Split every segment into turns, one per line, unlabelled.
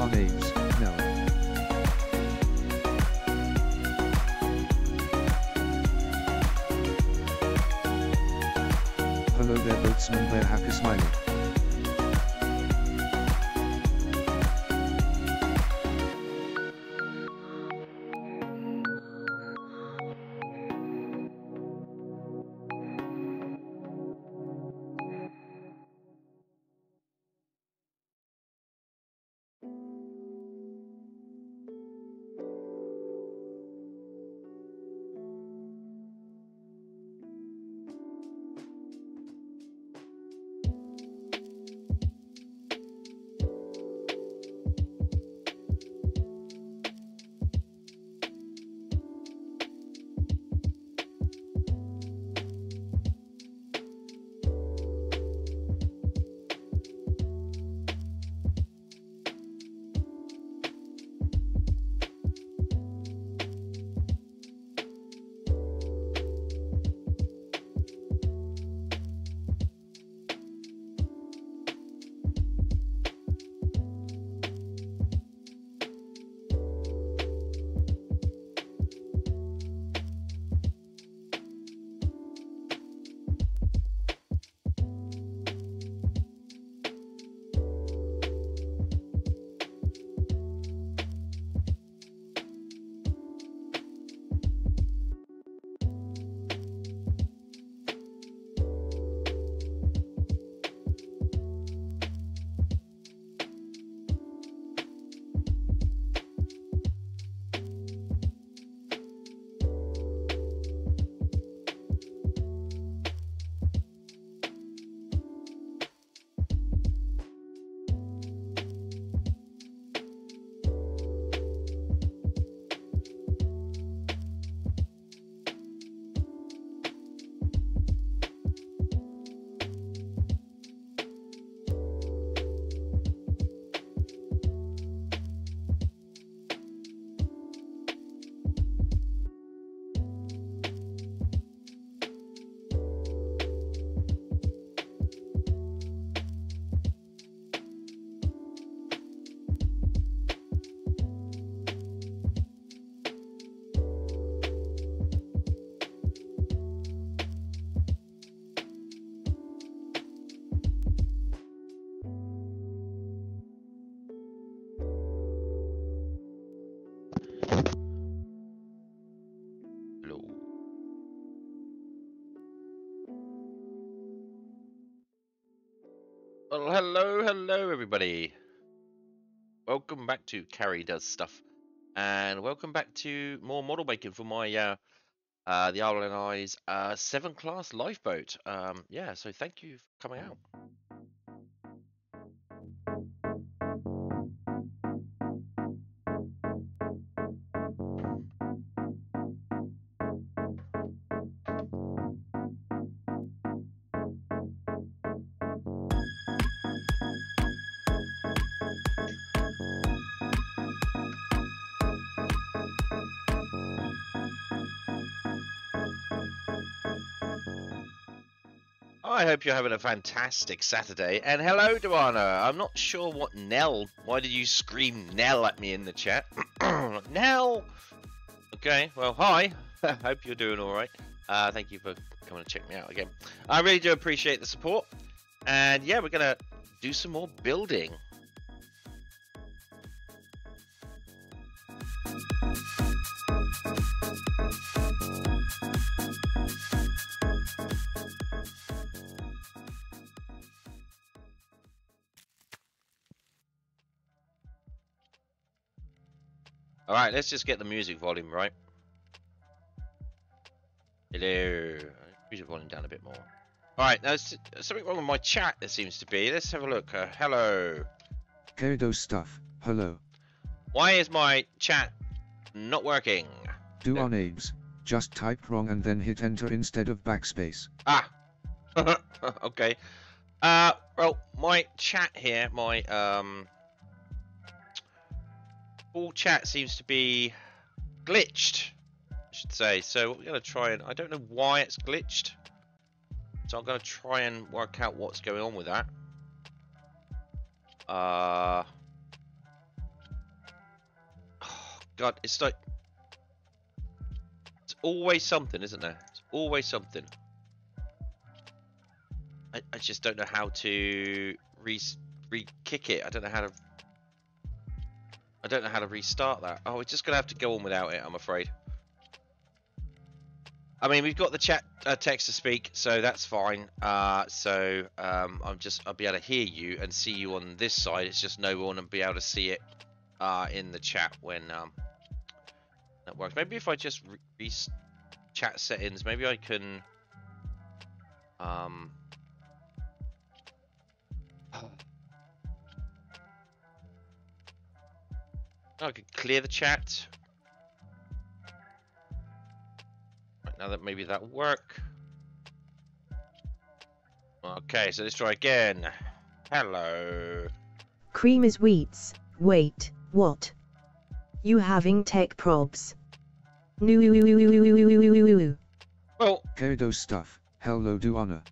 our names, Nell. Hello there boatsman, where happy smiling.
Well, hello everybody. Welcome back to Karidoesstuff, and welcome back to more model making for my the RNLI's Severn Class Lifeboat. Yeah, so thank you for coming out. I hope you're having a fantastic Saturday. And hello, Duana. I'm not sure what Nell. Why did you scream Nell at me in the chat? Nell. Okay. Well, hi. Hope you're doing all right. Thank you for coming to check me out again. I really do appreciate the support. And yeah, we're gonna do some more building. All right, let's just get the music volume right. Hello. Music volume down a bit more. All right, there's something wrong with my chat. There seems to be. Let's have a look. Hello.
Karidoesstuff, hello.
Why is my chat not working?
Do our names. Just type wrong and then hit enter instead of backspace.
Ah. Okay. Well, my chat here, my all chat seems to be glitched, I should say. So we're gonna try and I don't know why it's glitched. So I'm gonna try and work out what's going on with that. God, it's like... It's always something, isn't there? It's always something. I just don't know how to re-kick it. I don't know how to restart that. Oh, we're just gonna have to go on without it, I'm afraid. I mean, we've got the chat text to speak, so that's fine. I'll be able to hear you and see you on this side. It's just no one will be able to see it in the chat when that works. Maybe if I just chat settings, maybe I can I could clear the chat. Right, now that maybe that'll work. Okay, so let's try again. Hello.
Cream is wheats. Wait, what? You having tech probs? No.
Well,
Karidoesstuff, hello Duana.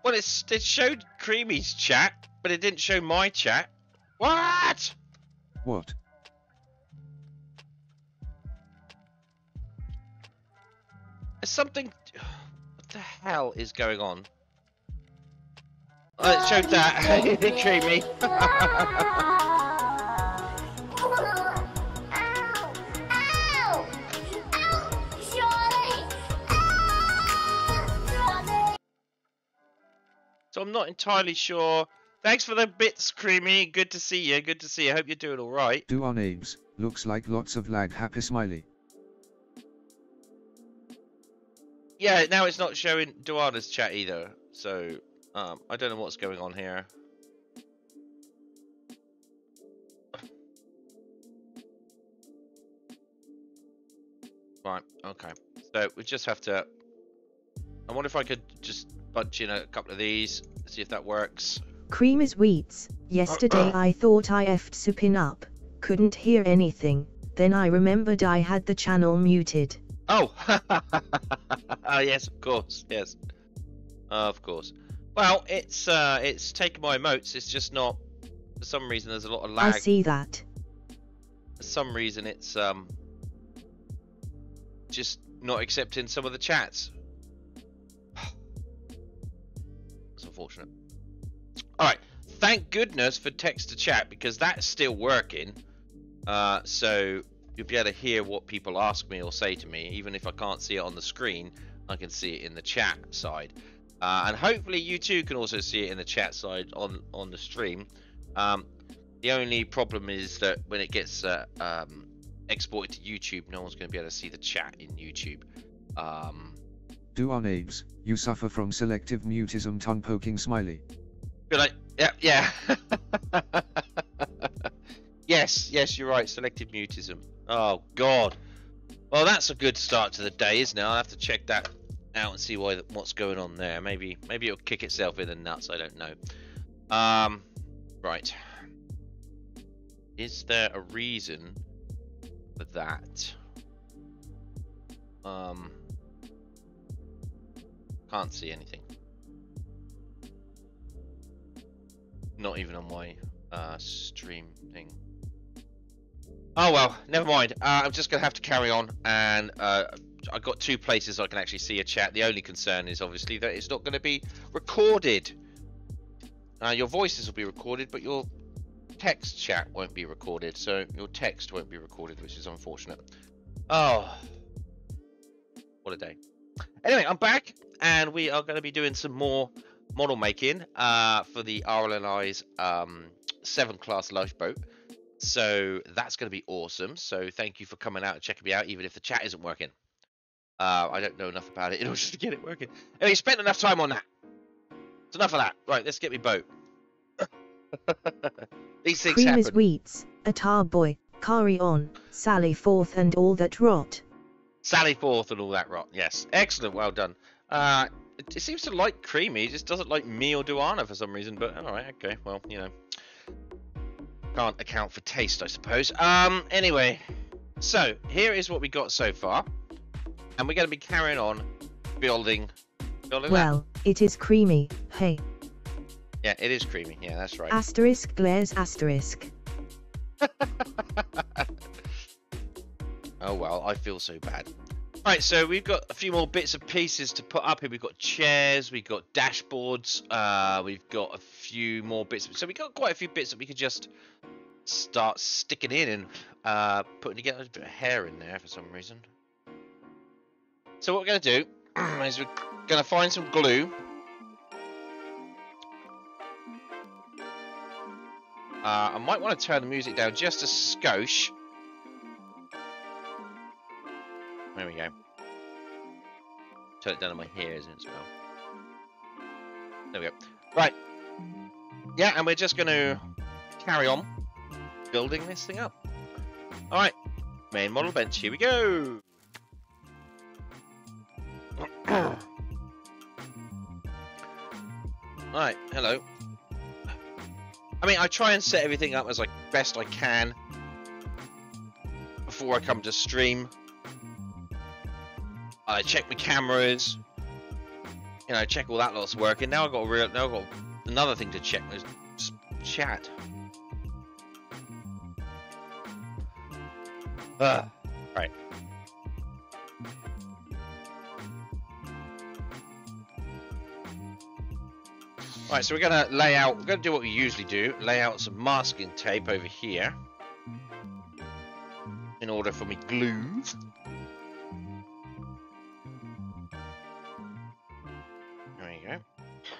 well, it showed Creamy's chat, but it didn't show my chat. What?
What?
There's something. What the hell is going on? Oh, it showed that. Creamy. So I'm not entirely sure. Thanks for the bits, Creamy. Good to see you. Good to see you. Hope you're doing all right.
Duan Abes, looks like lots of lag. Happy smiley.
Yeah, now it's not showing Duana's chat either. So I don't know what's going on here. Right. Okay. So we just have to. I wonder if I could just bunch in a couple of these, see if that works.
Cream is wheats. Yesterday I thought I effed Supin up. Couldn't hear anything. Then I remembered I had the channel muted.
Oh! Yes, of course. Yes. Of course. Well, it's taken my emotes. It's just not. For some reason, there's a lot of lag.
I see that.
For some reason, it's just not accepting some of the chats. It's unfortunate. Alright, thank goodness for text to chat, because that's still working. So you'll be able to hear what people ask me or say to me. Even if I can't see it on the screen, I can see it in the chat side. And hopefully you too can also see it in the chat side on the stream. The only problem is that when it gets exported to YouTube, no one's going to be able to see the chat in YouTube.
Duan Abes, you suffer from selective mutism. Tongue poking smiley.
Be like, yeah. Yes, you're right. Selective mutism. Oh God. Well, that's a good start to the day, isn't it? I'll have to check that out and see what's going on there. Maybe it'll kick itself in the nuts. I don't know. Right. Is there a reason for that? Can't see anything. Not even on my stream thing. Oh well, never mind. I'm just gonna have to carry on, and I've got two places I can actually see a chat. The only concern is obviously that it's not going to be recorded. Your voices will be recorded, but your text chat won't be recorded. So your text won't be recorded, which is unfortunate. Oh, what a day. Anyway, I'm back, and we are going to be doing some more model making for the RNLI's Severn Class Lifeboat. So that's going to be awesome. So thank you for coming out and checking me out, even if the chat isn't working. I don't know enough about it in order to get it working. Anyway, you spent enough time on that. It's enough of that. Right, let's get me boat. These things
Cream
happen.
is wheats, a tar boy, carry on, Sally forth and all that rot.
Sally forth and all that rot. Yes, excellent. Well done. It seems to like Creamy. It just doesn't like me or Duana for some reason. But all right, okay. Well, you know, can't account for taste, I suppose. Anyway, so here is what we got so far, and we're going to be carrying on building
Well, it is creamy, hey.
Yeah, it is Creamy. Yeah, that's right.
Asterisk glares asterisk.
well, I feel so bad. Right, so we've got a few more bits and pieces to put up here. We've got chairs, we've got dashboards, we've got a few more bits. So we've got quite a few bits that we could just start sticking in and putting together. There's a bit of hair in there for some reason. So what we're going to do is we're going to find some glue. I might want to turn the music down just a skosh. There we go. Turn it down in my ears as well. There we go. Right. Yeah, and we're just going to carry on building this thing up. Alright. Main model bench. Here we go. Alright. Hello. I mean, I try and set everything up as best I can before I come to stream. I check my cameras, you know, check all that lot's working. Now I've got another thing to check. There's chat. Right. Right, so we're gonna lay out. We're gonna do what we usually do. Lay out some masking tape over here in order for me glue.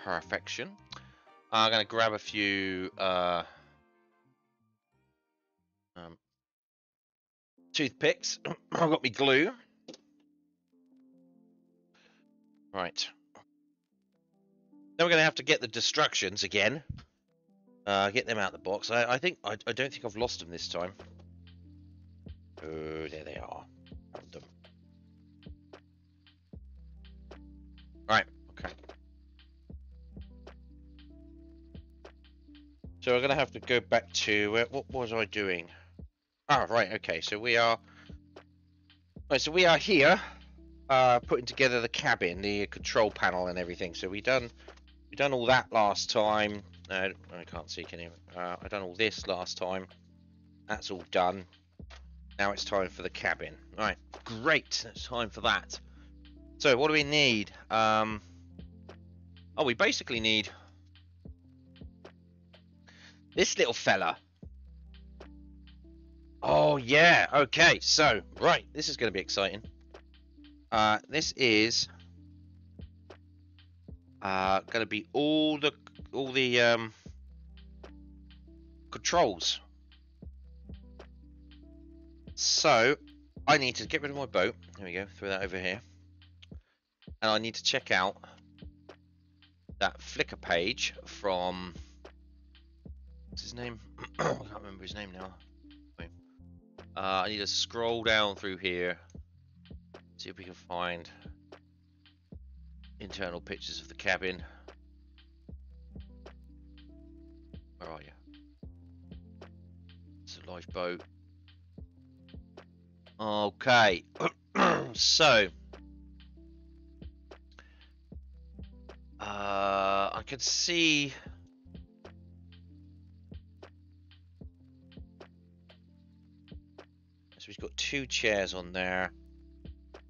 Perfection. I'm going to grab a few toothpicks. I've got my glue. Right. Then we're going to have to get the destructions again. Get them out of the box. I don't think I've lost them this time. Oh, there they are. Found them. Right. Okay. So we're going to have to go back to what was I doing? Ah, right. Okay. So we are. Right. So we are here, putting together the cabin, the control panel, and everything. So we done all that last time. I can't see. Can you? I done all this last time. That's all done. Now it's time for the cabin. Right. Great. It's time for that. So what do we need? Oh, we basically need this little fella. Oh yeah, okay, so right, this is going to be exciting. This is going to be all the controls. So I need to get rid of my boat. There we go, throw that over here. And I need to check out that Flickr page from, what's his name? I can't remember his name now. I need to scroll down through here, see if we can find internal pictures of the cabin. Where are you? It's a lifeboat. Okay, so I can see. So we've got 2 chairs on there.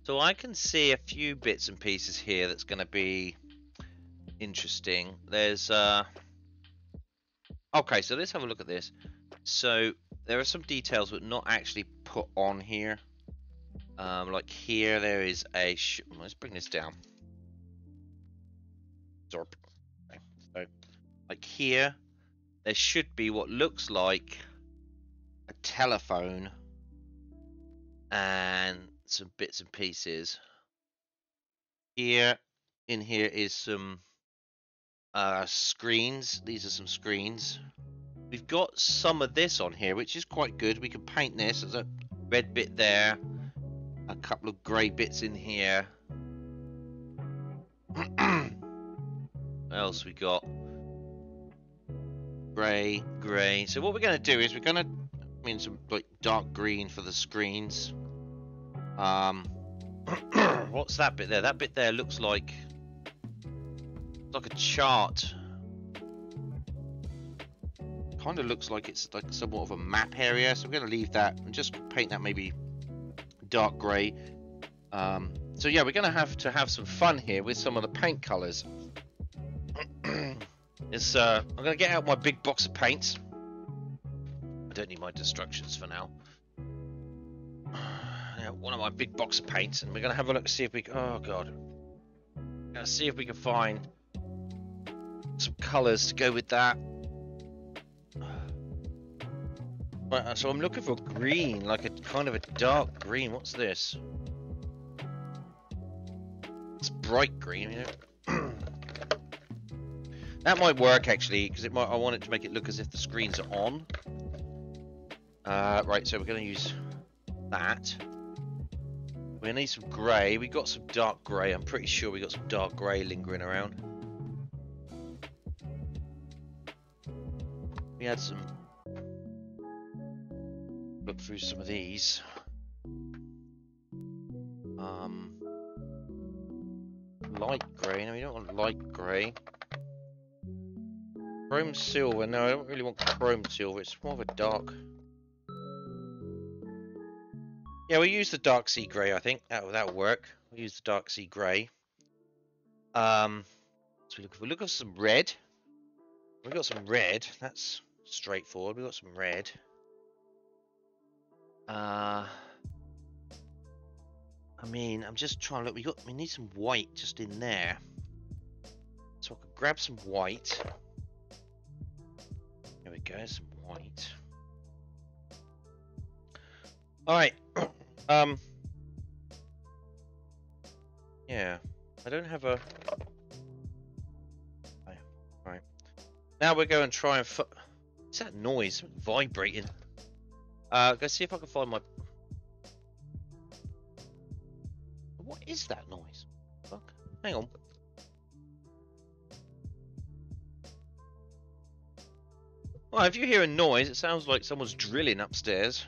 So I can see a few bits and pieces here that's going to be interesting. There's okay, so let's have a look at this. So there are some details but not actually put on here. Like here there is a let's bring this down. Okay. So like here there should be what looks like a telephone and some bits and pieces. Here in here is some screens. These are some screens. We've got some of this on here, which is quite good. We can paint this. There's a red bit there, a couple of grey bits in here. What else we got? Grey. So what we're going to do is we're going to some like dark green for the screens. What's that bit there? That bit there looks like a chart. Kind of looks like it's like somewhat of a map area, so we're going to leave that and just paint that maybe dark grey. So yeah, we're going to have some fun here with some of the paint colours. I'm going to get out my big box of paints. I don't need my destructions for now. One of my big box of paints, and we're going to have a look to see if we can... Oh god. Going to see if we can find some colours to go with that. Right, so I'm looking for green, like a kind of a dark green. What's this? It's bright green, you know. That might work actually, because I want it to make it look as if the screens are on. Right, so we're going to use that. We need some grey. We got some dark grey. I'm pretty sure we got some dark grey lingering around. We had some. Look through some of these. Light grey. No, we don't want light grey. Chrome silver. No, I don't really want chrome silver. It's more of a dark. Yeah, we'll use the dark sea grey. I think that'll work. We'll use the dark sea grey. So we look at some red. We got some red. That's straightforward. We got some red. I mean, I'm just trying to look. We need some white just in there. So I could grab some white. There we go, some white. All right. Yeah, I don't have a. Right. Now we're going to try and. What's that noise? Something vibrating. Go see if I can find my. What is that noise? Fuck. Hang on. Well, if you hear a noise, it sounds like someone's drilling upstairs.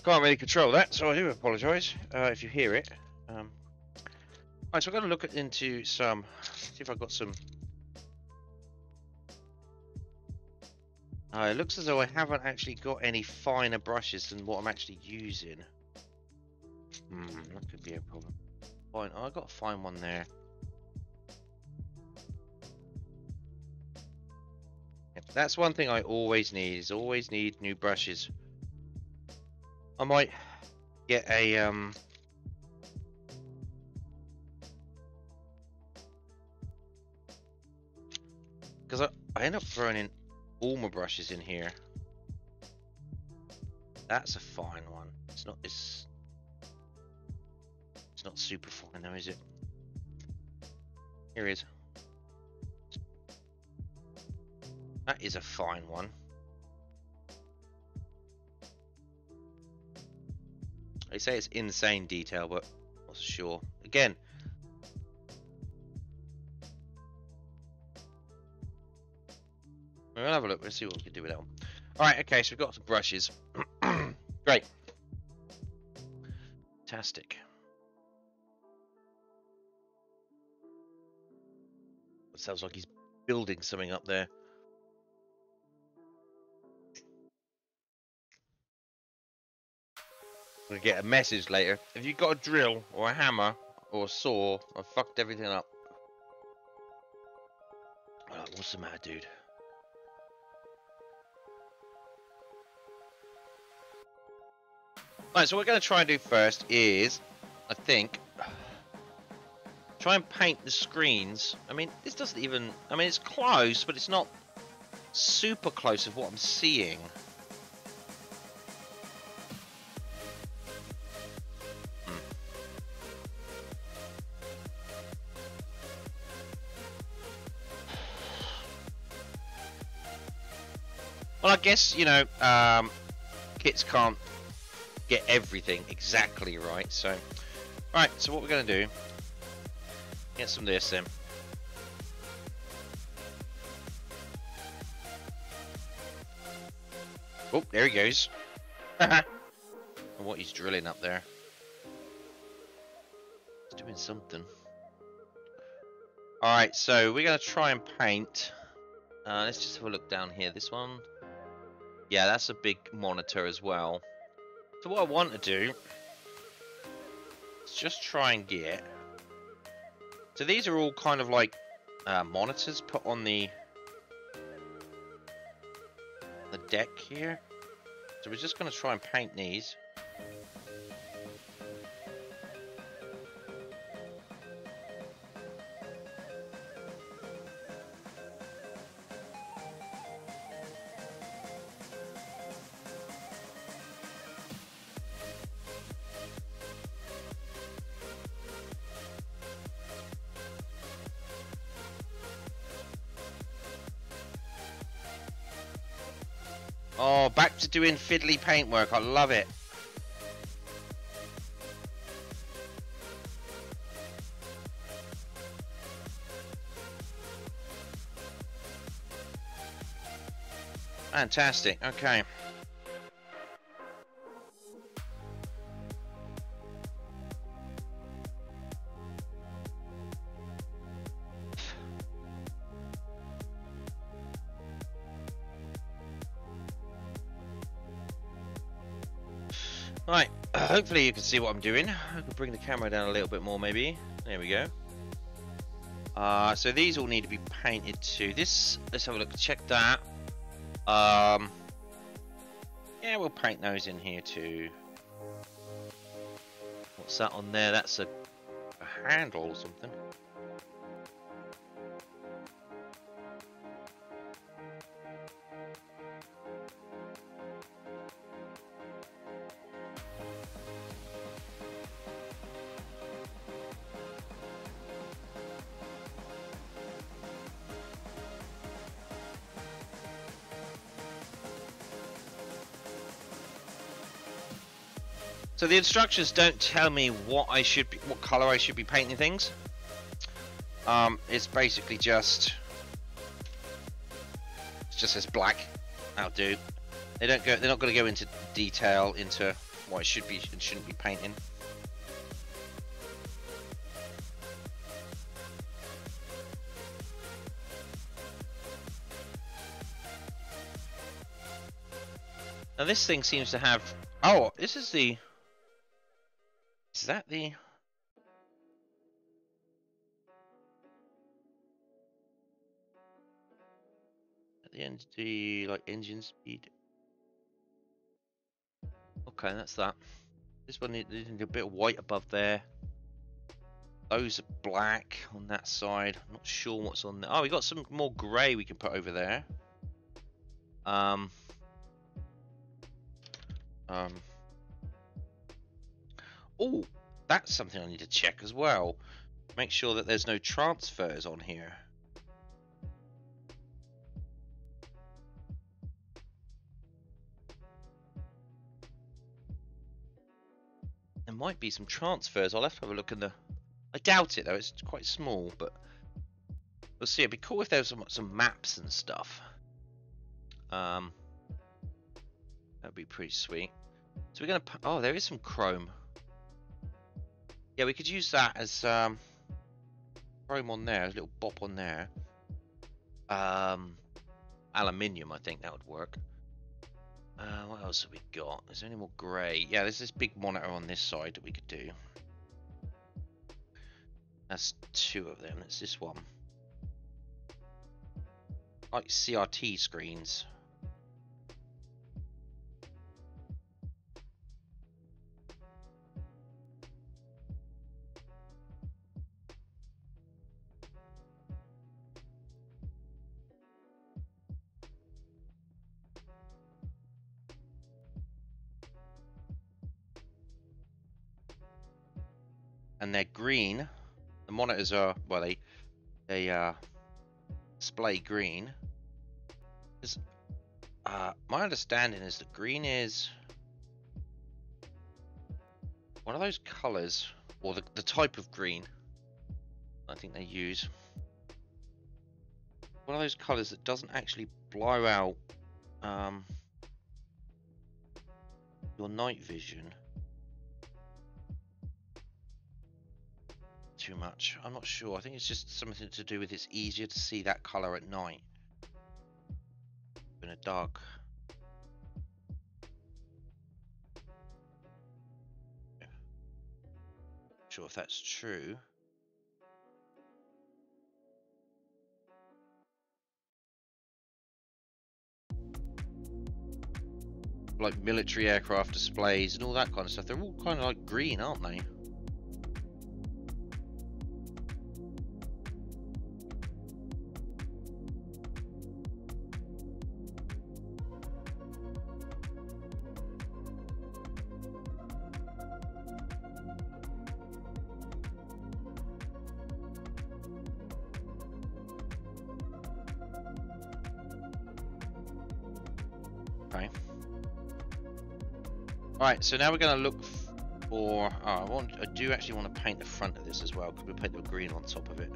Can't really control that, so I do apologise if you hear it. Right, so I'm going to look into some. See if I've got some. It looks as though I haven't actually got any finer brushes than what I'm actually using. That could be a problem. Fine, oh, I've got to find one there. Yep, that's one thing I always need. Is always need new brushes. I might get a because I end up throwing in all my brushes in here. That's a fine one. It's not super fine though, is it? Here it is. That is a fine one. They say it's insane detail, but I'm not sure. Again, we'll have a look. Let's see what we can do with that one. Alright, okay, so we've got some brushes. Great. Fantastic. It sounds like he's building something up there. I'm gonna get a message later. If you got a drill or a hammer or a saw, I fucked everything up. What's the matter, dude? Alright, so what we're going to try and do first is, I think, try and paint the screens. I mean, this doesn't even... I mean, it's close, but it's not super close of what I'm seeing. Well, I guess, you know, kits can't get everything exactly right, so... Right, so what we're going to do... Get some of this then. Oh, there he goes. And what he's drilling up there. He's doing something. Alright, so we're going to try and paint... Let's just have a look down here. This one. Yeah, that's a big monitor as well. So what I want to do is just try and get... So these are all kind of like monitors put on the deck here. So we're just going to try and paint these. Oh, back to doing fiddly paintwork. I love it. Fantastic. Okay. Right, hopefully you can see what I'm doing. I can bring the camera down a little bit more maybe. There we go. So these all need to be painted too. This, let's have a look, check that. Yeah, we'll paint those in here too. What's that on there? That's a handle or something. So the instructions don't tell me what color I should be painting things. It's basically it just says black. That'll do. They're not going to go into detail into what I should be and shouldn't be painting. Now this thing seems to have. Oh, this is the. Is that the... At the end, the like engine speed. Okay, that's that. This one needs a bit of white above there. Those are black on that side. I'm not sure what's on there. Oh, we got some more grey we can put over there. Oh, that's something I need to check as well. Make sure that there's no transfers on here. There might be some transfers. I'll have to have a look in the... I doubt it though, it's quite small, but we'll see. It'd be cool if there was some maps and stuff. That'd be pretty sweet. So we're gonna... Oh, there is some chrome. Yeah, we could use that as chrome on there, a little bop on there. Aluminium, I think that would work. What else have we got? Is there any more grey? Yeah, there's this big monitor on this side that we could do. That's two of them. It's this one. Like CRT screens. And they're green. The monitors are, well, they display green. My understanding is that green is one of those colors, or the type of green I think they use. One of those colors that doesn't actually blow out your night vision too much. I'm not sure. I think it's just something to do with it's easier to see that color at night. in a dark. Sure if that's true. Like military aircraft displays and all that kind of stuff. They're all kind of like green, aren't they? Okay. Alright, so now we're going to look for... Oh, I do actually want to paint the front of this as well, because we'll paint the green on top of it.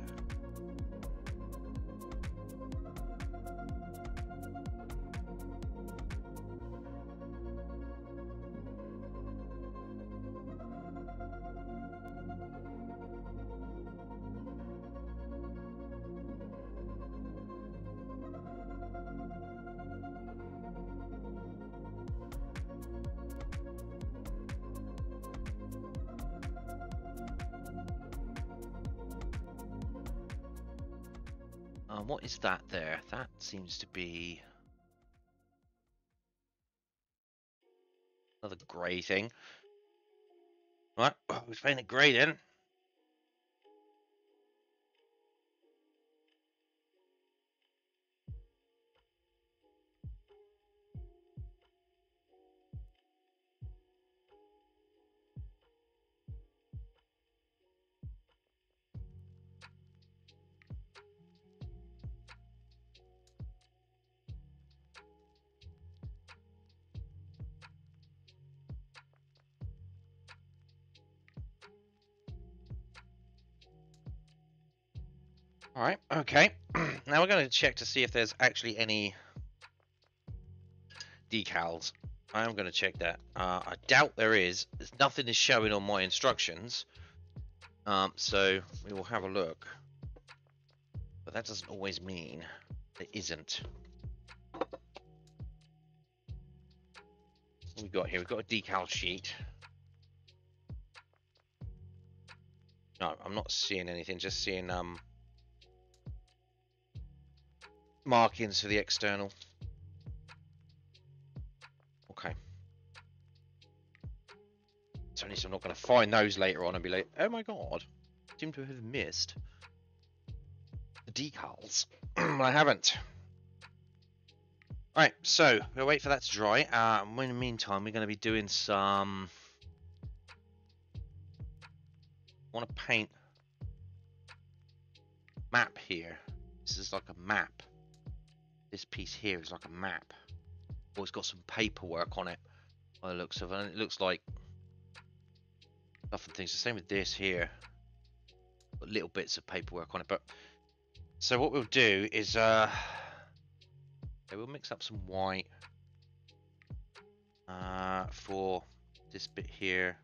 What is that there? That seems to be another grey thing. Right, we've painted grey then. Alright, okay. Now we're going to check to see if there's actually any decals. I am going to check that. I doubt there is. Nothing is showing on my instructions. So we will have a look. But that doesn't always mean there isn't. What we got here? We've got a decal sheet. No, I'm not seeing anything. Just seeing markings for the external. Okay. So at least I'm not going to find those later on and be like, oh my god, I seem to have missed the decals. I haven't. Alright, so we'll wait for that to dry. In the meantime, we're going to be doing some... I want to paint map here. This is like a map. This piece here is like a map. Oh, it's got some paperwork on it by the looks of it. And it looks like stuff and things. The same with this here. Got little bits of paperwork on it. But so what we'll do is we'll mix up some white for this bit here.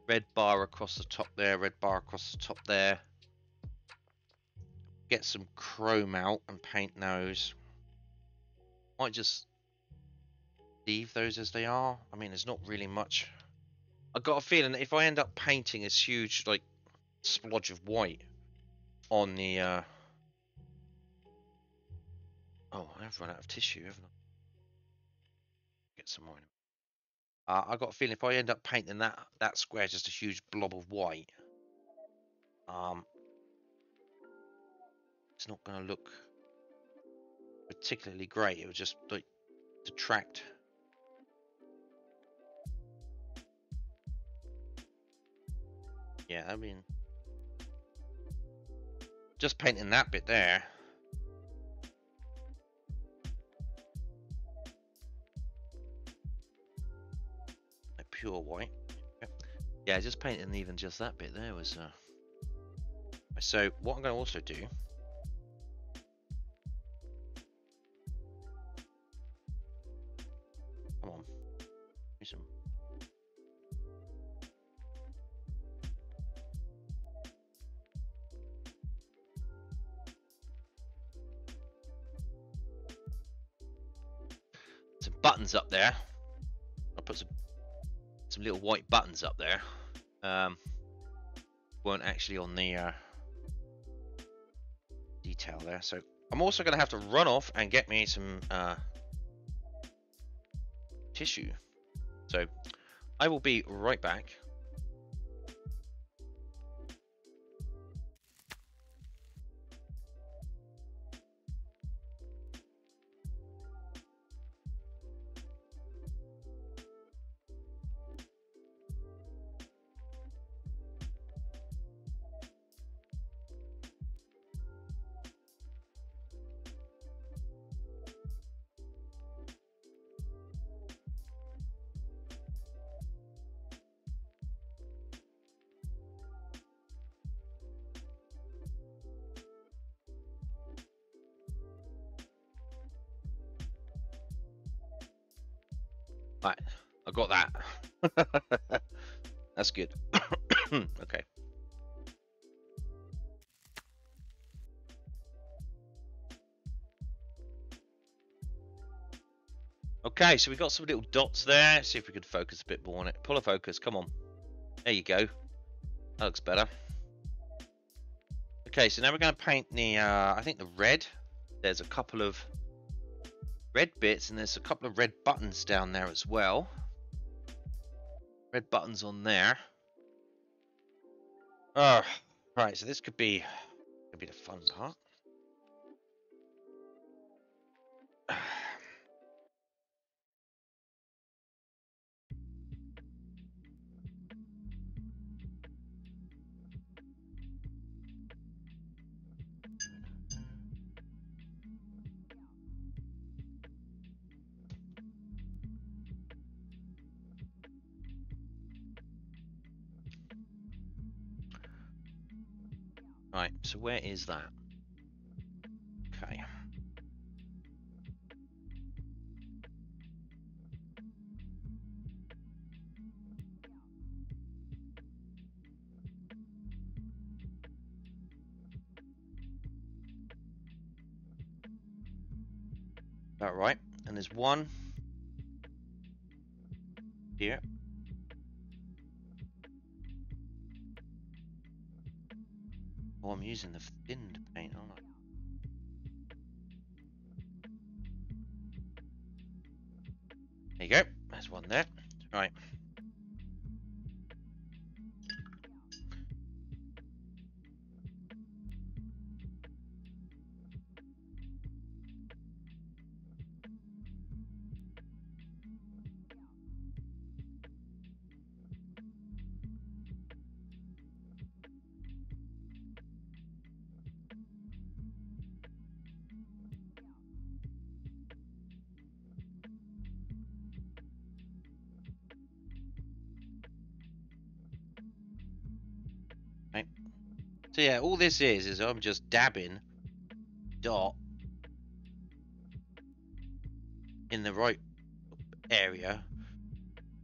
Red bar across the top there, red bar across the top there. Get some chrome out and paint those. Might just leave those as they are. I mean, there's not really much. I've got a feeling that if I end up painting this huge, like, splodge of white on the... Oh, I have run out of tissue, haven't I? Get some more in. I've got a feeling if I end up painting that square just a huge blob of white, it's not going to look particularly great. It would just like detract. Yeah, I mean, just painting that bit there. Like pure white. Yeah, just painting even just that bit there was... So what I'm going to also do... Come on. Do some... buttons up there. I'll put some little white buttons up there. Weren't actually on the detail there. So I'm also going to have to run off and get me some tissue. So I will be right back. Right, I got that. That's good. Okay. Okay, so we got some little dots there. Let's see if we could focus a bit more on it. Pull a focus, come on. There you go. That looks better. Okay, so now we're going to paint the, I think the red. There's a couple of red bits and there's a couple of red buttons down there as well. Red buttons on there. Oh, right, so this could be the fun part. Right, so where is that? Okay. That right, and there's one here. Oh, I'm using the thinned paint, aren't I? There you go. There's one there. Right. Right. So yeah, all this is I'm just dabbing dot in the right area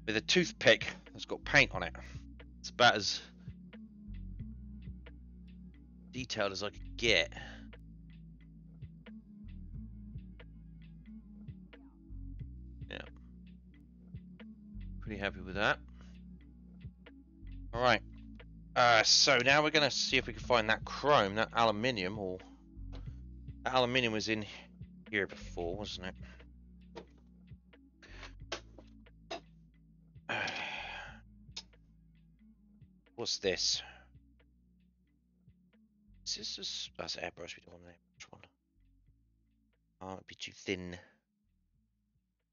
with a toothpick that's got paint on it. It's about as detailed as I could get. Yeah. Pretty happy with that. Alright. So now we're going to see if we can find that chrome, that aluminium, or that aluminium was in here before, wasn't it? What's this? Is this just, that's an airbrush, we don't want an airbrush one. Oh, it'd be too thin.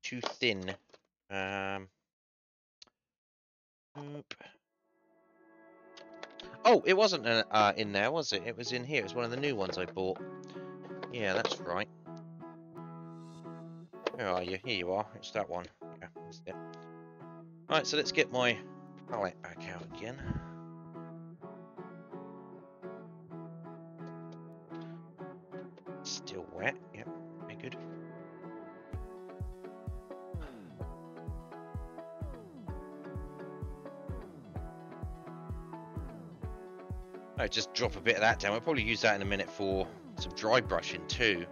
Too thin. Oop. Oh, it wasn't in there, was it? It was in here. It's one of the new ones I bought. Yeah, that's right. Where are you? Here you are. It's that one. Yeah, that's it. Right, so let's get my palette back out again. Still wet. Yep, very good. I just drop a bit of that down. We'll probably use that in a minute for some dry brushing too.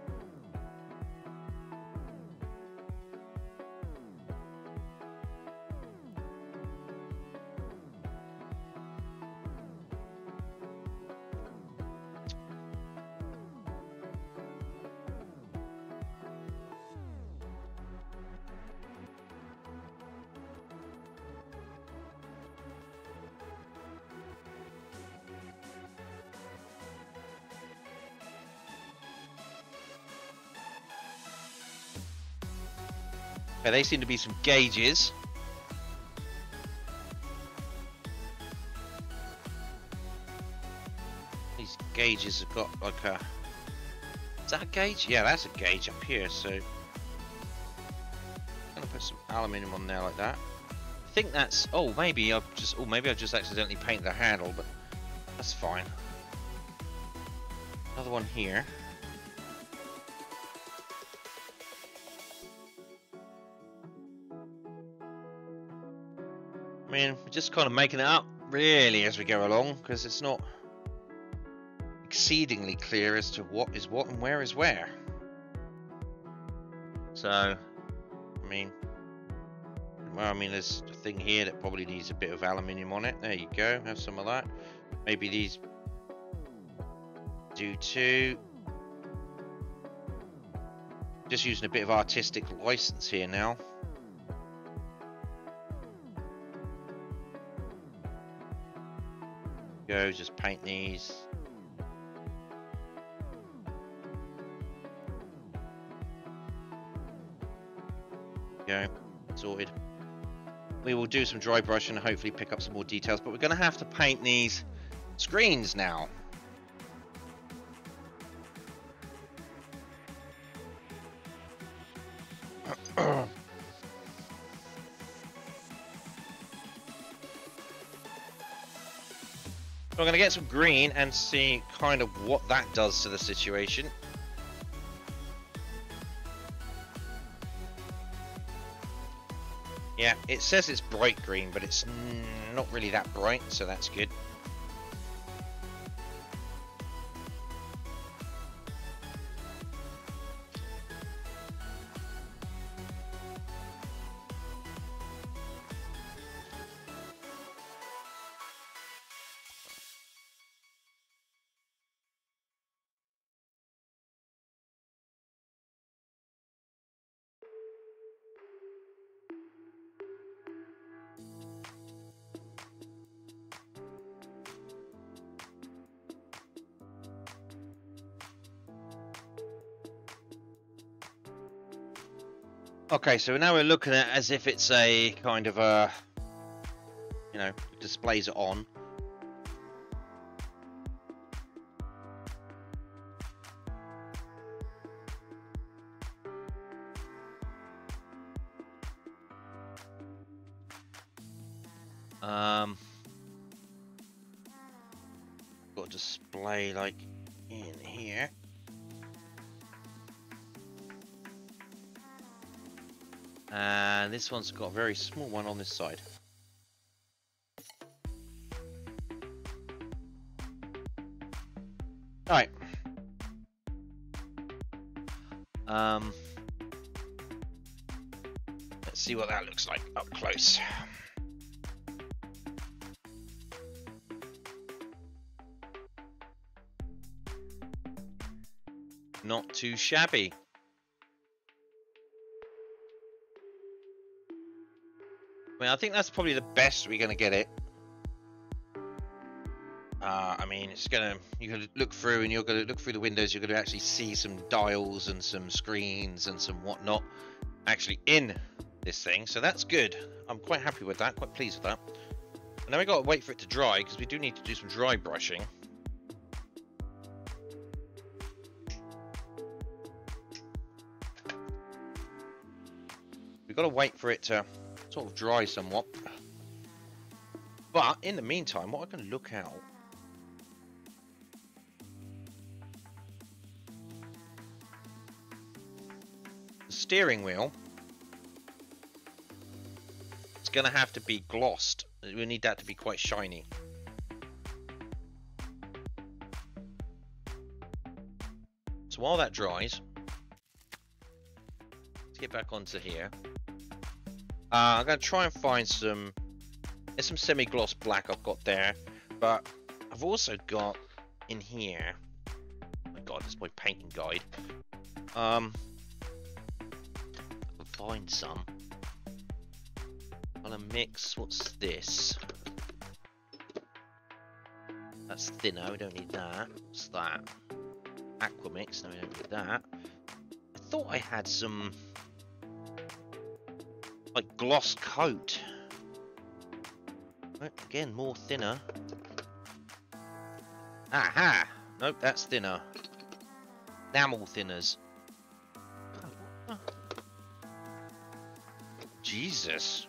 Okay, they seem to be some gauges. These gauges have got like a... Is that a gauge? Yeah, that's a gauge up here, so... I'm gonna put some aluminium on there like that. I think that's... Oh, maybe I've just... Oh, maybe I've just accidentally painted the handle, but that's fine. Another one here. I mean, we're just kind of making it up, really, as we go along, because it's not exceedingly clear as to what is what and where is where. So, I mean, well, I mean, there's a thing here that probably needs a bit of aluminium on it. There you go, have some of that. Maybe these do too. Just using a bit of artistic license here now. Go, just paint these. Go, sorted. We will do some dry brush and hopefully pick up some more details, but we're going to have to paint these screens now. So I'm going to get some green and see kind of what that does to the situation. Yeah, it says it's bright green, but it's not really that bright, so that's good. Okay, so now we're looking at it as if it's a kind of a, you know, displays it on. Got a display like in here. And this one's got a very small one on this side. Alright. Let's see what that looks like up close. Not too shabby. I mean, I think that's probably the best we're going to get it. I mean, it's going to, you're going to look through and you're going to look through the windows, you're going to actually see some dials and some screens and some whatnot actually in this thing. So that's good. I'm quite happy with that, quite pleased with that. And now we've got to wait for it to dry because we do need to do some dry brushing. We've got to wait for it to sort of dry somewhat. But in the meantime, what I can look out, the steering wheel, it's going to have to be glossed. We need that to be quite shiny. So while that dries, let's get back onto here. I'm going to try and find some, there's some semi-gloss black I've got there, but I've also got in here, oh my god, this is my painting guide. I'll find some. I'm going to mix, what's this? That's thinner, we don't need that. What's that? Aquamix, no we don't need that. I thought I had some Like gloss coat. Right, again, more thinner. Aha! Nope, that's thinner. Enamel thinners. Jesus.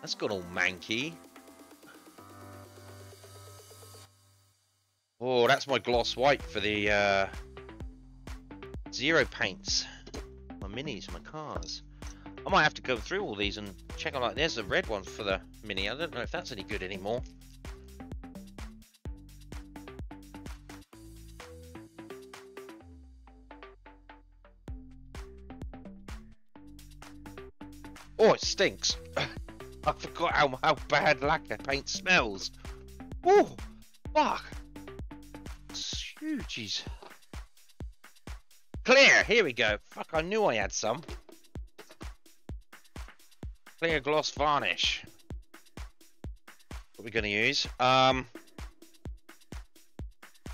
That's got all manky. Oh, that's my gloss white for the zero paints. My minis, my cars. I might have to go through all these and check out. Like, there's the red one for the mini. I don't know if that's any good anymore. Oh, it stinks. I forgot how bad lacquer paint smells. Oh, fuck. Jeez. Clear, here we go. Fuck, I knew I had some. Clear gloss varnish. What we're going to use.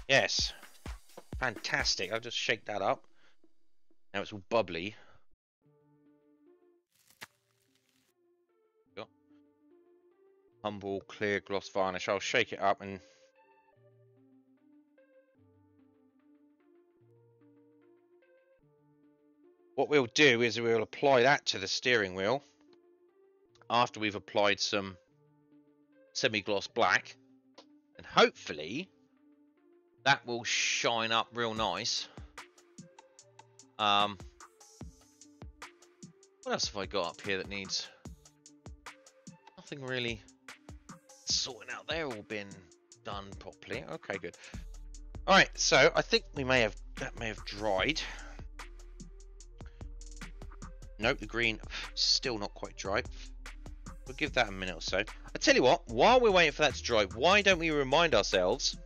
Yes. Fantastic. I'll just shake that up. Now it's all bubbly. Got humble clear gloss varnish. I'll shake it up and what we'll do is we'll apply that to the steering wheel after we've applied some semi-gloss black, and hopefully that will shine up real nice. What else have I got up here that needs? Nothing really sorting out there, all been done properly. Okay, good. All right, so I think that may have dried. Nope, the green still not quite dry. We'll give that a minute or so. I tell you what, while we're waiting for that to dry, why don't we remind ourselves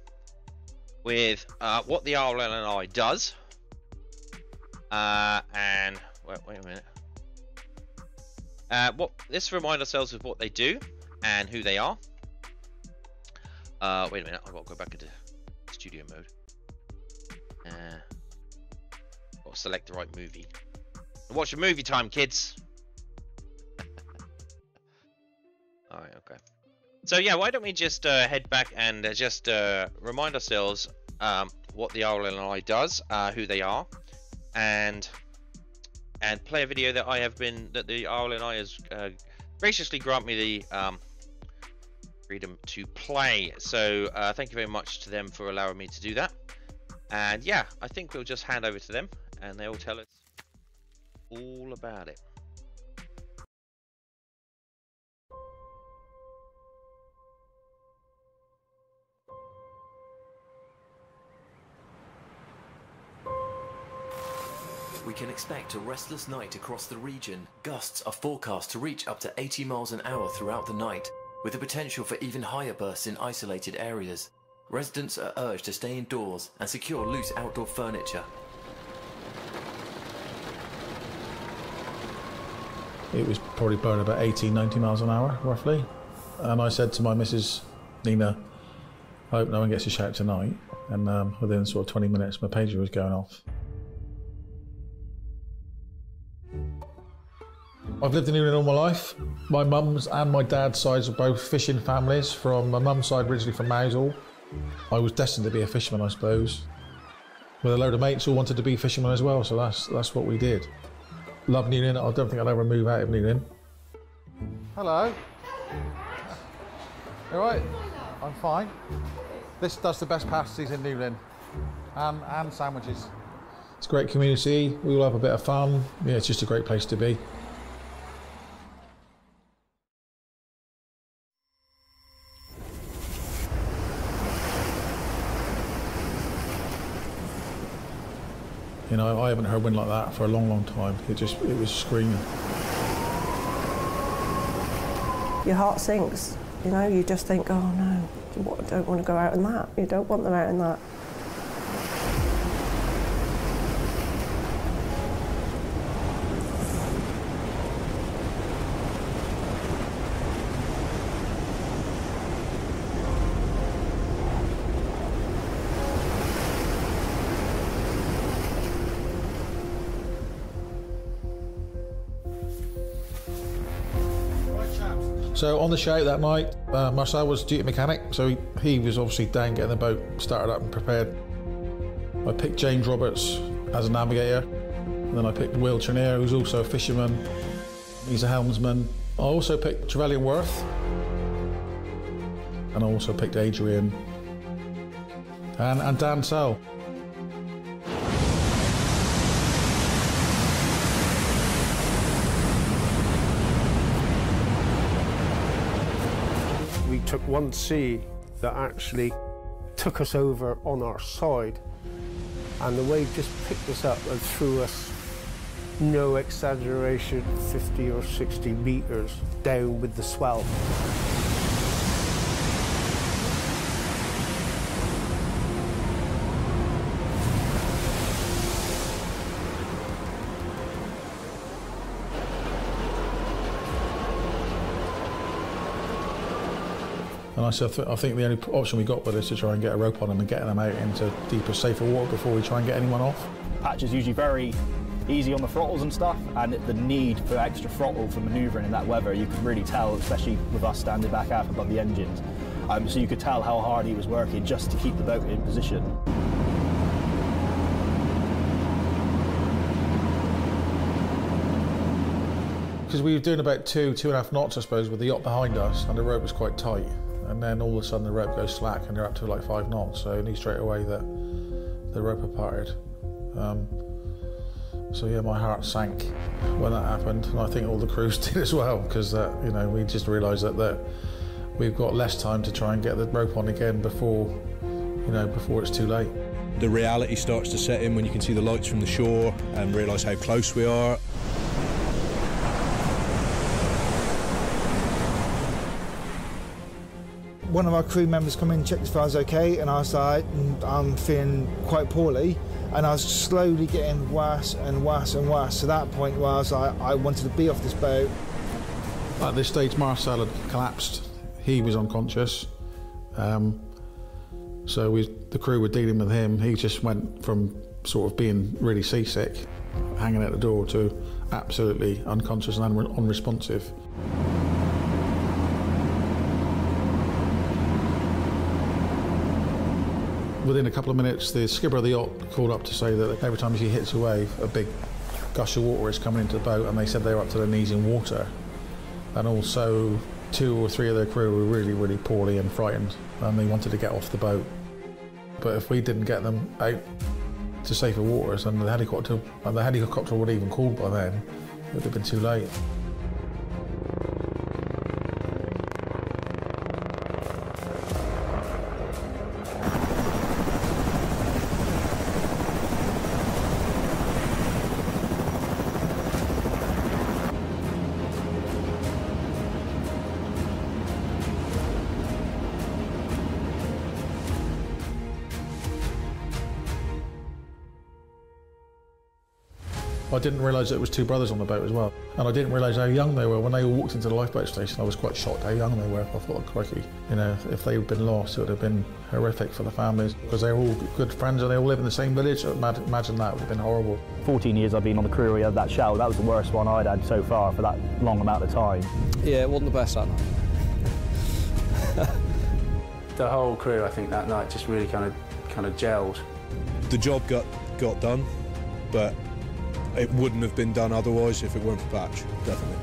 with what the RNLI does? And wait a minute. Let's remind ourselves of what they do and who they are. Wait a minute, I've got to go back into studio mode. Got to select the right movie. Watch your movie time, kids. Alright, okay. So yeah, why don't we just head back and just remind ourselves what the RNLI does, who they are, and play a video that the RNLI has graciously granted me the freedom to play. So thank you very much to them for allowing me to do that. And yeah, I think we'll just hand over to them and they'll tell us all about it.
We can expect a restless night across the region. Gusts are forecast to reach up to 80 miles an hour throughout the night, with the potential for even higher bursts in isolated areas. Residents are urged to stay indoors and secure loose outdoor furniture.
It was probably blowing about 80, 90 miles an hour, roughly. And I said to my missus, Nina, I hope no one gets a shout tonight. And within sort of 20 minutes, my pager was going off. I've lived in England all my life. My mum's and my dad's sides are both fishing families. From my mum's side, originally from Mousehole. I was destined to be a fisherman, I suppose. With a load of mates who wanted to be fishermen as well, so that's what we did. Love Newlyn. I don't think I'll ever move out of Newlyn. Hello. You alright? I'm fine. This does the best pasties in Newlyn. And sandwiches. It's a great community. We all have a bit of fun. Yeah, it's just a great place to be. You know, I haven't heard wind like that for a long, long time. It was screaming.
Your heart sinks, you know, you just think, oh no, I don't want to go out in that. You don't want them out in that.
So on the shout that night, Marcel was duty mechanic, so he was obviously down getting the boat started up and prepared. I picked James Roberts as a navigator, and then I picked Will Trenier, who's also a fisherman. He's a helmsman. I also picked Trevelyan Worth, and I also picked Adrian and Dan Sell.
We took one sea that actually took us over on our side, and the wave just picked us up and threw us, no exaggeration, 50 or 60 metres down with the swell.
And I said, I think the only option we got with is to try and get a rope on them and get them out into deeper, safer water before we try and get anyone off.
Patch is usually very easy on the throttles and stuff, and the need for extra throttle for manoeuvring in that weather, you could really tell, especially with us standing back out above the engines. So you could tell how hard he was working just to keep the boat in position.
Because we were doing about 2.5 knots, I suppose, with the yacht behind us, and the rope was quite tight. And then all of a sudden the rope goes slack and they're up to like 5 knots, so I knew straight away that the rope had parted. So yeah, my heart sank when that happened, and I think all the crews did as well, because you know, we just realised that we've got less time to try and get the rope on again before it's too late.
The reality starts to set in when you can see the lights from the shore and realise how close we are.
One of our crew members come in, checked if I was okay, and I was like, I'm feeling quite poorly, and I was slowly getting worse and worse and worse to that point where I was like, I wanted to be off this boat.
At this stage, Marcel had collapsed. He was unconscious. So the crew were dealing with him. He just went from sort of being really seasick, hanging at the door, to absolutely unconscious and unresponsive. Within a couple of minutes, the skipper of the yacht called up to say that every time she hits a wave, a big gush of water is coming into the boat, and they said they were up to their knees in water. And also 2 or 3 of their crew were really, really poorly and frightened, and they wanted to get off the boat. But if we didn't get them out to safer waters, and the helicopter would have even called by then, it would have been too late. I didn't realise it was 2 brothers on the boat as well, and I didn't realise how young they were. When they all walked into the lifeboat station, I was quite shocked how young they were. I thought, crikey, you know, if they had been lost, it would have been horrific for the families, because they're all good friends and they all live in the same village. So imagine that would have been horrible.
14 years I've been on the crew. We had that shower. That was the worst one I'd had so far for that long amount of time.
Yeah, it wasn't the best that night.
The whole crew, I think, that night just really kind of gelled.
The job got done, but it wouldn't have been done otherwise if it weren't for Patch, definitely.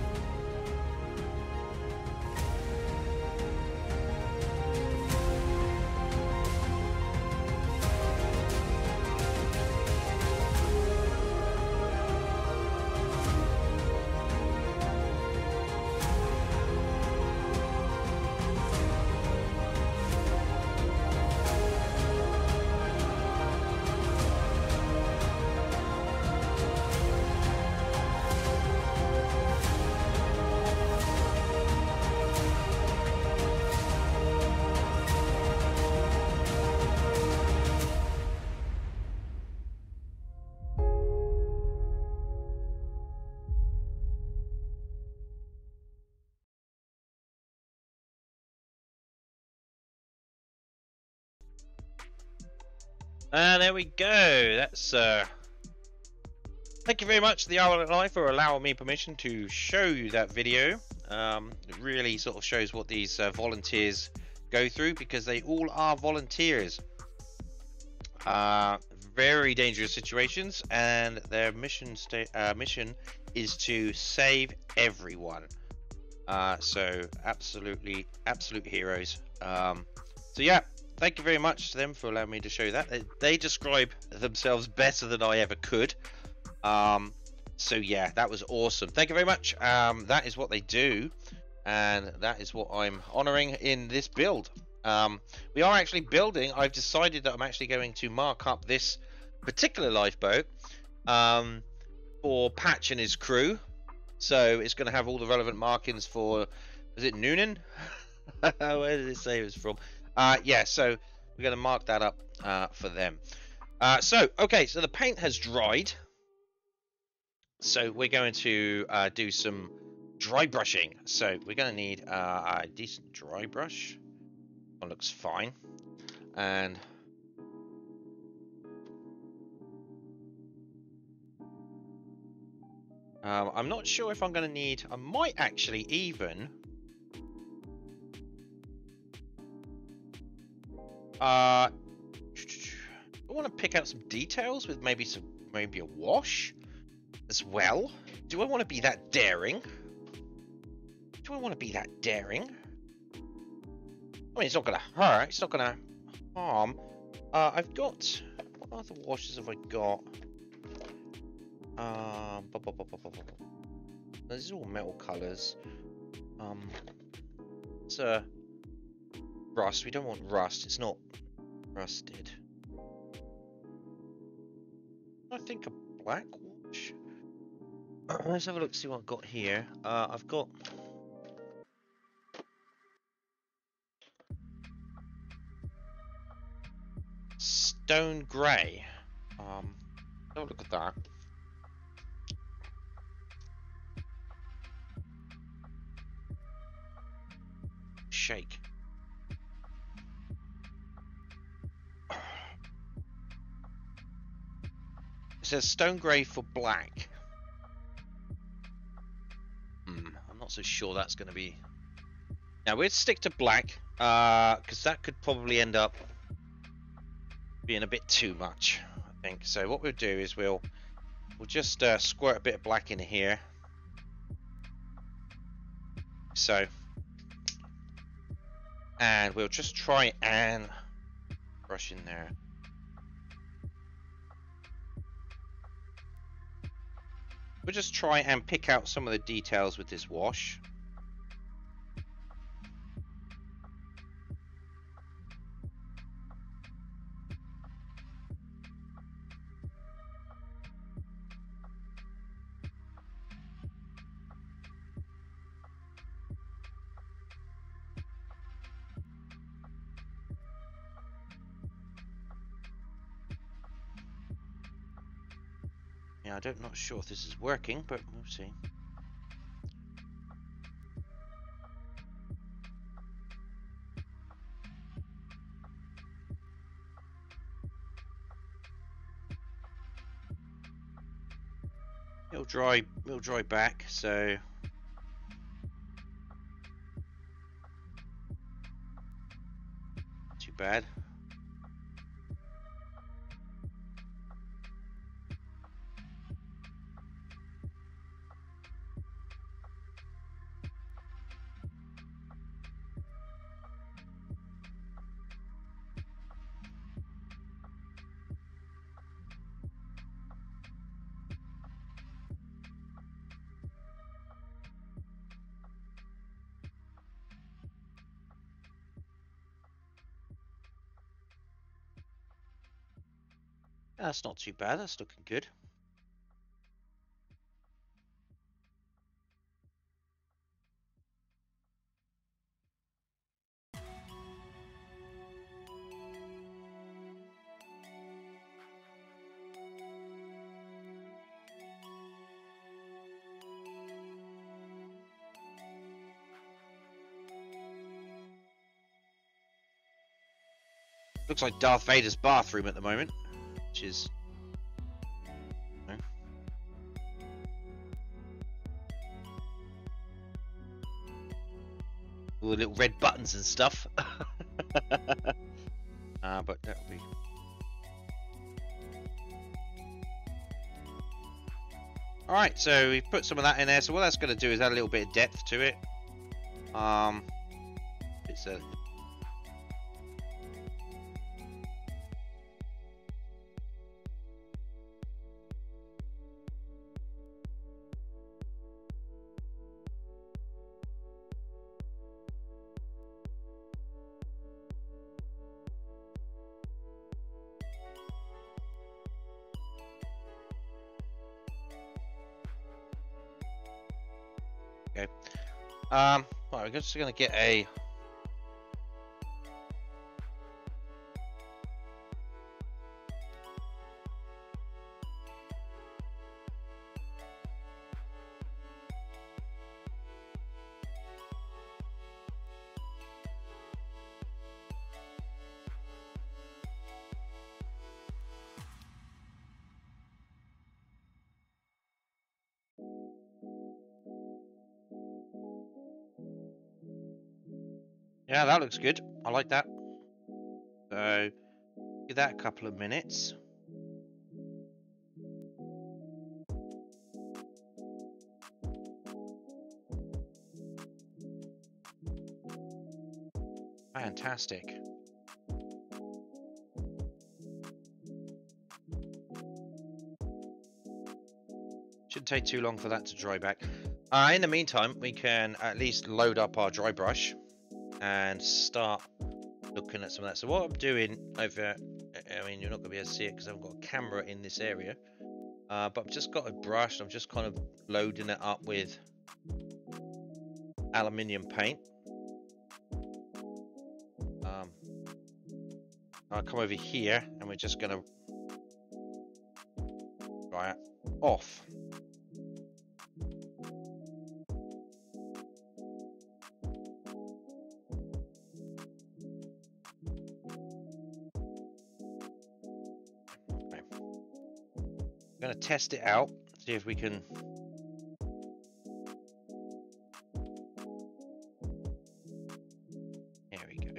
And there we go. That's thank you very much to the RNLI for allowing me permission to show you that video. It really sort of shows what these volunteers go through, because they all are volunteers. Very dangerous situations, and their mission is to save everyone. So absolute heroes. So yeah, thank you very much to them for allowing me to show that. They describe themselves better than I ever could. So yeah, that was awesome. Thank you very much. That is what they do, and that is what I'm honoring in this build. We are actually building. I've decided that I'm actually going to mark up this particular lifeboat for Patch and his crew. So it's going to have all the relevant markings for, is it Noonan? Where did it say it was from? Yeah, so we're going to mark that up for them. Okay, so the paint has dried. So we're going to do some dry brushing. So we're going to need a decent dry brush. One looks fine. And I'm not sure if I'm going to need, I might actually even I want to pick out some details with maybe a wash as well. Do I want to be that daring? I mean, it's not going to hurt, it's not going to harm. I've got, what other washes have I got? These are all metal colours. It's rust. We don't want rust. It's not rusted. I think a black wash. Let's have a look. See what I've got here. I've got stone grey. Have a look at that. Shake. It says stone grey for black. I'm not so sure that's going to be. Now we'll stick to black, because that could probably end up being a bit too much, I think. So what we'll do is we'll just squirt a bit of black in here. So. And we'll just try and brush in there. We'll just try and pick out some of the details with this wash. Yeah, I'm not sure if this is working, but we'll see. It'll dry back, so too bad. That's not too bad, that's looking good. Looks like Darth Vader's bathroom at the moment, which is... all the little red buttons and stuff. But that'll be. Alright, so we've put some of that in there. So what that's going to do is add a little bit of depth to it. It's a. Okay. Right, we're just going to get a. Yeah, that looks good. I like that. So, give that a couple of minutes. Fantastic. Shouldn't take too long for that to dry back. In the meantime, we can at least load up our dry brush and start looking at some of that. So what I'm doing over, I mean, you're not going to be able to see it because I haven't got a camera in this area, but I've just got a brush. I'm just kind of loading it up with aluminium paint. I'll come over here and we're just going to dry it off. I'm going to test it out, see if we can. There we go.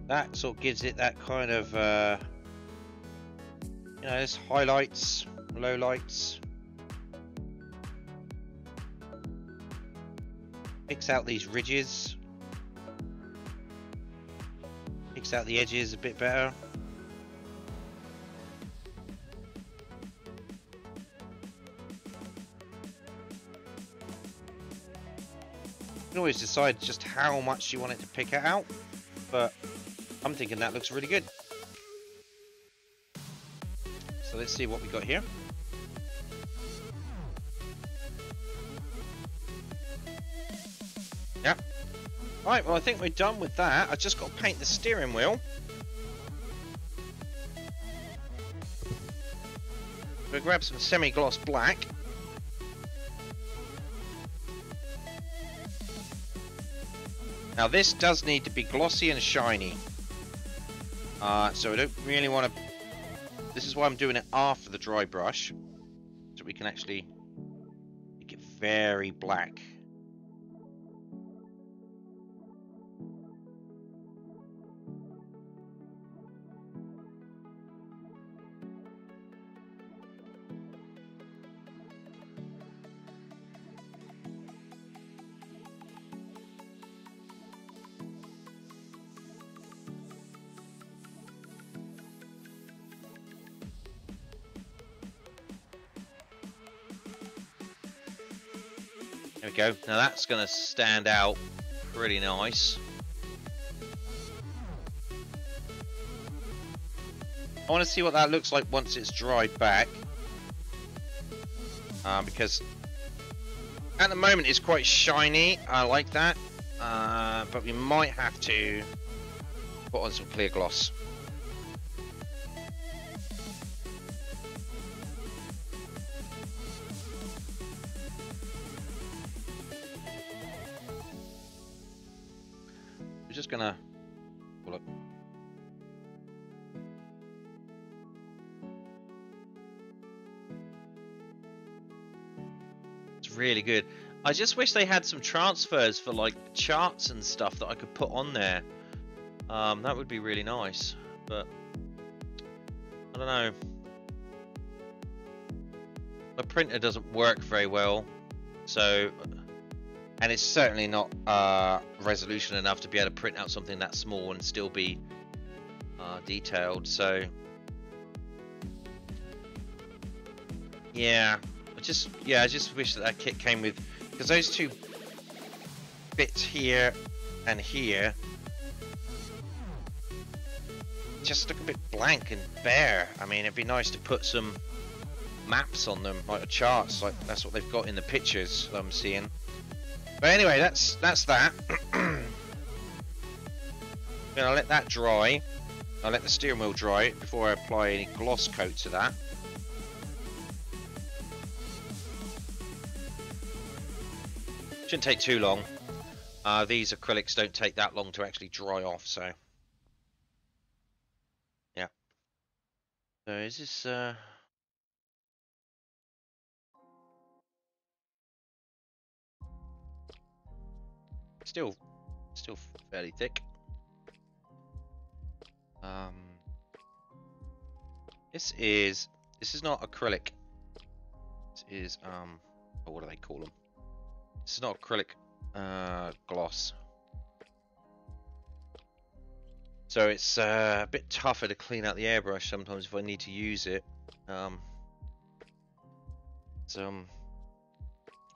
That sort of gives it that kind of, you know, there's highlights, lowlights. Picks out these ridges. Picks out the edges a bit better. You can always decide just how much you want it to pick it out, but I'm thinking that looks really good. So let's see what we got here. Yeah. Right, well I think we're done with that. I just got to paint the steering wheel. We'll grab some semi-gloss black. Now this does need to be glossy and shiny. So I don't really want to. This is why I'm doing it after the dry brush, so we can actually make it very black. There we go. Now that's going to stand out pretty nice. I want to see what that looks like once it's dried back. Because at the moment it's quite shiny. I like that. But we might have to put on some clear gloss. We're just gonna look. Really good. I just wish they had some transfers for like charts and stuff that I could put on there. That would be really nice, but I don't know. My printer doesn't work very well, so, and it's certainly not resolution enough to be able to print out something that small and still be detailed. So yeah. I just wish that kit came with, because those two bits here and here just look a bit blank and bare. I mean, it'd be nice to put some maps on them, like charts, like that's what they've got in the pictures that I'm seeing. But anyway, that's that. I'm gonna let that dry. I'll let the steering wheel dry before I apply any gloss coat to that. Shouldn't take too long. These acrylics don't take that long to actually dry off, so yeah. So is this still fairly thick. This is not acrylic. This is oh, what do they call them? This is not acrylic gloss. So it's a bit tougher to clean out the airbrush sometimes if I need to use it. Oh,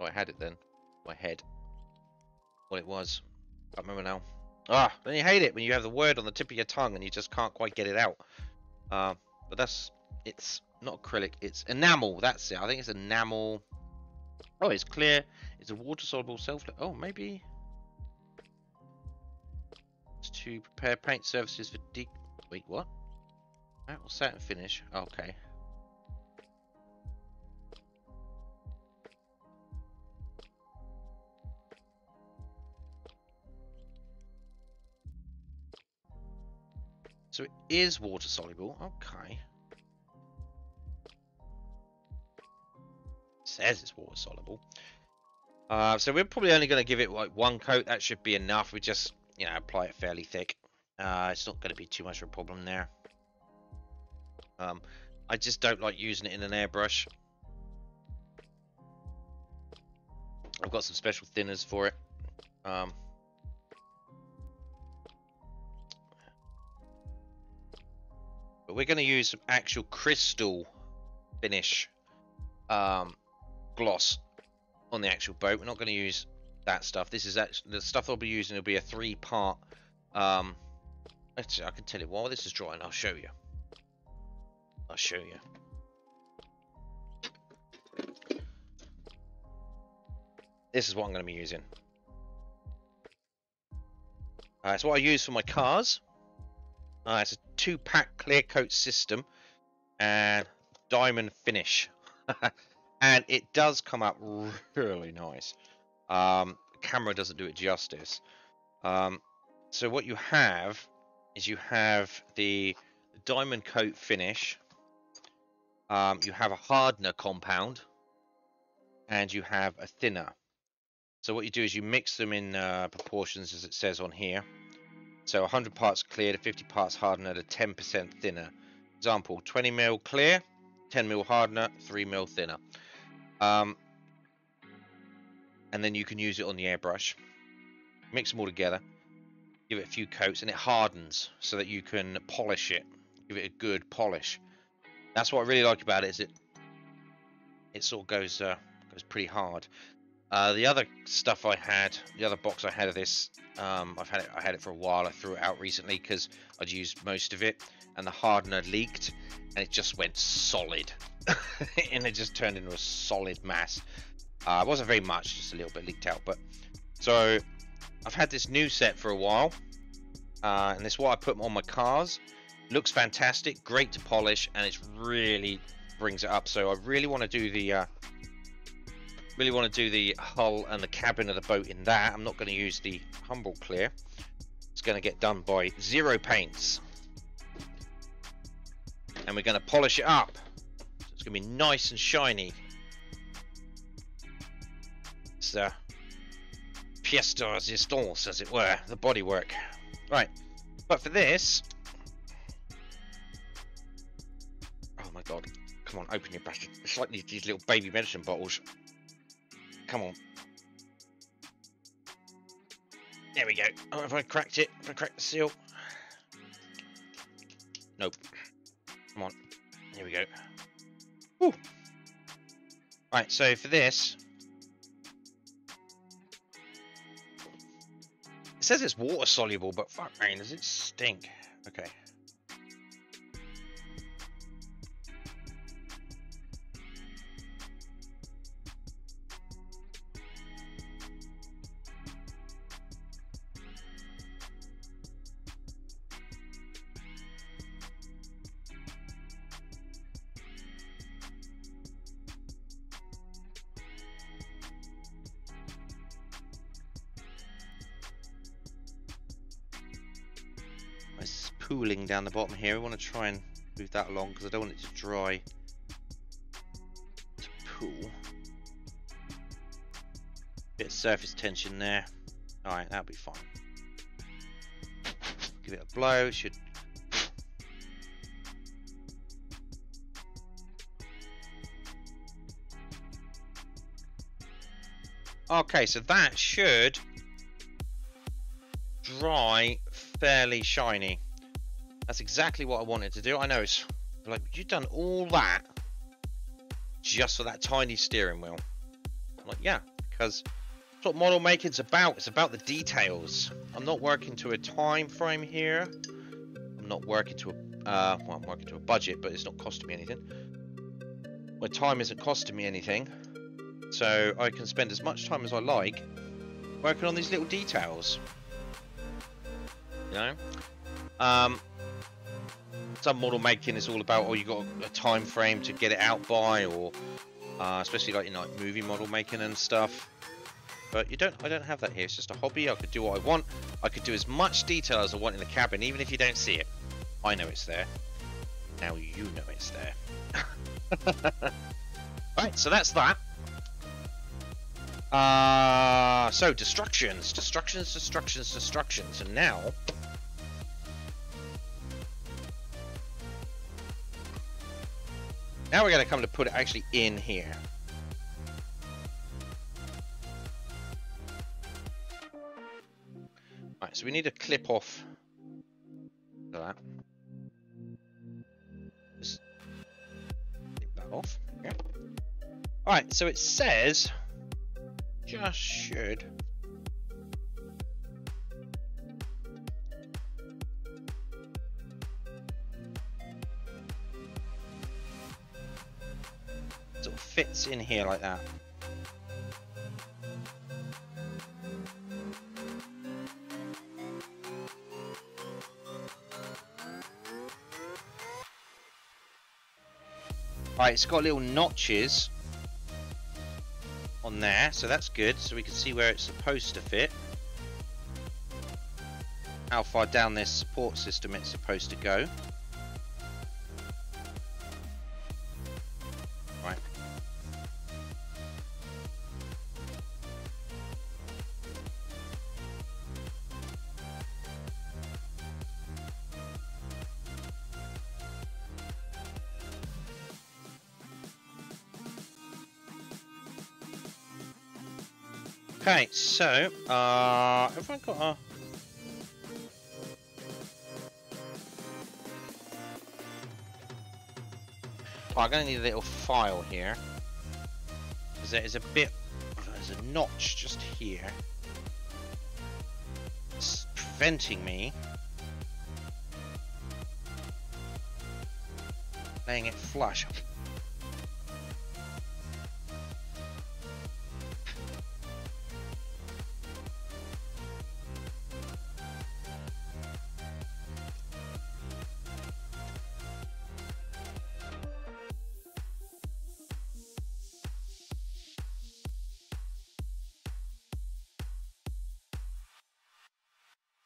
I had it then. My head. What it was. Can't remember now. Ah, then you hate it when you have the word on the tip of your tongue and you just can't quite get it out. But it's not acrylic, it's enamel, that's it. I think it's enamel. Oh, it's clear. It's a water-soluble oh, maybe it's to prepare paint surfaces for wait, what? Matte or satin finish? Okay. So it is water-soluble. Okay. Says it's water soluble. So we're probably only going to give it like one coat. That should be enough. We just, you know, apply it fairly thick. It's not going to be too much of a problem there. I just don't like using it in an airbrush. I've got some special thinners for it. But we're going to use some actual crystal finish gloss on the actual boat. We're not going to use that stuff. This is actually the stuff I'll be using. Will be a 3-part. Actually, I can tell you while this is drying. I'll show you. I'll show you. This is what I'm going to be using. It's what I use for my cars. It's a 2-pack clear coat system and diamond finish. And it does come out really nice. The camera doesn't do it justice. So what you have is you have the diamond coat finish. You have a hardener compound. And you have a thinner. So what you do is you mix them in proportions as it says on here. So 100 parts clear to 50 parts hardener to 10% thinner. Example, 20mm clear, 10mm hardener, 3mm thinner. And then you can use it on the airbrush. Mix them all together. Give it a few coats and it hardens so that you can polish it. Give it a good polish. That's what I really like about it, is it sort of goes pretty hard. The other stuff I had, the other box I had of this, I had it for a while. I threw it out recently because I'd used most of it, and the hardener leaked, and it just went solid, and it just turned into a solid mass. It wasn't very much, just a little bit leaked out. But so I've had this new set for a while, and this is what I put on my cars. Looks fantastic, great to polish, and it's really brings it up. So I really want to do the hull and the cabin of the boat in that. I'm not going to use the Humble Clear. It's going to get done by Zero Paints, and we're going to polish it up. So it's going to be nice and shiny. It's the pièce de résistance, as it were, the bodywork. Right, but for this, oh my god, come on, open your bastard. It's like these little baby medicine bottles. Come on. There we go. Oh, have I cracked it? Have I cracked the seal? Nope. Come on. Here we go. Woo. Right, so for this, it says it's water soluble, but fuck man, does it stink? Okay. It's pooling down the bottom here. I want to try and move that along because I don't want it to dry to pool. Bit of surface tension there. Alright, that'll be fine. Give it a blow. It should. Okay, so that should dry fairly shiny. That's exactly what I wanted to do. I know it's like, you've done all that just for that tiny steering wheel. I'm like, yeah, because that's what model making's about. It's about the details. I'm not working to a time frame here. I'm not working to a well, I'm working to a budget, but it's not costing me anything. My time isn't costing me anything, so I can spend as much time as I like working on these little details. You know, some model making is all about, oh, you got a time frame to get it out by, or especially like, you know, like movie model making and stuff. But you don't. I don't have that here. It's just a hobby. I could do what I want. I could do as much detail as I want in the cabin, even if you don't see it. I know it's there. Now you know it's there. Right. So that's that. So destructions, and now. Now we're going to come to put it actually in here. Right, so we need to clip off that. Just clip that off. Okay. Alright, so it says just should sort of fits in here like that. Right, it's got little notches on there, so that's good, so we can see where it's supposed to fit, how far down this support system it's supposed to go. Right. Okay, so, have I got a... Oh, I'm going to need a little file here. Because there is a bit... There's a notch just here. It's preventing me laying it flush.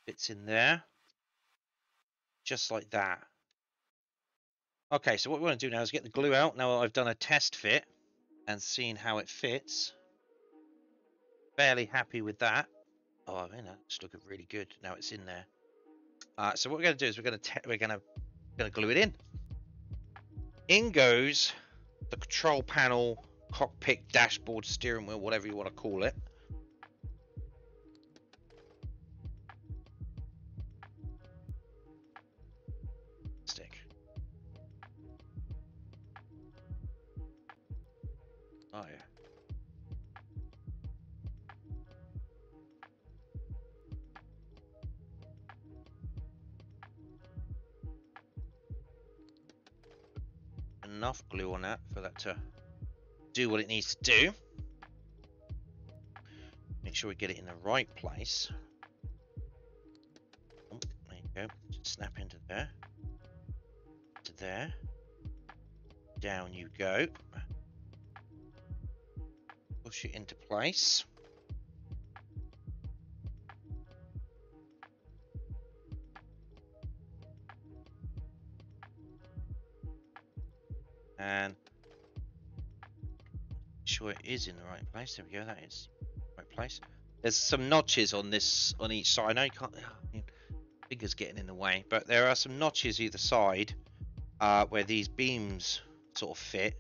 Fits in there, just like that. Okay, so what we want to do now is get the glue out. Now I've done a test fit and seen how it fits. Fairly happy with that. Oh, I mean, that's looking really good. Now it's in there. So what we're going to do is we're going to glue it in. In goes the control panel, cockpit, dashboard, steering wheel, whatever you want to call it. Stick. Oh yeah. Enough glue on that for that to do what it needs to do. Make sure we get it in the right place. Oh, there you go. Just snap into there. To there. Down you go. Push it into place. And sure it is in the right place. There we go. That is the right place. There's some notches on this on each side. I know you can't. I mean, fingers getting in the way, but there are some notches either side where these beams sort of fit.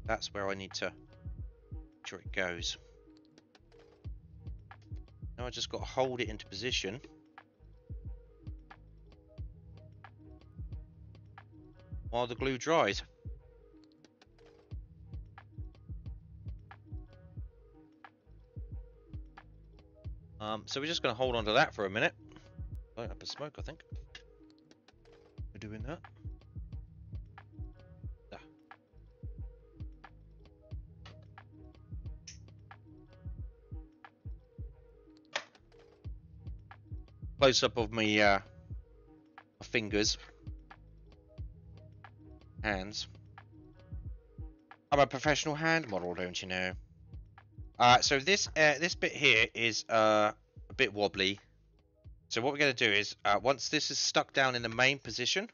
That's where I need to make sure it goes. Now I just got to hold it into position. While the glue dries. So we're just going to hold on to that for a minute. Light up a smoke, I think. We're doing that. Ah. Close up of my fingers. Hands. I'm a professional hand model, don't you know? So this bit here is a bit wobbly. So what we're going to do is once this is stuck down in the main position,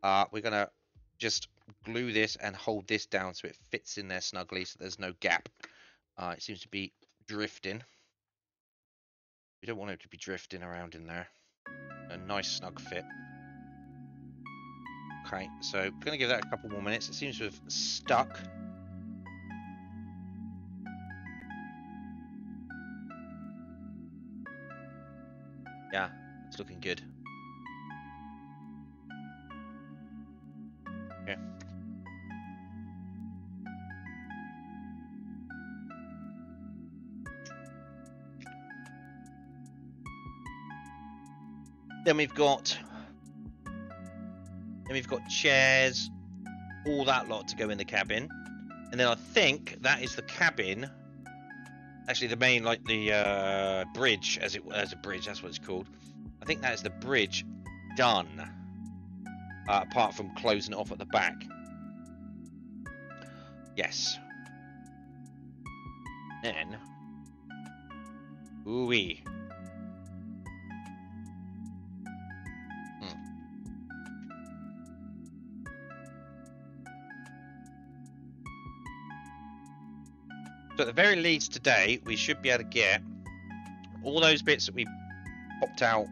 we're going to just glue this and hold this down so it fits in there snugly, so there's no gap. It seems to be drifting. We don't want it to be drifting around in there. A nice snug fit. Okay, so I'm going to give that a couple more minutes. It seems to have stuck. Yeah, it's looking good. Okay. Then we've got chairs, all that lot to go in the cabin, and then I think that is the cabin. Actually, the main, like the bridge, as a bridge, that's what it's called. I think that is the bridge done. Apart from closing it off at the back. Yes. Then, ooh-wee. So at the very least today, we should be able to get all those bits that we popped out,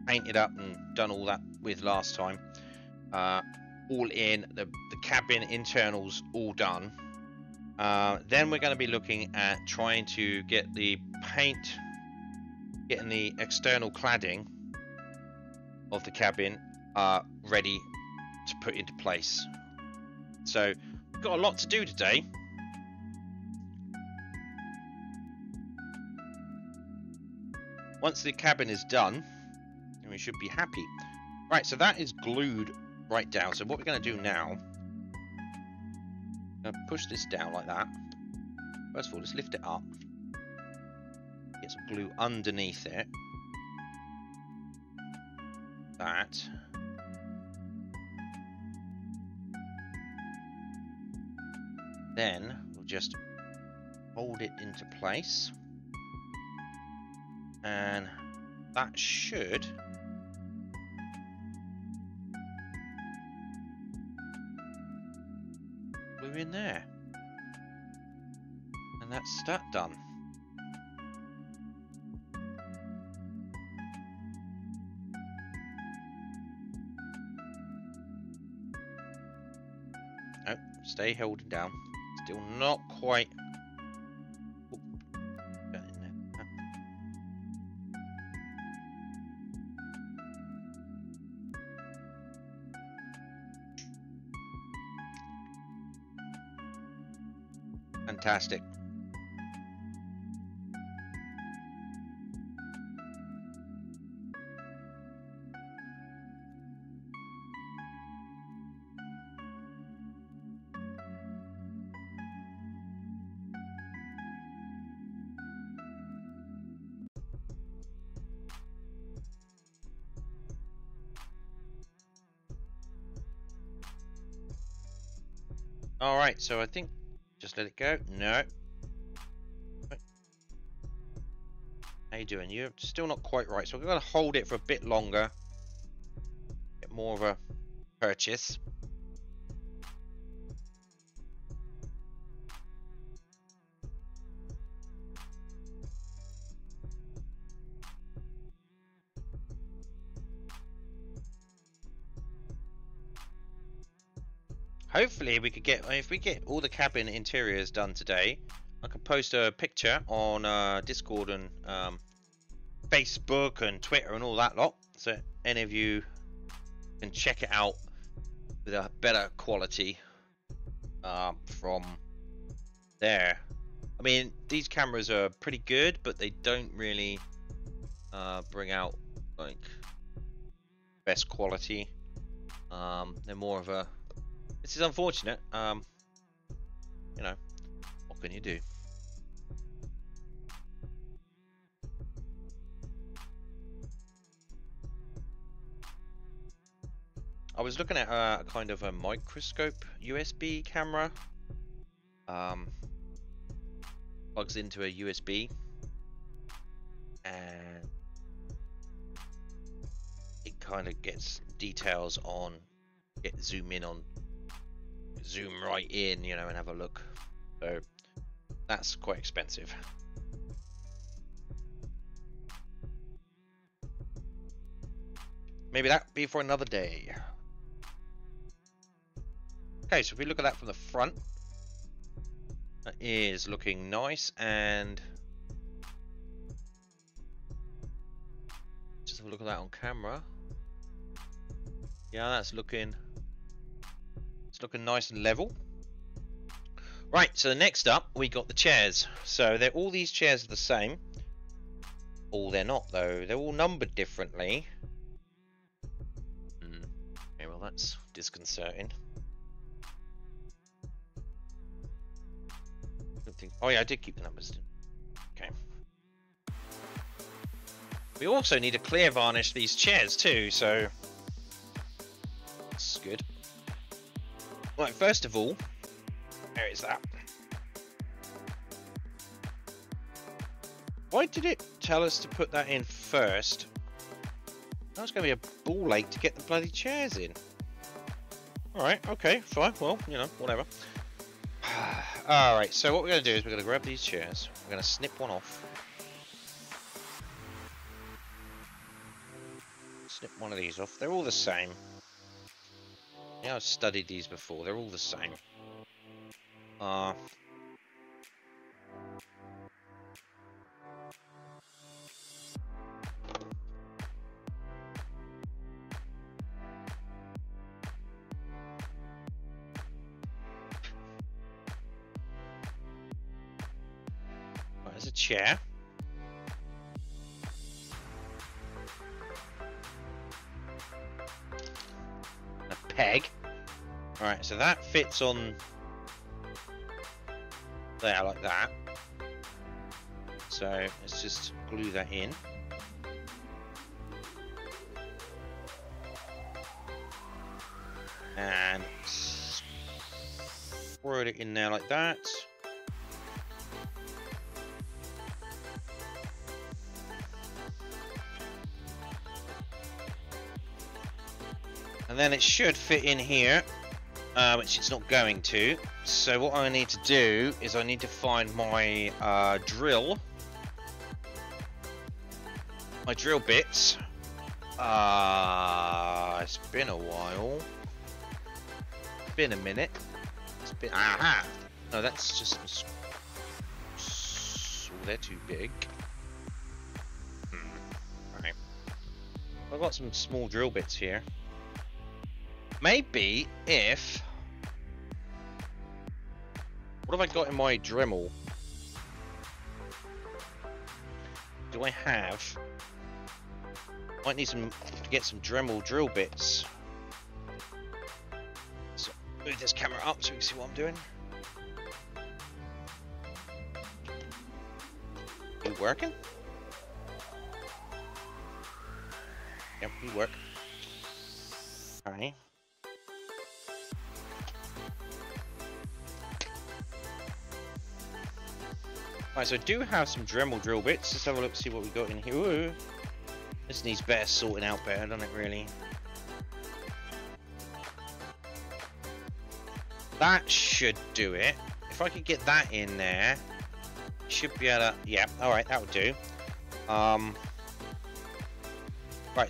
painted up and done all that with last time, all in, the cabin internals all done. Then we're going to be looking at trying to get the paint, getting the external cladding of the cabin ready to put into place. So we've got a lot to do today. once the cabin is done, then we should be happy. Right, so that is glued right down. So what we're going to do now, I'm going to push this down like that. First of all, let's lift it up. Get some glue underneath it. That. Then we'll just hold it into place. And that should glue in there. And that's that done. Oh, stay holding down. Still not quite. Oop. Got in there. Fantastic. All right, so I think just let it go. No. How you doing? You're still not quite right, so we're going to hold it for a bit longer. Get more of a purchase. Hopefully we could get, if we get all the cabin interiors done today, I can post a picture on Discord and Facebook and Twitter and all that lot, so any of you can check it out with a better quality from there. I mean, these cameras are pretty good, but they don't really bring out like best quality. They're more of a, this is unfortunate. You know, what can you do? I was looking at a kind of a microscope USB camera. Plugs into a USB, and it kind of gets details on, zoom right in, you know, and have a look. So that's quite expensive. Maybe that'd be for another day. Okay, so if we look at that from the front, that is looking nice, and just have a look at that on camera. Yeah, that's looking, it's looking nice and level. Right, so next up we got the chairs. So they're, all these chairs are the same. Oh, they're not though. They're all numbered differently. Okay, well that's disconcerting. Oh yeah, I did keep the numbers. Okay. We also need to clear varnish these chairs too, so that's good. Right, first of all, there is that. Why did it tell us to put that in first? That was going to be a ball ache to get the bloody chairs in. Alright, okay, fine, well, you know, whatever. Alright, so what we're going to do is we're going to grab these chairs. We're going to snip one off. Snip one of these off. They're all the same. Yeah, I've studied these before. They're all the same. There's a chair. peg. Alright, so that fits on there like that. So let's just glue that in. And throw it in there like that. And then it should fit in here, which it's not going to. So what I need to do is I need to find my drill bits. It's been a while. It's been a minute. It's been, aha! No, that's just, oh, they're too big. Right. I've got some small drill bits here. Maybe if... What have I got in my Dremel? Do I have... Might need to get some Dremel drill bits. So move this camera up so we can see what I'm doing. You working? Yep, you work. Alright. Right, so I do have some Dremel drill bits. Let's have a look, see what we got in here. Ooh. This needs better sorting out better, doesn't it, really? That should do it. If I could get that in there, should be able to... Yeah, alright, that would do. Right,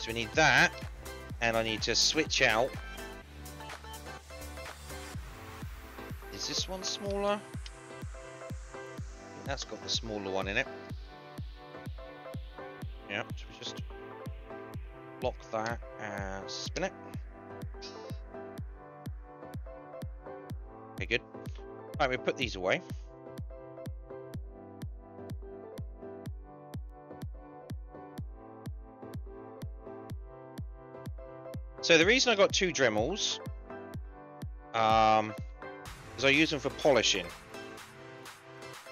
so we need that. And I need to switch out. Is this one smaller? That's got the smaller one in it. Yeah, so we just block that and spin it. Okay, good. Right, we'll put these away. So the reason I got two Dremels is I use them for polishing.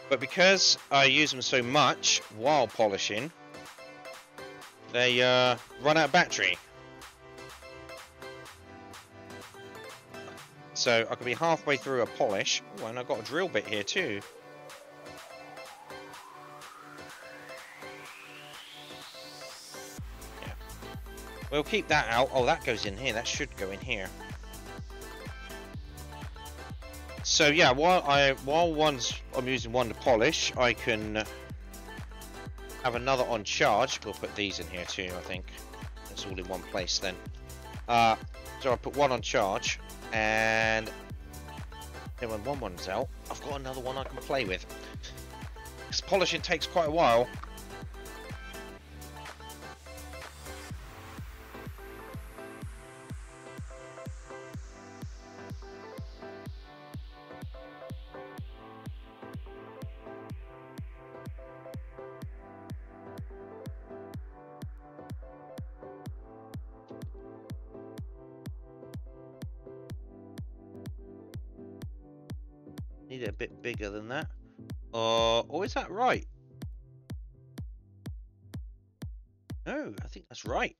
But because I use them so much while polishing, they run out of battery. So I could be halfway through a polish. Oh, and I've got a drill bit here too. Yeah. We'll keep that out. Oh, that goes in here. That should go in here. So yeah, while I'm using one to polish, I can have another on charge. We'll put these in here too, I think. It's all in one place then. So I put one on charge, and then when one runs out, I've got another one I can play with. Because polishing takes quite a while. Need it a bit bigger than that. Or is that right? No, I think that's right.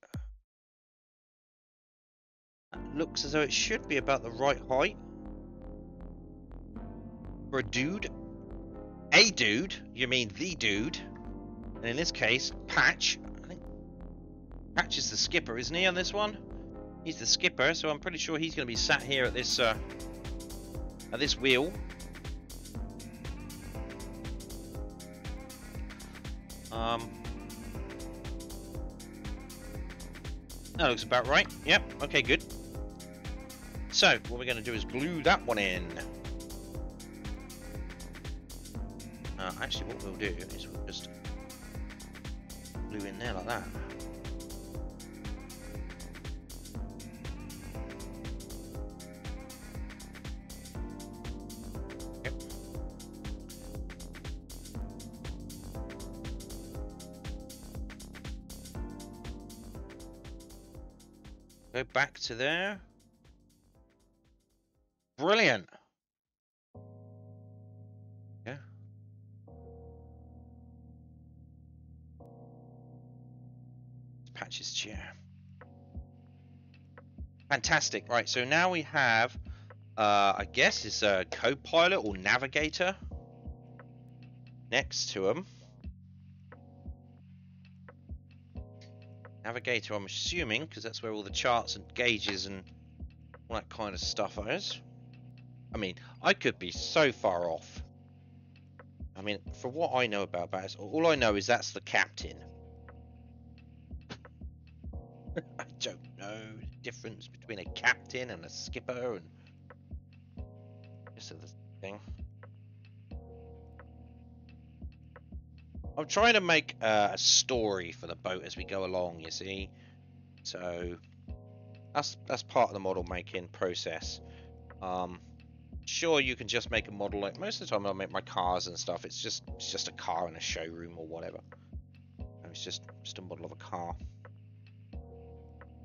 That looks as though it should be about the right height. For a dude. A dude? You mean the dude. And in this case, Patch. I think Patch is the skipper, isn't he, on this one? He's the skipper, so I'm pretty sure he's going to be sat here at this wheel. That looks about right. Yep, okay, good. So, what we're going to do is glue that one in. Actually, what we'll do is we'll just glue in there like that. Yep. Go back to there. Brilliant. Yeah. Patch's chair. Fantastic. Right, so now we have, I guess it's a co-pilot or navigator next to him. Navigator, I'm assuming, because that's where all the charts and gauges and all that kind of stuff is. I mean, I could be so far off. I mean, for what I know about that, all I know is that's the captain. I don't know the difference between a captain and a skipper and just the thing. I'm trying to make a story for the boat as we go along, you see. So that's part of the model making process. Sure, you can just make a model. Like most of the time, I make my cars and stuff. It's just a car in a showroom or whatever. It's just a model of a car.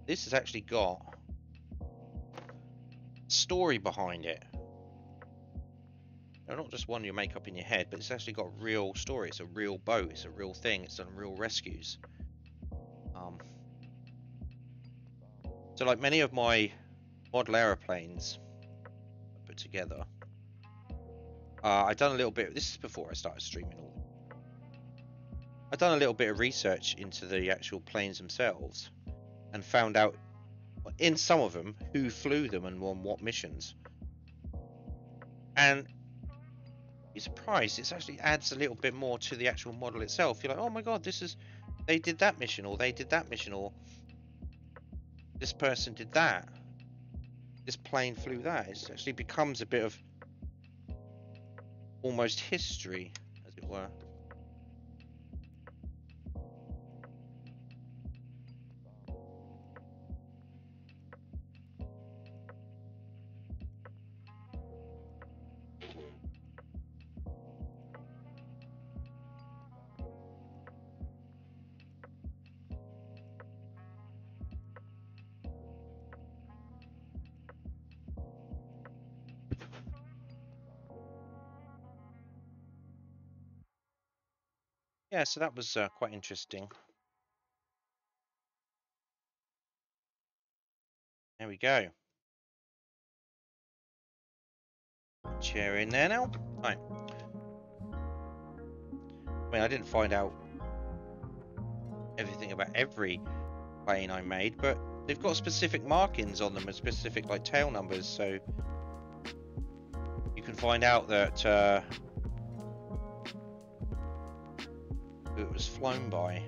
This has actually got story behind it. Not just one you make up in your head, but it's actually got real story. It's a real boat. It's a real thing. It's done real rescues. So like many of my model aeroplanes I put together, I've done a little bit. This is before I started streaming all. I've done a little bit of research into the actual planes themselves, and found out in some of them who flew them and on what missions. And you're surprised, it actually adds a little bit more to the actual model itself. You're like, oh my god, they did that mission, or they did that mission, or this person did that. This plane flew that. It actually becomes a bit of almost history, as it were. Yeah, so that was quite interesting. There we go. Chair in there now. Right. I mean, I didn't find out everything about every plane I made, but they've got specific markings on them and specific like tail numbers, so you can find out that who it was flown by.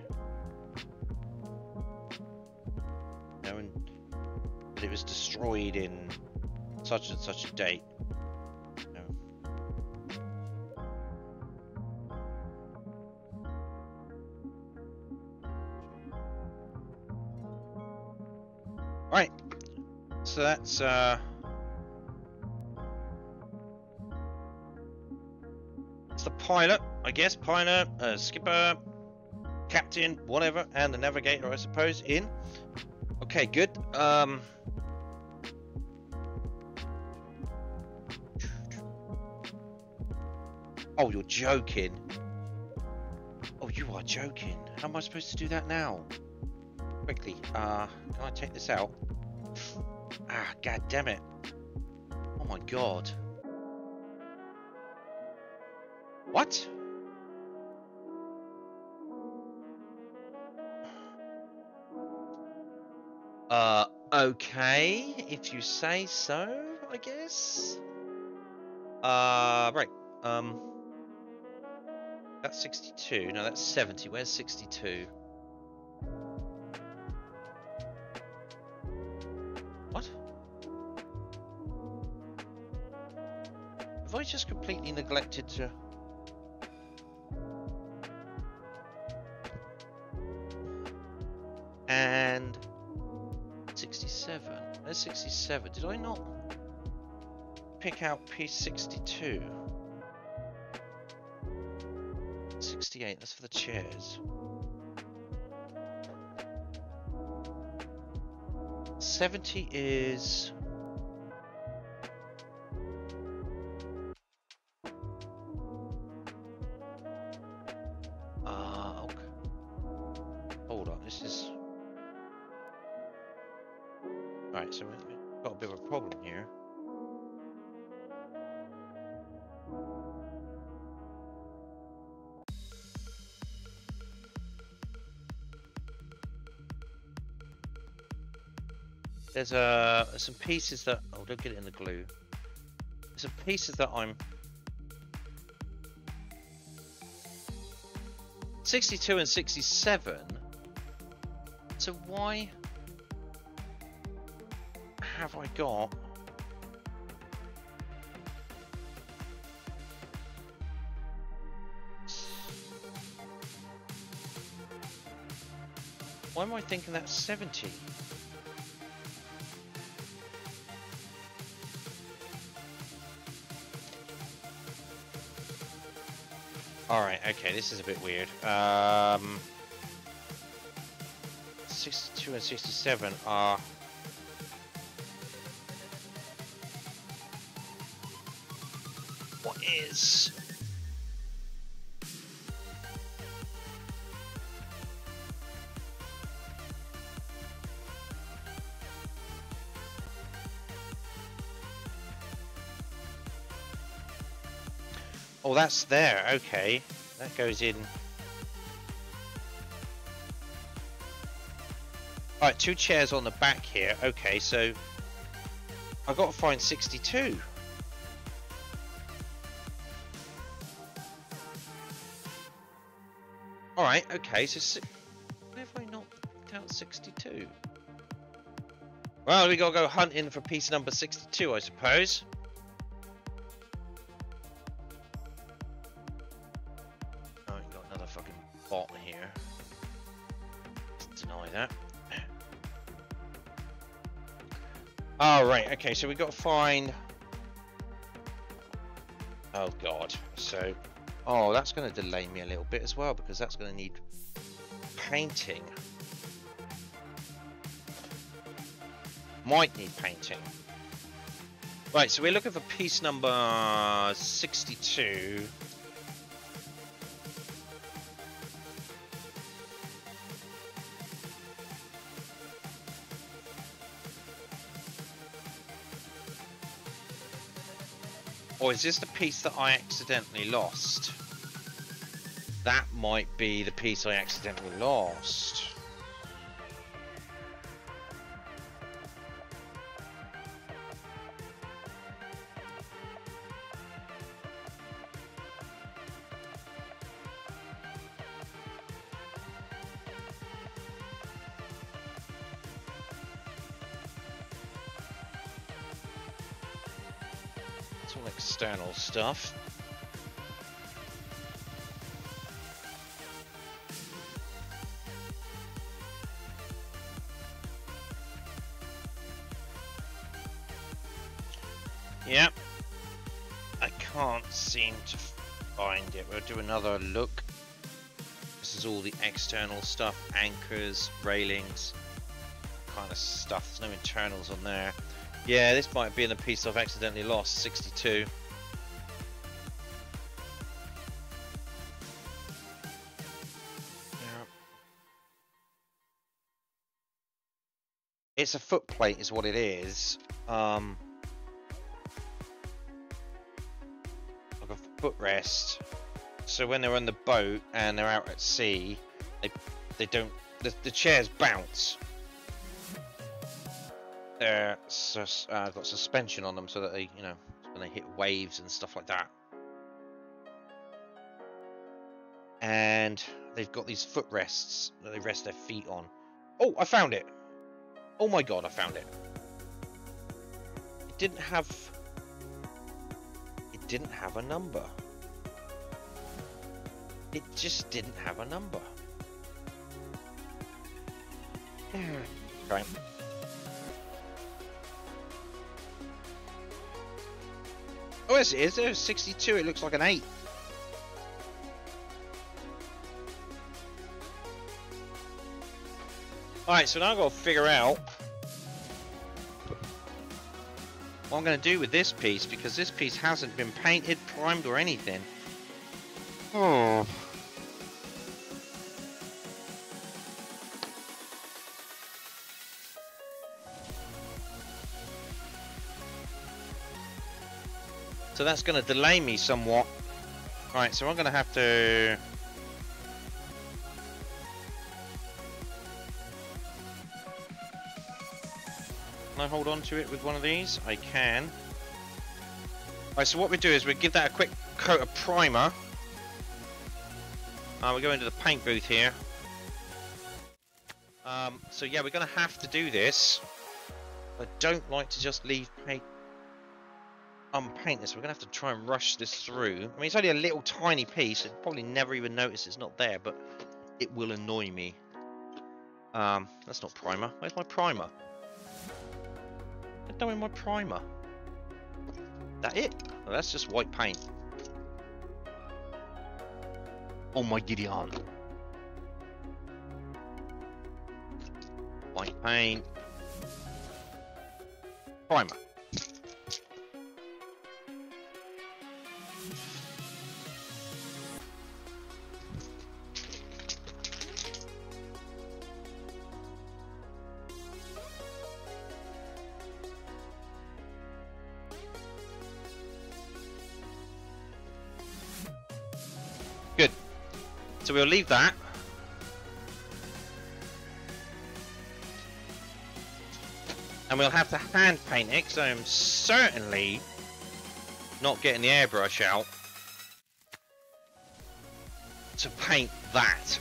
You know, and that it was destroyed in such and such a date. You know. Right, so that's it's the pilot, I guess. Pilot, skipper, captain, whatever, and the navigator, I suppose, in. Okay, good. Oh, you're joking. Oh, you are joking. How am I supposed to do that now? Quickly, can I take this out? Ah, god damn it. Oh my god. What? Okay, if you say so, I guess. Right. That's 62. No, that's 70. Where's 62? What? Have I just completely neglected to... And 67. There's 67. Did I not pick out piece 62? 68. That's for the chairs. 70 is Right, so we've got a bit of a problem here. There's some pieces that... Oh, don't get it in the glue. There's some pieces that I'm... 62 and 67. So why have I got... Why am I thinking that's 70? Alright, okay, this is a bit weird. 62 and 67 are... What is... Oh, that's there. Okay, that goes in. All right, 2 chairs on the back here. Okay, so I've got to find 62. All right. Okay, so where have I not picked out 62? Well, we got to go hunting for piece number 62, I suppose. Bot here. Deny that. Oh, right, okay, so we've got to find... Oh, God. So... Oh, that's going to delay me a little bit as well, because that's going to need painting. Might need painting. Right, so we're looking for piece number 62. Or is this the piece that I accidentally lost? That might be the piece I accidentally lost. External stuff. Yep. I can't seem to find it. We'll do another look. This is all the external stuff, anchors, railings, kind of stuff. There's no internals on there. Yeah, this might be in the piece I've accidentally lost, 62. It's a foot plate is what it is. Like a footrest. So when they're on the boat and they're out at sea, they don't, the chairs bounce. They're got suspension on them so that they, you know, when they hit waves and stuff like that. And they've got these footrests that they rest their feet on. Oh, I found it! Oh my god, I found it. It didn't have a number. It just didn't have a number. Okay. Oh, yes it is. There's 62. It looks like an 8. Alright, so now I've got to figure out what I'm going to do with this piece, because this piece hasn't been painted, primed, or anything. Oh. So that's going to delay me somewhat. Right, so I'm going to have to... Can I hold on to it with one of these? I can. Right, so what we do is we give that a quick coat of primer. We go into the paint booth here. So yeah, we're going to have to do this. I don't like to just leave paint unpainted, so we're going to have to try and rush this through. I mean, it's only a little tiny piece. I'd probably never even notice it's not there, but it will annoy me. That's not primer. Where's my primer? Where's my primer? That it? Oh, that's just white paint. Oh my Gideon. White paint. Primer. Good. So we'll leave that. And we'll have to hand paint it, because I'm certainly not getting the airbrush out to paint that.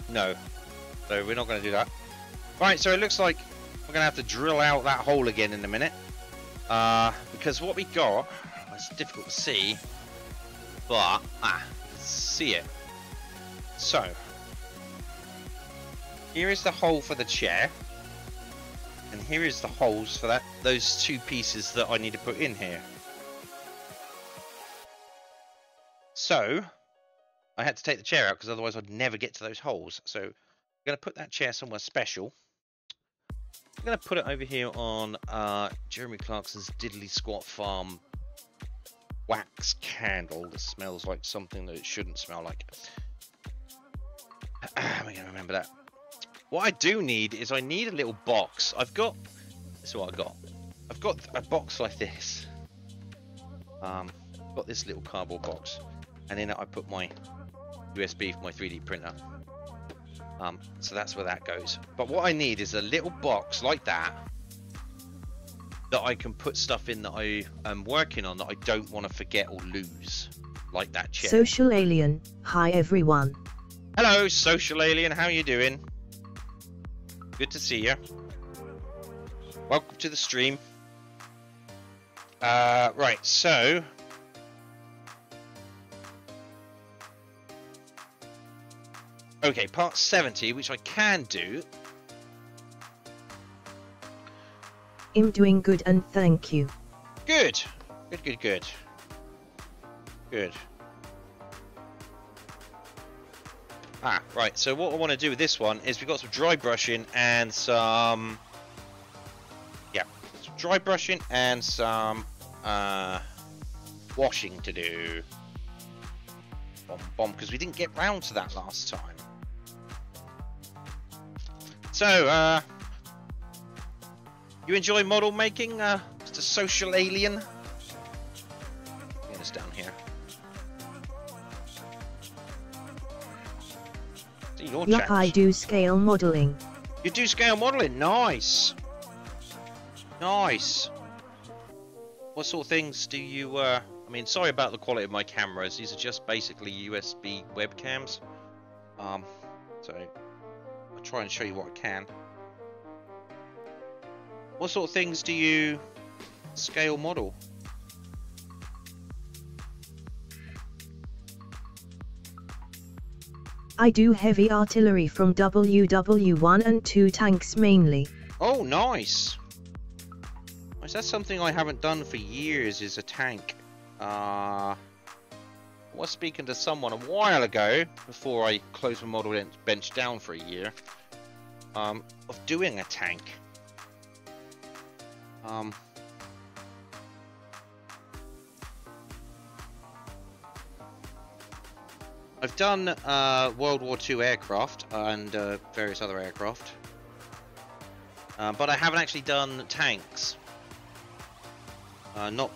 No. So we're not going to do that. Right, so it looks like we're going to have to drill out that hole again in a minute. Because what we got, it's difficult to see, but, see it. So, here is the hole for the chair, and here is the holes for those two pieces that I need to put in here. So, I had to take the chair out because otherwise I'd never get to those holes. So, I'm going to put that chair somewhere special. I'm going to put it over here on Jeremy Clarkson's Diddly Squat Farm wax candle that smells like something that it shouldn't smell like. I'm going to remember that. What I do need is I need a little box. This is what I got. I've got a box like this. I've got this little cardboard box, and in it I put my USB for my 3D printer. So that's where that goes. But what I need is a little box like that I can put stuff in that I am working on that I don't want to forget or lose, like that chair.
Social Alien, hi everyone.
Hello, Social Alien, how you doing? Good to see you. Welcome to the stream. Right, so... Okay, part 70, which I can do.
I'm doing good and thank you.
Good. Good. Right, so what I want to do with this one is we've got some dry brushing and some... Yeah, some dry brushing and some washing to do. Because we didn't get round to that last time. So, you enjoy model making, Mr. Social Alien? Get this down here. See your
Yuck,
chat.
I do scale modeling.
You do scale modeling? Nice. Nice. What sort of things do you, I mean, sorry about the quality of my cameras. These are just basically USB webcams. So, I'll try and show you what I can. What sort of things do you scale model?
I do heavy artillery from WW1 and 2 tanks mainly.
Oh, nice. That's something I haven't done for years, is a tank. I was speaking to someone a while ago, before I closed my model bench down for a year, of doing a tank. I've done World War II aircraft and various other aircraft, but I haven't actually done tanks. Not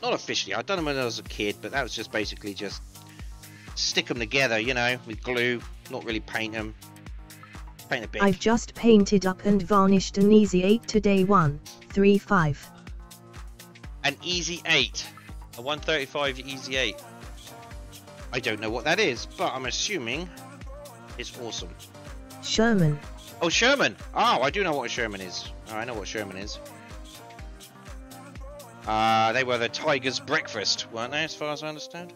officially. I'd done them when I was a kid, but that was just basically just stick them together, you know, with glue. Not really paint them. Paint a bit.
I've just painted up and varnished an Easy 8 today. 135.
An Easy 8. A 135 Easy 8. I don't know what that is, but I'm assuming it's awesome.
Sherman.
Oh, Sherman! Oh, I do know what a Sherman is. Oh, I know what Sherman is. They were the Tiger's breakfast, weren't they, as far as I understand?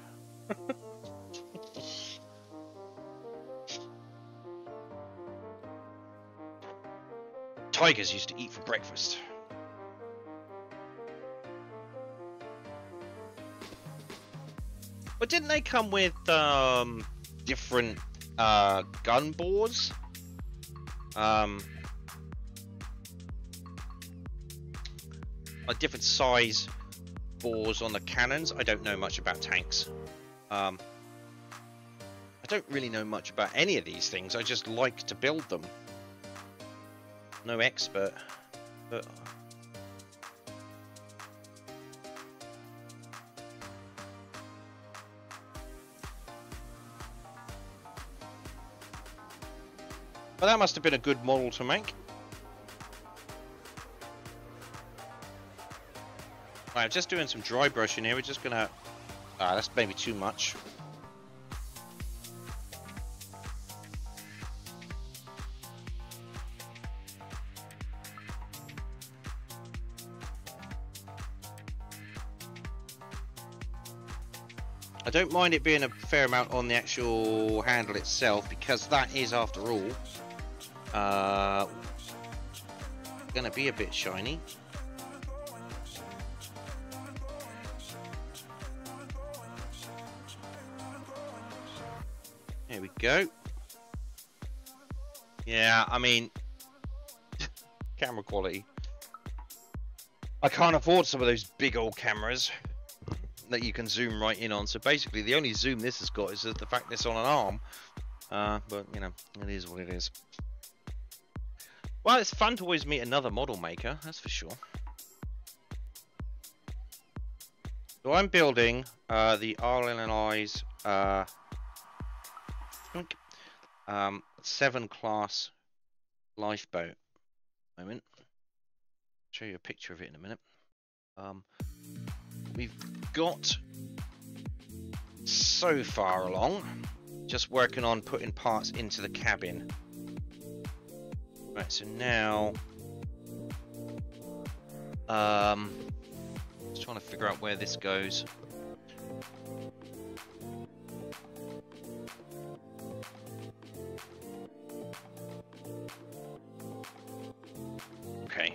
Tigers used to eat for breakfast. But didn't they come with different gun bores? Like different size bores on the cannons. I don't know much about tanks. I don't really know much about any of these things. I just like to build them. No expert, but that must have been a good model to make. Right, I'm just doing some dry brushing here. We're just gonna... that's maybe too much. I don't mind it being a fair amount on the actual handle itself, because that is, after all, gonna be a bit shiny. There we go. Yeah, I mean, camera quality. I can't afford some of those big old cameras that you can zoom right in on. So basically, the only zoom this has got is the fact that it's on an arm. But, you know, it is what it is. Well, it's fun to always meet another model maker, that's for sure. So I'm building the RNLI's Severn Class Lifeboat. Moment. I'll show you a picture of it in a minute. We've got so far along, just working on putting parts into the cabin. Right, so now, just trying to figure out where this goes. Okay.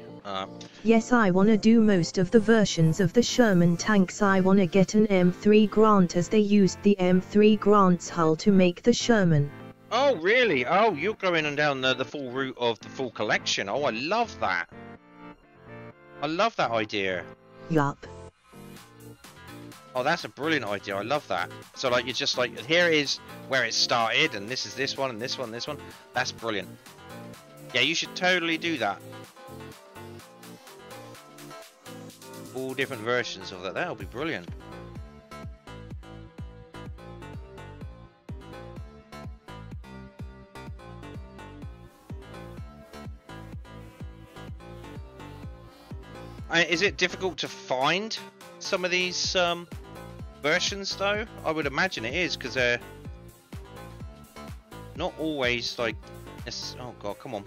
Yes, I wanna do most of the versions of the Sherman tanks. I wanna get an M3 Grant, as they used the M3 Grant's hull to make the Sherman.
Oh, really? Oh, you're going on down the full route of the full collection. Oh, I love that. I love that idea.
Yup.
Oh, that's a brilliant idea. I love that. So, like, you're just like, here is where it started, and this is this one, and this one, and this one. That's brilliant. Yeah, you should totally do that. All different versions of that. That'll be brilliant. Is it difficult to find some of these versions, though? I would imagine it is, because they're not always like... Oh god, come on.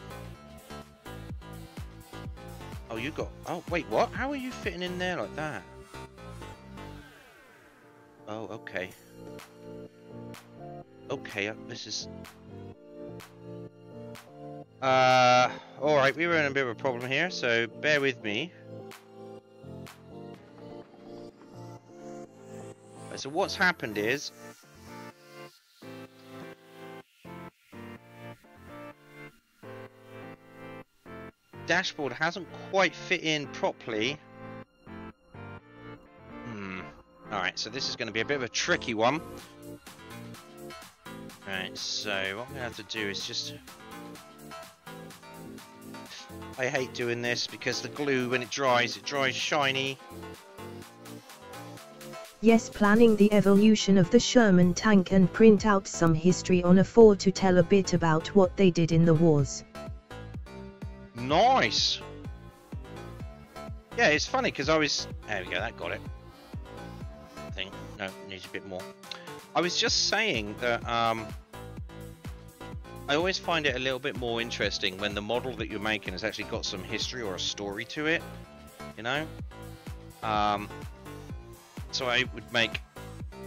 Oh, you got... Oh, wait, what? How are you fitting in there like that? Oh, okay. Okay, this is... Alright, we were in a bit of a problem here, so bear with me. So what's happened is... dashboard hasn't quite fit in properly. Alright, so this is going to be a bit of a tricky one. Right, so what I'm going to have to do is just... I hate doing this because the glue, when it dries shiny.
Yes, planning the evolution of the Sherman tank and print out some history on A4 to tell a bit about what they did in the wars.
Nice. Yeah, it's funny because I was... There we go, that got it. I think. No, needs a bit more. I was just saying that I always find it a little bit more interesting when the model that you're making has actually got some history or a story to it, you know? So I would make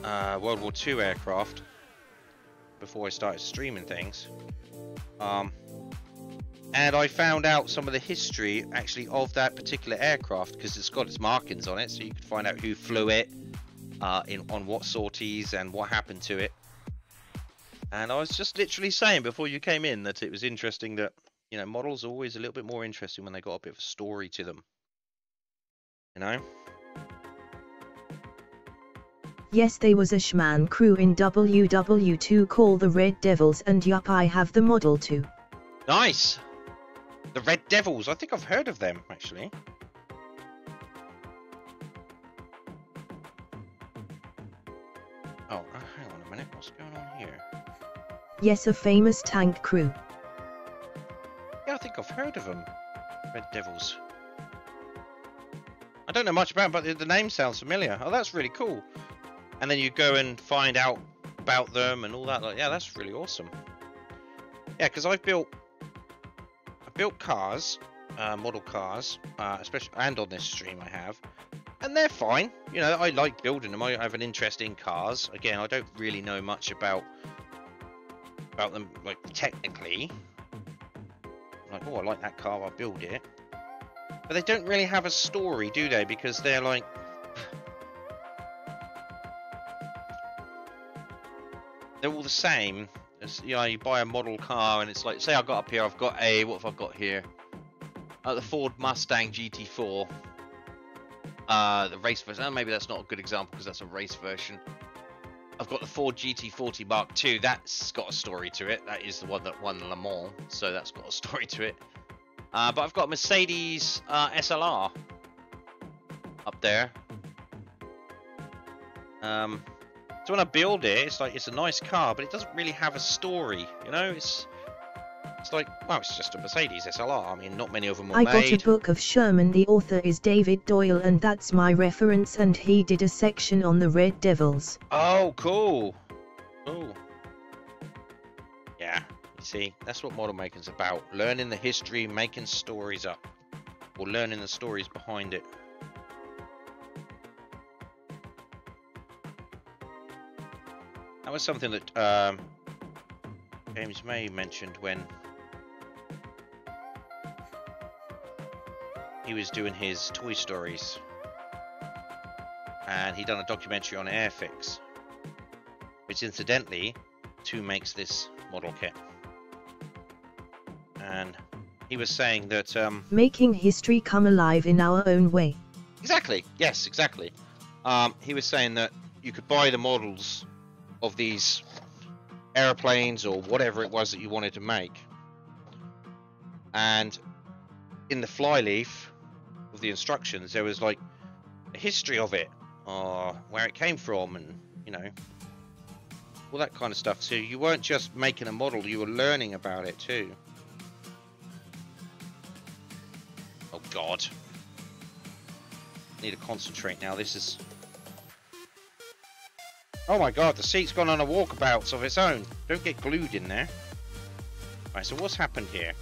World War II aircraft before I started streaming things. And I found out some of the history actually of that particular aircraft because it's got its markings on it, so you could find out who flew it, on what sorties and what happened to it. And I was just literally saying before you came in that it was interesting that, you know, models are always a little bit more interesting when they got a bit of a story to them. You know?
Yes, there was a Schman crew in WW2 called the Red Devils, and yup, I have the model too.
Nice! The Red Devils, I think I've heard of them, actually. Oh, hang on a minute, what's going on here?
Yes, a famous tank crew.
Yeah, I think I've heard of them. Red Devils. I don't know much about them, but the name sounds familiar. Oh, that's really cool. And then you go and find out about them and all that. Like, yeah, that's really awesome. Yeah, because I built cars, model cars, especially, and on this stream I have, and they're fine. You know, I like building them. I have an interest in cars. Again, I don't really know much about them, like, technically. Like, oh, I like that car, I'll build it. But they don't really have a story, do they? Because they're like... they're all the same. It's, you know, you buy a model car and it's like, say I've got up here, I've got a... what have I got here? The Ford Mustang GT4. The race version. Oh, maybe that's not a good example because that's a race version. I've got the Ford GT40 Mark II. That's got a story to it. That is the one that won Le Mans, so that's got a story to it. But I've got a Mercedes SLR up there. So when I build it, it's like, it's a nice car, but it doesn't really have a story. You know, it's like, well, it's just a Mercedes SLR. I mean, not many of them were made.
I got a book of Sherman. The author is David Doyle, and that's my reference. And he did a section on the Red Devils.
Oh, cool. Cool. Yeah. See, that's what model making's about. Learning the history, making stories up. Or learning the stories behind it. That was something that James May mentioned when he was doing his Toy Stories. And he done a documentary on Airfix. Which incidentally, who makes this model kit. And he was saying that
making history come alive in our own way.
Exactly. Yes, exactly. He was saying that you could buy the models of these airplanes or whatever it was that you wanted to make, and in the flyleaf of the instructions there was like a history of it, or where it came from, and you know, all that kind of stuff. So you weren't just making a model, you were learning about it too. Oh god, I need to concentrate now. This is... oh my god, the seat's gone on a walkabout of its own. Don't get glued in there. Right, so what's happened here?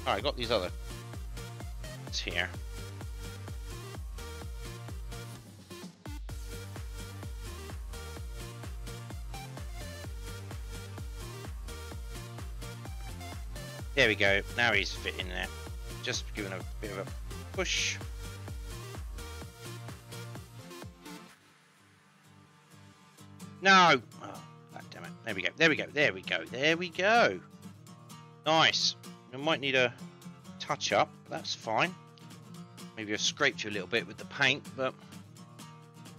Alright, I got these other... it's here. There we go. Now he's fitting there. Just giving a bit of a push. No! Oh, god damn it. There we go. There we go. There we go. There we go. Nice. We might need a touch up. That's fine. Maybe I scraped you a little bit with the paint, but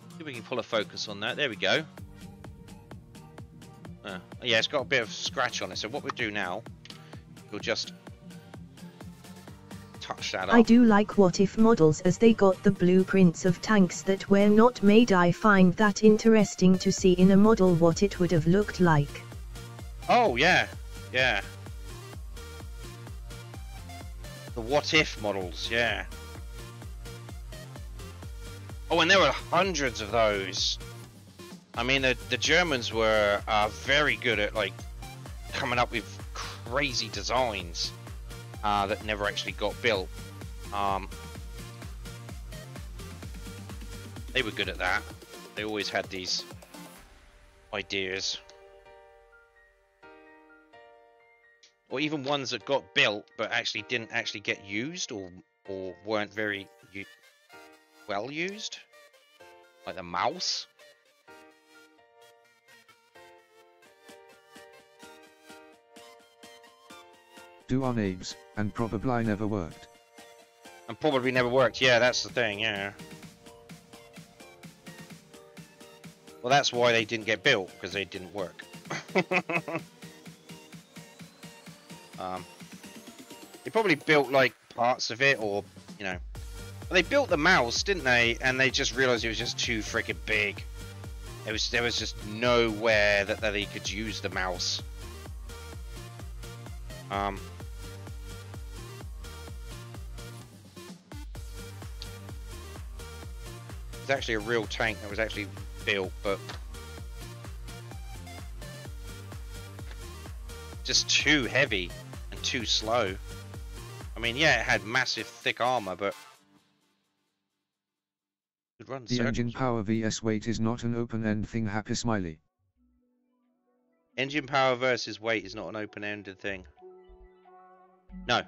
see if we can pull a focus on that. There we go. Yeah, it's got a bit of scratch on it. So what we'll do now, we'll just touch that
I
up.
do like what if models, as they got the blueprints of tanks that were not made. I find that interesting to see in a model what it would have looked like.
Oh yeah, yeah. The what if models, yeah. Oh, and there were hundreds of those. I mean, the Germans were very good at like coming up with crazy designs that never actually got built. They were good at that. They always had these ideas. Or even ones that got built but actually didn't actually get used, or weren't very well used, like the mouse.
Do on Abe's, and probably never worked.
And probably never worked. Yeah, that's the thing. Yeah. Well, that's why they didn't get built, because they didn't work. They probably built like parts of it, or you know, they built the mouse, didn't they? And they just realized it was just too freaking big. There was just nowhere that they could use the mouse. It's actually a real tank that was actually built, but just too heavy and too slow. I mean, yeah, it had massive thick armor, but could run
the engine power vs weight is not an open-end thing. Happy smiley.
Engine power versus weight is not an open-ended thing. No. I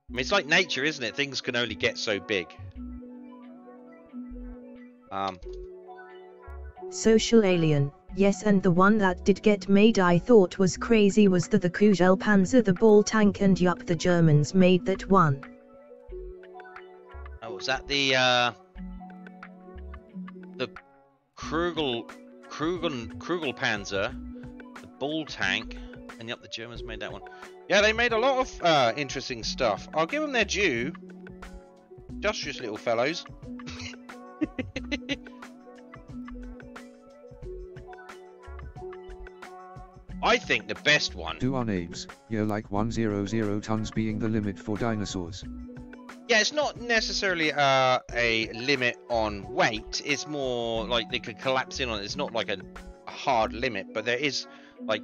mean, it's like nature, isn't it? Things can only get so big.
Social alien. Yes, and the one that did get made I thought was crazy was the Kugelpanzer, the ball tank, and yup, the Germans made that one.
Oh, was that the Kugelpanzer, the ball tank, and yup, the Germans made that one. Yeah, they made a lot of interesting stuff. I'll give them their due. Industrious little fellows. I think the best one.
Do on Abe's, you're like 100 tons being the limit for dinosaurs.
Yeah, it's not necessarily a limit on weight. It's more like they could collapse in on it. It's not like a hard limit, but there is like,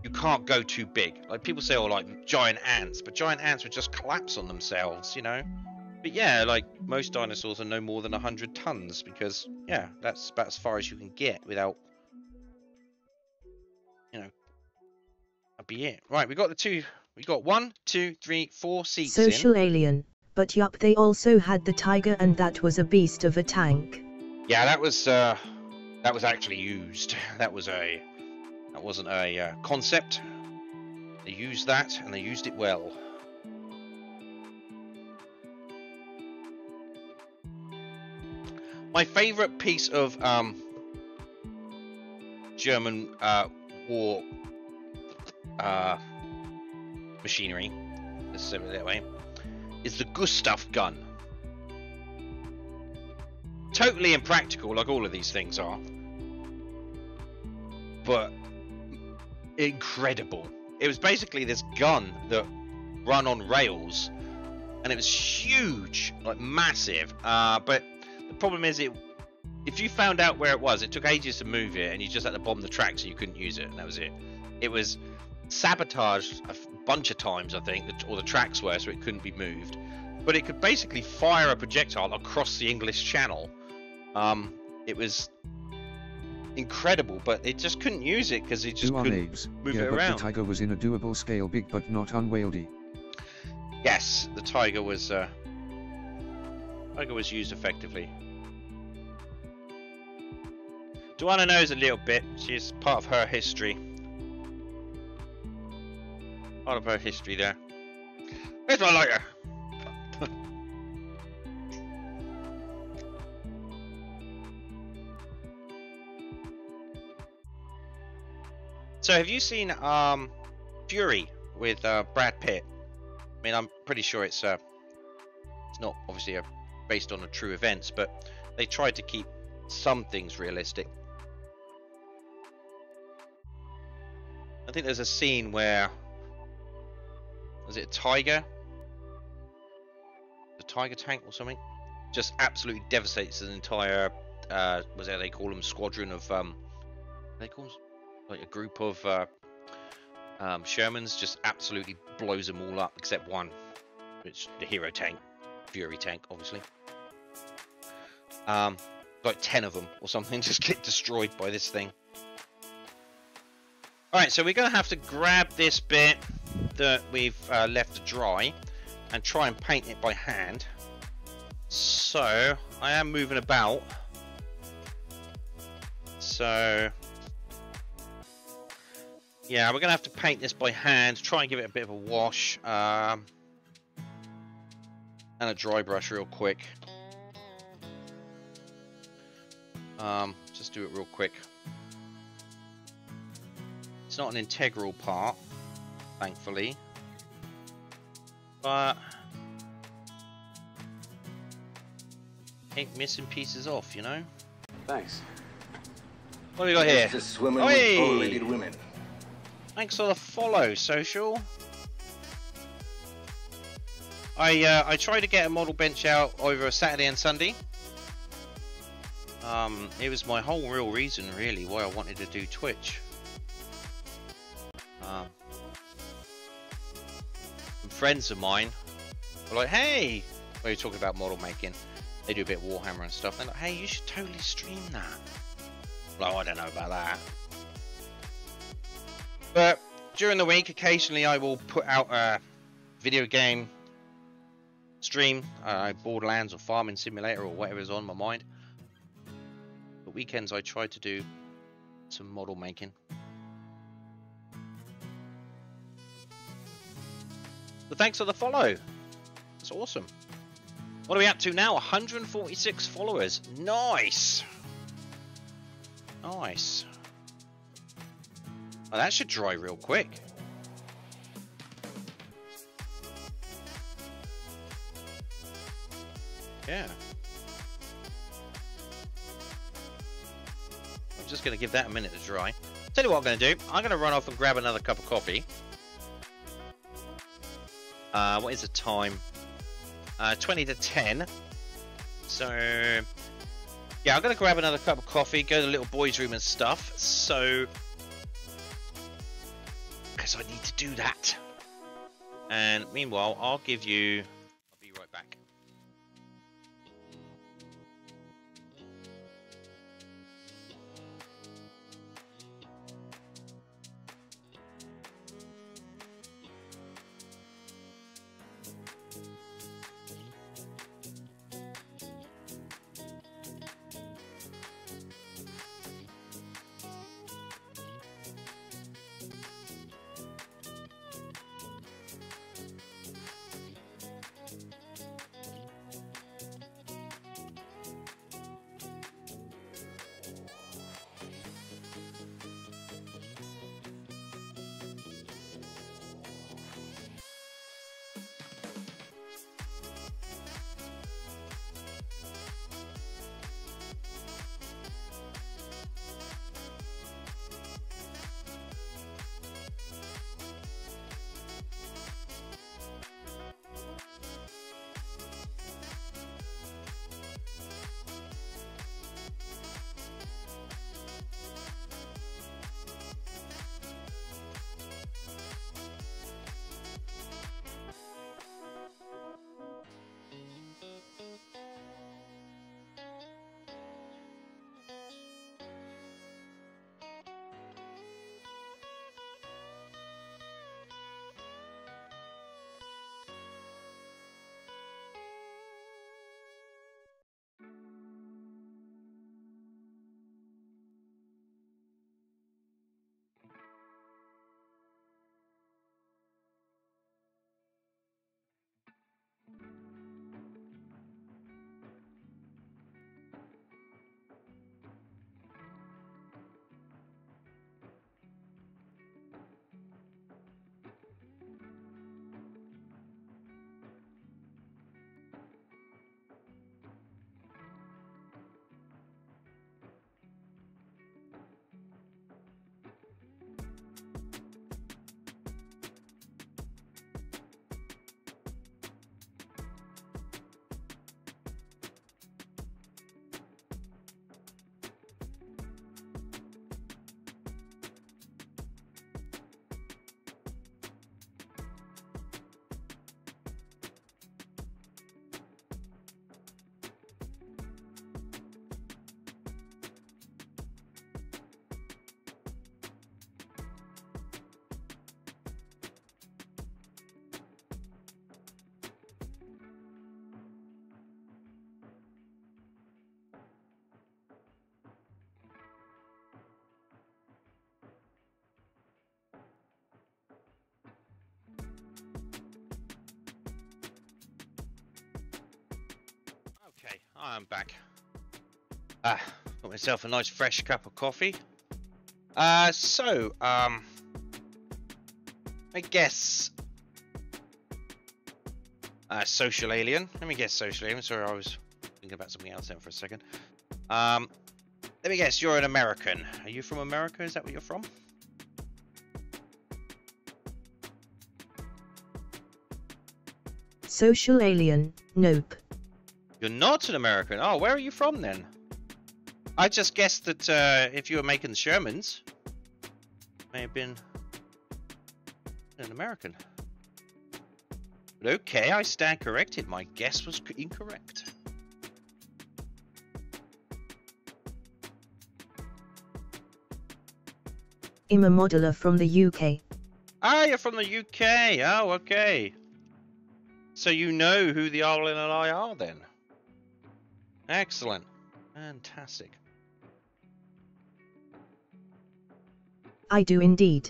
you can't go too big. Like people say, oh, like giant ants, but giant ants would just collapse on themselves, you know. But yeah, like most dinosaurs are no more than 100 tons, because yeah, that's about as far as you can get without, you know, that'd be it. Right, we got 1, 2, 3, 4 seats.
Social alien. But yup, they also had the Tiger, and that was a beast of a tank.
Yeah, that was actually used. That wasn't a concept. They used that, and they used it well. My favourite piece of German war machinery, let's say it that way, is the Gustav gun. Totally impractical, like all of these things are, but incredible. It was basically this gun that run on rails, and it was huge, like massive. But the problem is, if you found out where it was, it took ages to move it, and you just had to bomb the track so you couldn't use it, and that was it. It was sabotaged a bunch of times, I think, or the tracks were, so it couldn't be moved. But it could basically fire a projectile across the English Channel. It was incredible, but it just couldn't use it because it just couldn't move it around.
But the Tiger was in a doable scale, big but not unwieldy.
Yes, the Tiger was used effectively. Joanna knows a little bit. She's part of her history. Part of her history there. Where's my lighter? So have you seen Fury with Brad Pitt? I mean, I'm pretty sure it's not obviously based on a true events, but they tried to keep some things realistic. I think there's a scene where, was it a tiger? The tiger tank or something? Just absolutely devastates an entire, they call them squadron of, they call them like a group of Shermans, just absolutely blows them all up except one, which the hero tank, Fury tank, obviously. Like 10 of them or something just get destroyed by this thing. Alright, so we're going to have to grab this bit that we've left to dry and try and paint it by hand. So, I am moving about. So, yeah, we're going to have to paint this by hand, try and give it a bit of a wash. And a dry brush real quick. Just do it real quick. It's not an integral part, thankfully, but ain't missing pieces off, you know.
Thanks.
What do we got here?
Just swimming with full-legged women.
Thanks for the follow, Social. I tried to get a model bench out over Saturday and Sunday. It was my whole real reason, really, why I wanted to do Twitch. Some friends of mine were like, hey, we were talking about model making. They do a bit of Warhammer and stuff. They're like, hey, you should totally stream that. Well, I don't know about that. But during the week, occasionally I will put out a video game stream, Borderlands or Farming Simulator or whatever is on my mind. But weekends I try to do some model making. But thanks for the follow. That's awesome. What are we up to now? 146 followers. Nice. Nice. Oh, that should dry real quick. Yeah. I'm just going to give that a minute to dry. Tell you what I'm going to do. I'm going to run off and grab another cup of coffee. What is the time? 20 to 10. So, yeah, I'm going to grab another cup of coffee, go to the little boys' room and stuff. So, because I need to do that. And meanwhile, I'll be right back. I'm back. Got myself a nice fresh cup of coffee. I guess social alien. Let me guess, social alien. Sorry, I was thinking about something else then for a second. Let me guess, you're an American. Are you from America? Is that where you're from?
Social alien, nope.
You're not an American. Oh, where are you from then? I just guessed that if you were making the Shermans, may have been an American. But okay, I stand corrected. My guess was incorrect.
I'm a modeler from the UK.
Ah, you're from the UK. Oh, okay. So you know who the RNLI are then? Excellent. Fantastic.
I do indeed.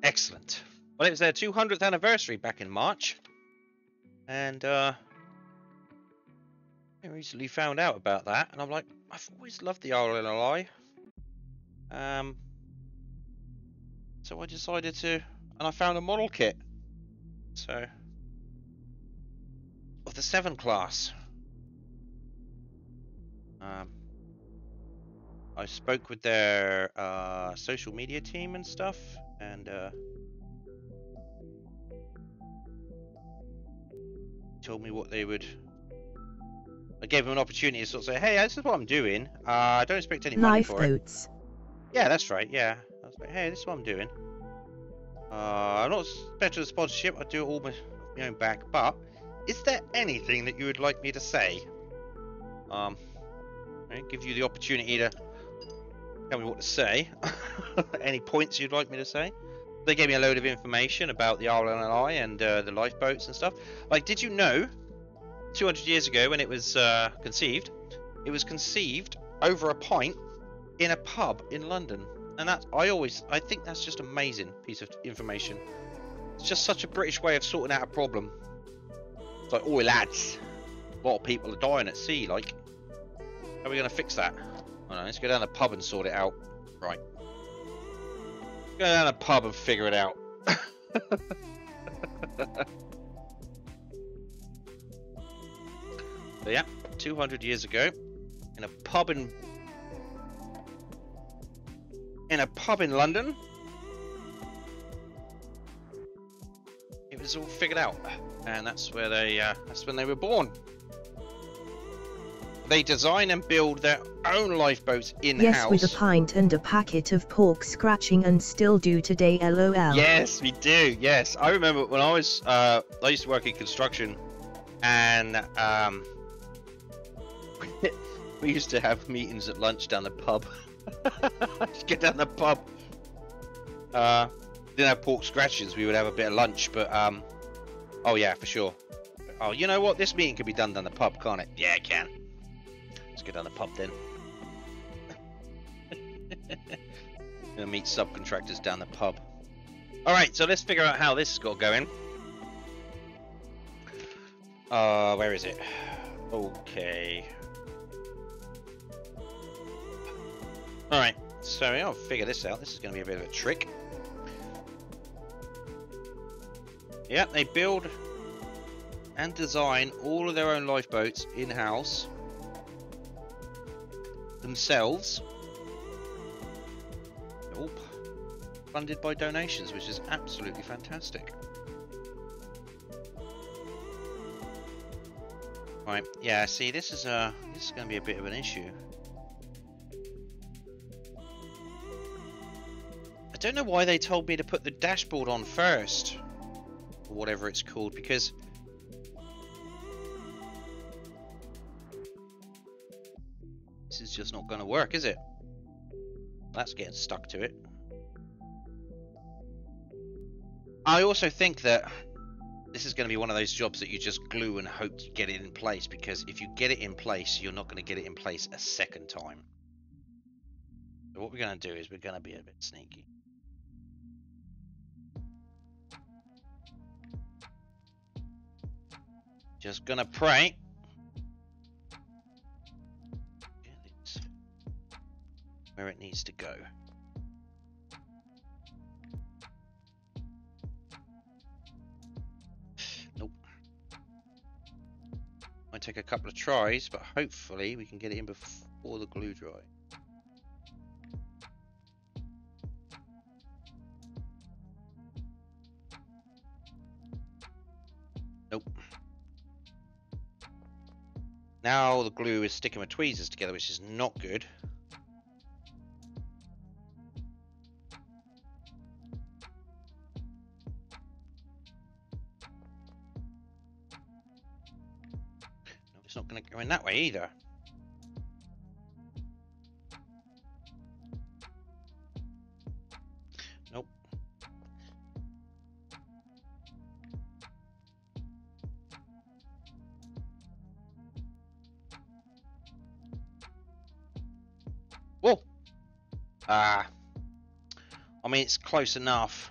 Excellent. Well, it was their 200th anniversary back in March. And I recently found out about that. And I'm like, I've always loved the RNLI. So I decided to... And I found a model kit. So... Of the Severn class. I spoke with their social media team and stuff, and told me what they would. I gave them an opportunity to sort of say, "Hey, this is what I'm doing. I don't expect any money for it."
Lifeboats.
Yeah, that's right. Yeah, I was like, "Hey, this is what I'm doing. I'm not expecting a sponsorship. I do it all my own back. But is there anything that you would like me to say? I give you the opportunity to tell me what to say. Any points you'd like me to say?" They gave me a load of information about the RNLI and the lifeboats and stuff. Like, did you know 200 years ago when it was conceived, it was conceived over a pint in a pub in London? And that's, I think that's just amazing piece of information. It's just such a British way of sorting out a problem. It's like, oi lads, a lot of people are dying at sea, like, how are we going to fix that? I don't know, let's go down the pub and sort it out. Right. Go down the pub and figure it out. But yeah, 200 years ago, in a pub in London, it was all figured out, and that's where that's when they were born. They design and build their own lifeboats in-house.
Yes, with a pint and a packet of pork scratching, and still do today, LOL.
Yes, we do. Yes, I remember when I was I used to work in construction, and we used to have meetings at lunch down the pub. Just get down the pub. Didn't have pork scratchings. We would have a bit of lunch, but oh yeah, for sure. Oh, you know what? This meeting could be done down the pub, can't it? Yeah, it can. Let's go down the pub then. Gonna meet subcontractors down the pub. Alright, so let's figure out how this has got going. Where is it? Okay. Alright, so I'll figure this out. This is gonna be a bit of a trick. Yeah, they build and design all of their own lifeboats in-house themselves. Oh, funded by donations, which is absolutely fantastic. Right, yeah, see, this is going to be a bit of an issue. I don't know why they told me to put the dashboard on first, or whatever it's called, because this is just not going to work, is it? That's getting stuck to it. I also think that this is going to be one of those jobs that you just glue and hope to get it in place, because if you get it in place, you're not going to get it in place a second time. So what we're going to do is we're going to be a bit sneaky. Just going to pray needs to go. Nope. Might take a couple of tries, but hopefully we can get it in before the glue dry. Nope. Now the glue is sticking with tweezers together, which is not good. No, it's not going to go in that way either. Nope. Whoa! Ah. I mean, it's close enough.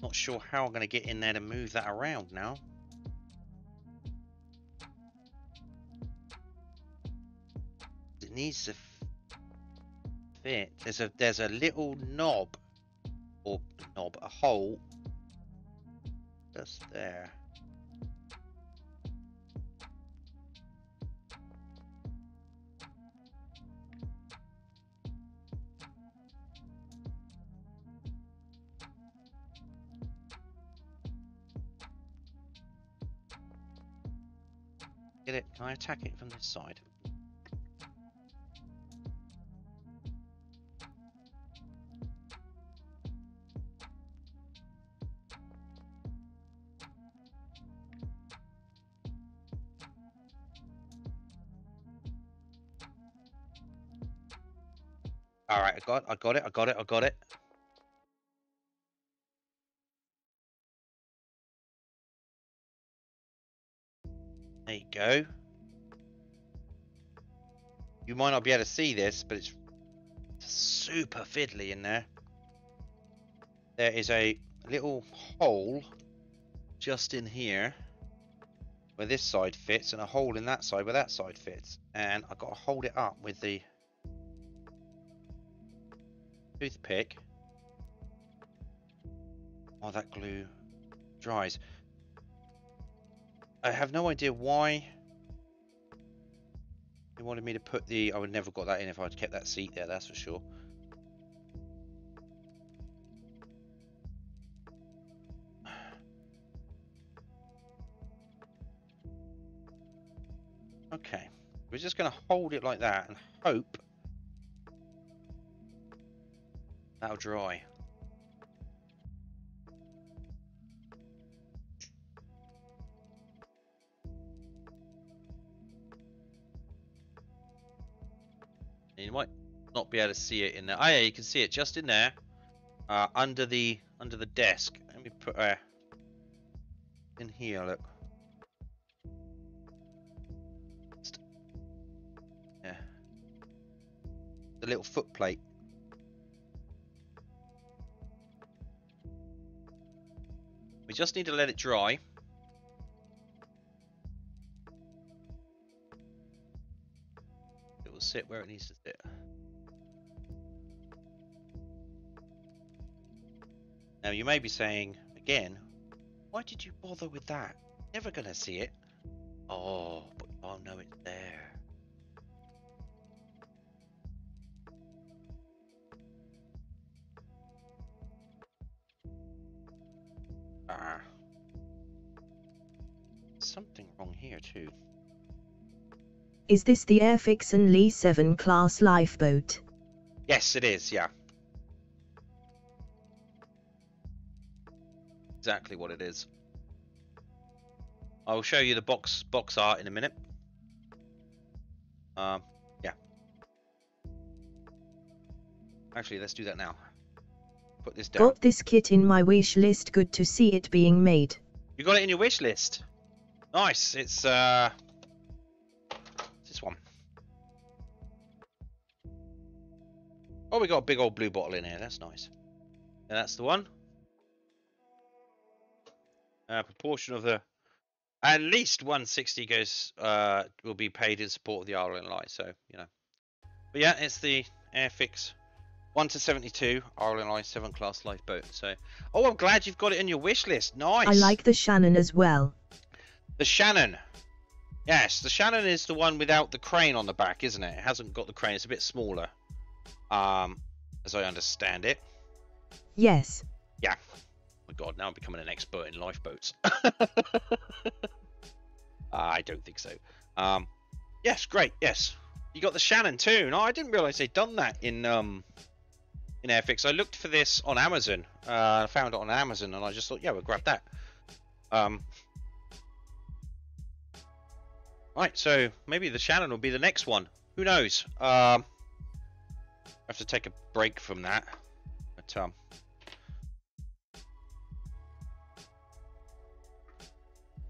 Not sure how I'm going to get in there to move that around now. It needs to fit. There's a little knob, or a hole just there. Get it? Can I attack it from this side? All right, I got it. There you go. You might not be able to see this, but it's super fiddly in there. There is a little hole just in here where this side fits, and a hole in that side where that side fits. And I've got to hold it up with the toothpick while that glue dries. I have no idea why they wanted me to put the... I would never got that in if I'd kept that seat there, that's for sure. Okay, we're just going to hold it like that and hope that'll dry. You might not be able to see it in there. Oh yeah, you can see it just in there, under the desk. Let me put in here. Look. Yeah. The little foot plate. We just need to let it dry. It will sit where it needs to sit. Now you may be saying, again, why did you bother with that? Never gonna see it. Oh, but oh no, it's there. Something wrong here too.
Is this the RNLI Severn Class Lifeboat?
Yes, it is, yeah. Exactly what it is. I will show you the box art in a minute. Yeah. Actually, let's do that now. Put this down.
Got this kit in my wish list. Good to see it being made.
You got it in your wish list. Nice. It's this one. Oh, we got a big old blue bottle in here. That's nice. And that's the one.
Proportion of the at least 160 goes will be paid in support of the RNLI. So you know, but yeah, it's the Airfix 1-72 RNLI Severn Class Lifeboat. So, oh, I'm glad you've got it in your wish list. Nice.
I like the Shannon as well.
The Shannon. Yes, the Shannon is the one without the crane on the back, isn't it? It hasn't got the crane. It's a bit smaller, as I understand it.
Yes.
Yeah. Oh my God, now I'm becoming an expert in lifeboats. I don't think so. Yes, great. Yes, you got the Shannon too. No, I didn't realise they'd done that in Airfix. I looked for this on Amazon. I found it on Amazon, and I just thought, yeah, we'll grab that. Right, so maybe the Shannon will be the next one. Who knows? I have to take a break from that. But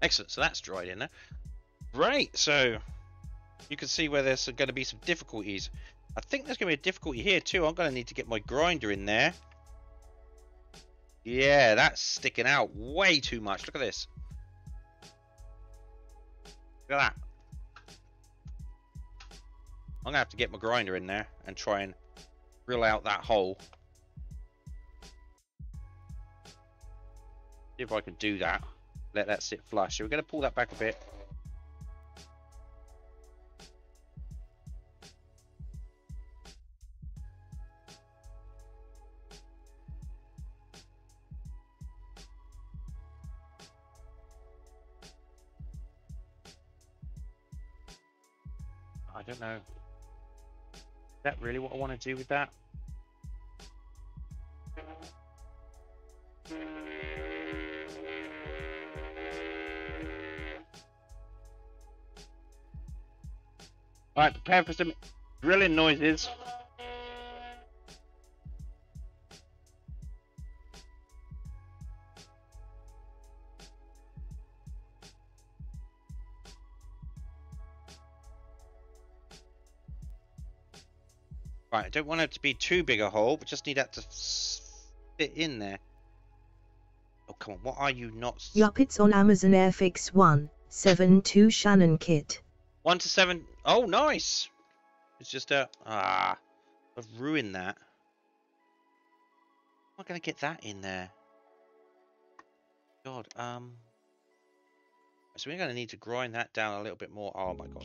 excellent. So that's dried in there. Right. So you can see where there's going to be some difficulties. I think there's going to be a difficulty here too. I'm going to need to get my grinder in there. Yeah, that's sticking out way too much. Look at this. Look at that. I'm going to have to get my grinder in there and try and drill out that hole. See if I can do that. Let that sit flush. So we're going to pull that back a bit. I don't know. Is that really what I want to do with that? Alright, prepare for some drilling noises. Right, I don't want it to be too big a hole, but just need that to fit in there. Oh, come on, what are you not...
Yup, it's on Amazon Airfix 1-72 Shannon kit.
1-7... Oh, nice! It's just a... I've ruined that. How am I going to get that in there? God, so we're going to need to grind that down a little bit more. Oh my God.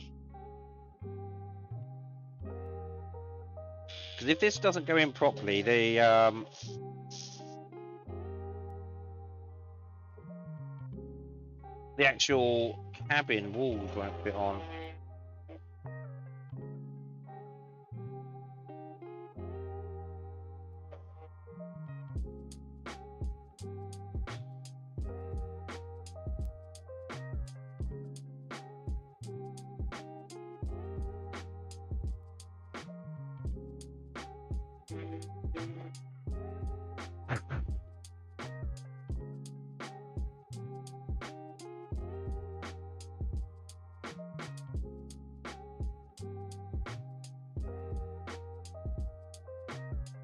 Because if this doesn't go in properly, the actual cabin walls won't fit on.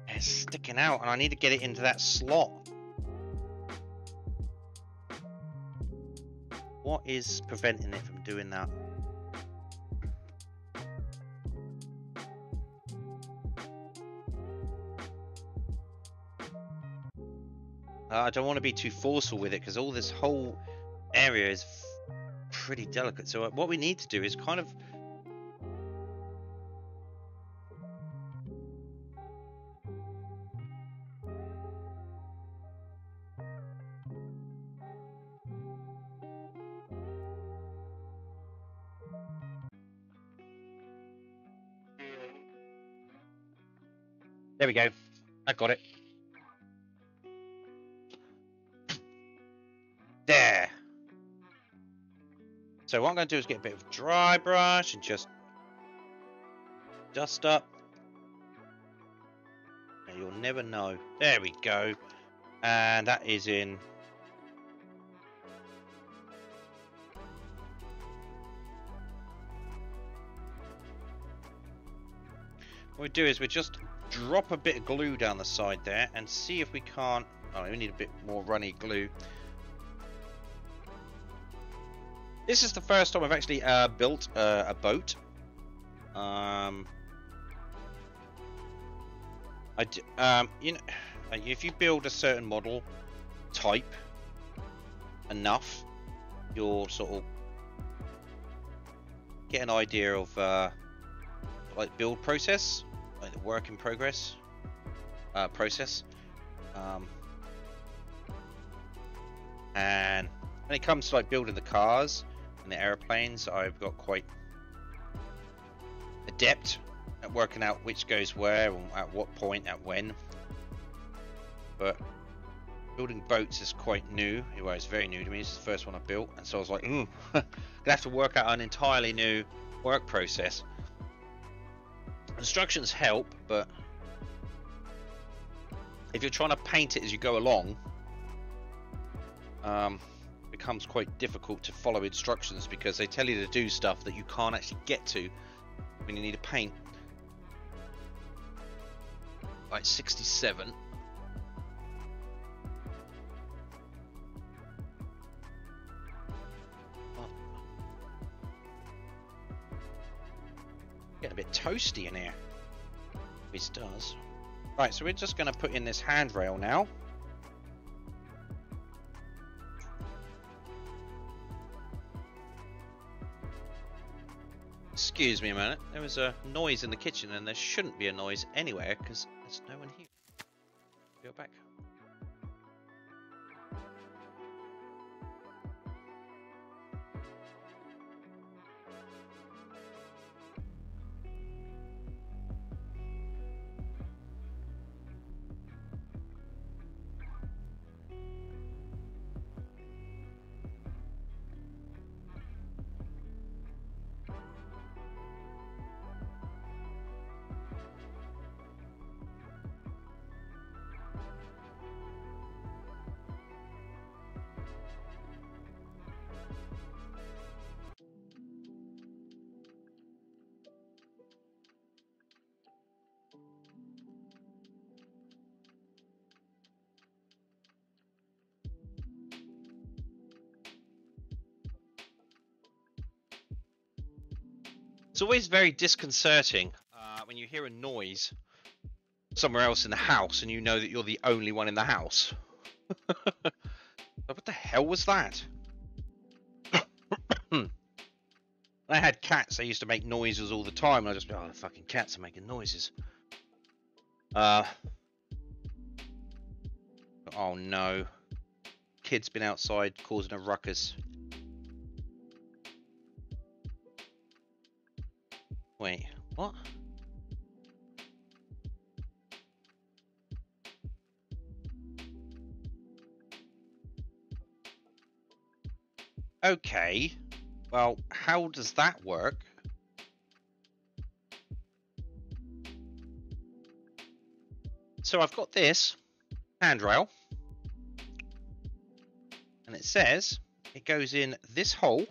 It's sticking out and I need to get it into that slot. What is preventing it from doing that? I don't want to be too forceful with it because all this whole area is pretty delicate. So what we need to do is kind of there we go. I got it. There. So what I'm going to do is get a bit of dry brush and just dust up. And you'll never know. There we go. And that is in. What we do is we just drop a bit of glue down the side there and see if we can't. Oh, we need a bit more runny glue. This is the first time I've actually built a boat. You know, if you build a certain model type enough, you'll sort of get an idea of like build process, like the work in progress process. And when it comes to like building the cars and the airplanes, I've got quite adept at working out which goes where and at what point, at when. But building boats is quite new. Well, it's very new to me. This is the first one I built, and so I was like, ooh, gonna have to work out an entirely new work process. Instructions help, but if you're trying to paint it as you go along, it becomes quite difficult to follow instructions because they tell you to do stuff that you can't actually get to when you need to paint. Like 67. Getting a bit toasty in here. This does. Right, so we're just going to put in this handrail now. Excuse me a minute. There was a noise in the kitchen, and there shouldn't be a noise anywhere because there's no one here. Go back. It's always very disconcerting when you hear a noise somewhere else in the house and you know that you're the only one in the house. What the hell was that? When I had cats, they used to make noises all the time, and I'd just be, oh, the fucking cats are making noises. Oh no. Kid's been outside causing a ruckus. Wait, what? Okay, well, how does that work? So I've got this handrail, and it says it goes in this hole.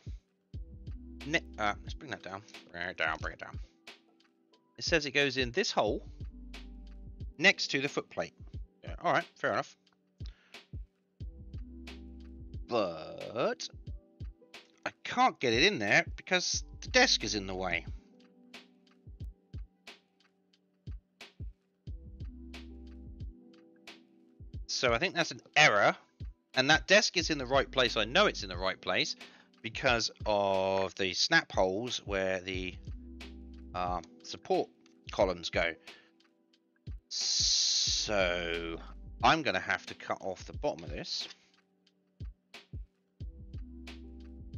Let's bring that down. Bring it down, bring it down. It says it goes in this hole next to the footplate. Yeah, alright, fair enough. But I can't get it in there because the desk is in the way. So I think that's an error. And that desk is in the right place. I know it's in the right place because of the snap holes where the support columns go. So I'm going to have to cut off the bottom of this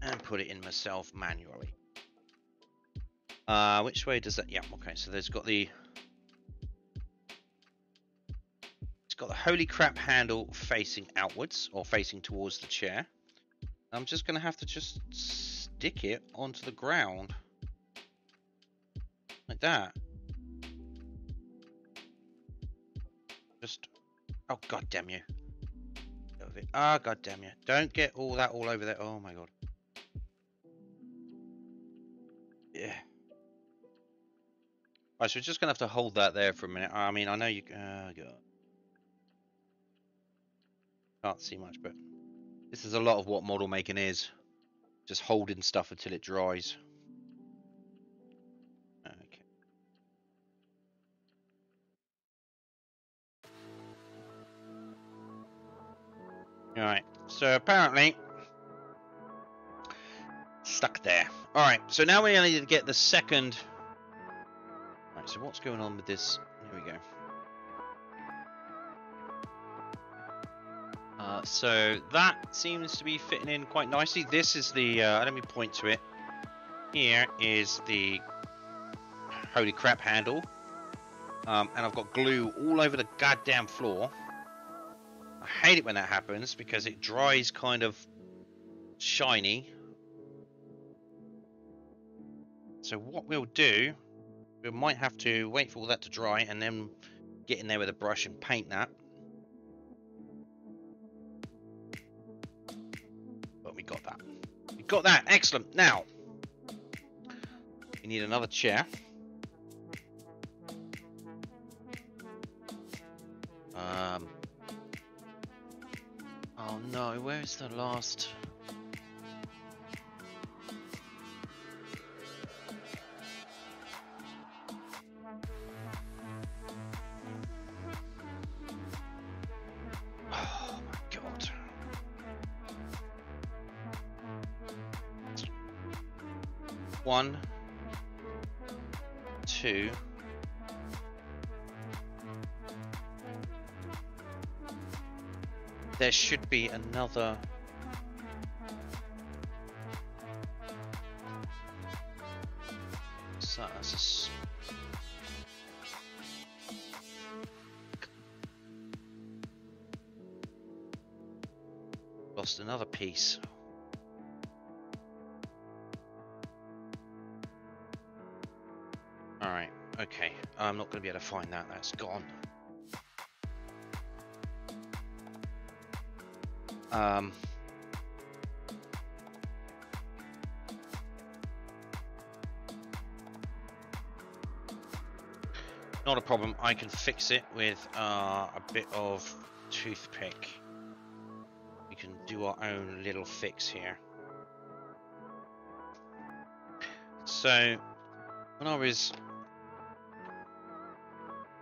and put it in myself manually. Which way does that? Yeah, okay. So there's got the holy crap handle facing outwards or facing towards the chair. I'm just going to have to just stick it onto the ground. Like that. Just... Oh, god damn you. Ah, god damn you. Don't get all that all over there. Oh my god. Yeah. Right, so we're just going to have to hold that there for a minute. I mean, I know you... God. Can't see much, but... This is a lot of what model making is. just holding stuff until it dries. Okay. Alright, so apparently stuck there. Alright, so now we need to get the second. Right, so what's going on with this? Here we go. So that seems to be fitting in quite nicely. This is the, let me point to it. Here is the holy crap handle. And I've got glue all over the goddamn floor. I hate it when that happens because it dries kind of shiny. So what we'll do, we might have to wait for all that to dry and then get in there with a brush and paint that. But we got that. We got that. Excellent. Now, we need another chair. Oh no, where is the last? Oh my god. One, two. There should be another. So that's lost another piece. All right. Okay. I'm not going to be able to find that. That's gone. Not a problem. I can fix it with a bit of toothpick. We can do our own little fix here. So when I was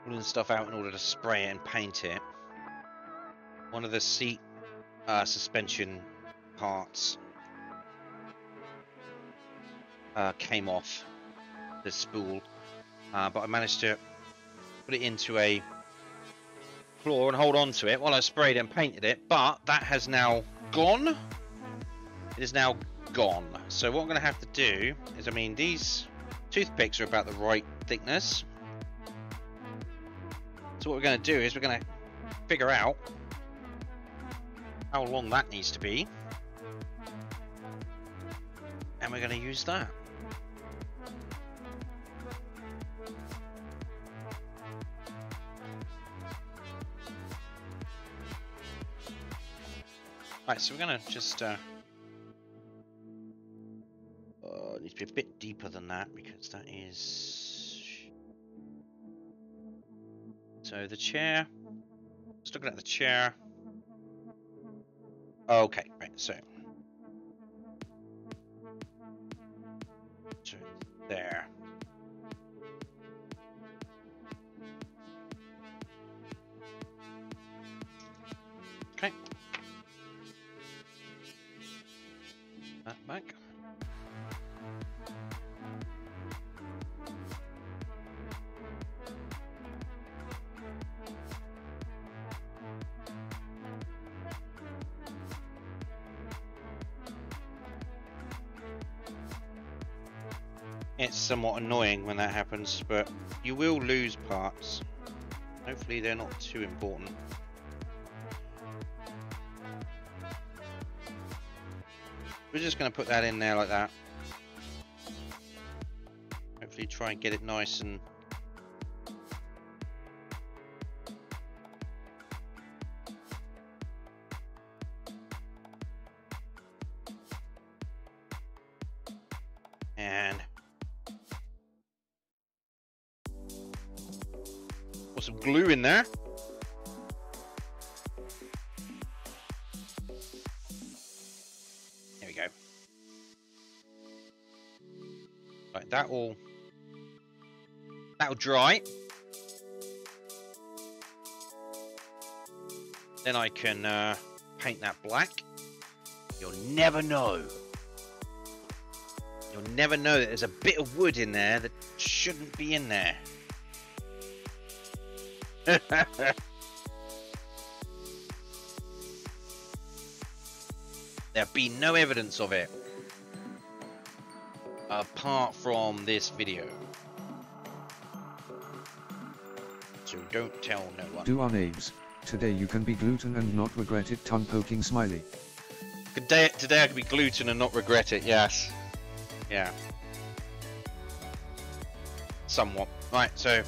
pulling stuff out in order to spray it and paint it, one of the seat suspension parts came off the spool, but I managed to put it into a floor and hold on to it while I sprayed and painted it, but that has now gone. It is now gone. So what I'm going to have to do is, I mean, these toothpicks are about the right thickness. So what we're going to do is we're going to figure out how long that needs to be, and we're going to use that. Right, so we're going to just it needs to be a bit deeper than that, because that is, so the chair, just looking at the chair. Okay, right, so there. Okay. That back. It's somewhat annoying when that happens, but you will lose parts. Hopefully they're not too important. We're just going to put that in there like that. Hopefully try and get it nice and put some glue in there. There we go. Right, that'll dry. Then I can paint that black. You'll never know. You'll never know that there's a bit of wood in there that shouldn't be in there. There'll be no evidence of it apart from this video. So don't tell no one.
Do our names. Today you can be gluten and not regret it. Tongue poking smiley.
Today I can be gluten and not regret it. Yes. Yeah. Somewhat. Right, so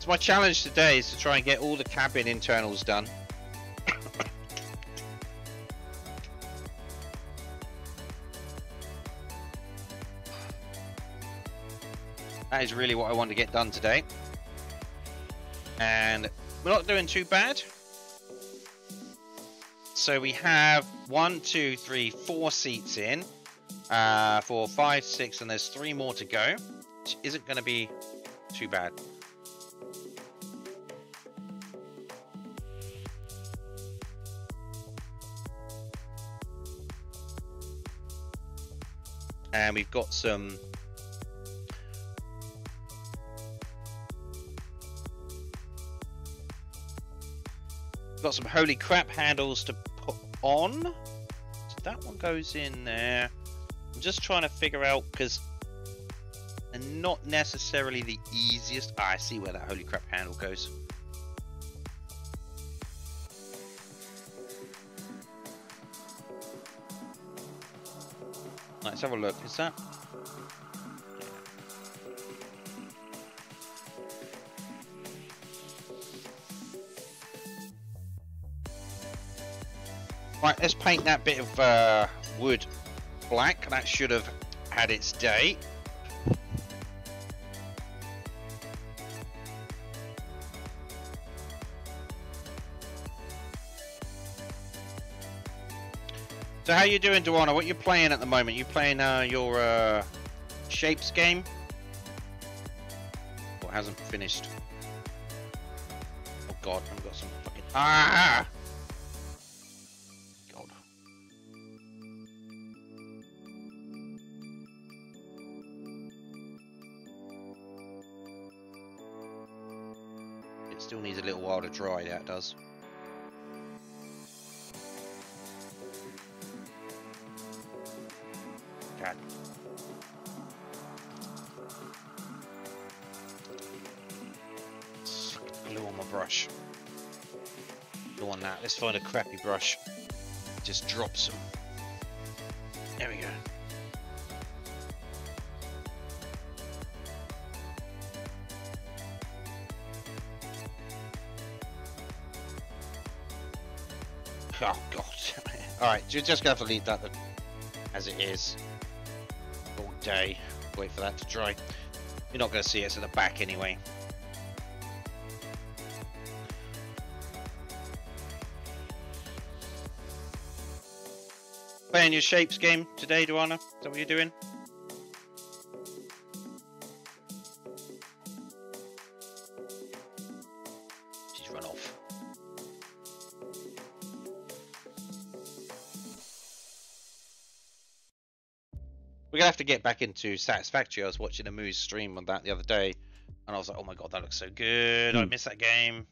my challenge today is to try and get all the cabin internals done. That is really what I want to get done today. And we're not doing too bad. So we have 1, 2, 3, 4 seats in. 4, 5, 6, and there's 3 more to go. Which isn't going to be too bad. And we've got some holy crap handles to put on. So that one goes in there. I'm just trying to figure out, because they're not necessarily the easiest. I see where that holy crap handle goes. Let's have a look. Is that? Right, let's paint that bit of wood black. That should have had its day. So how you doing, Duana? What you playing at the moment? You playing your shapes game? Or hasn't finished? Oh god, I've got some fucking God. It still needs a little while to dry. That does. God. Glue on my brush. Go on that. Let's find a crappy brush. Just drop some. There we go. Oh god. Alright, you're just gonna have to leave that as it is all day. Wait for that to dry. You're not gonna see it at the back anyway. Playing your shapes game today, Duana? Is that what you're doing? She's run off. We're gonna have to get back into Satisfactory. I was watching a Moose stream on that the other day, and I was like, "Oh my god, that looks so good! I miss that game."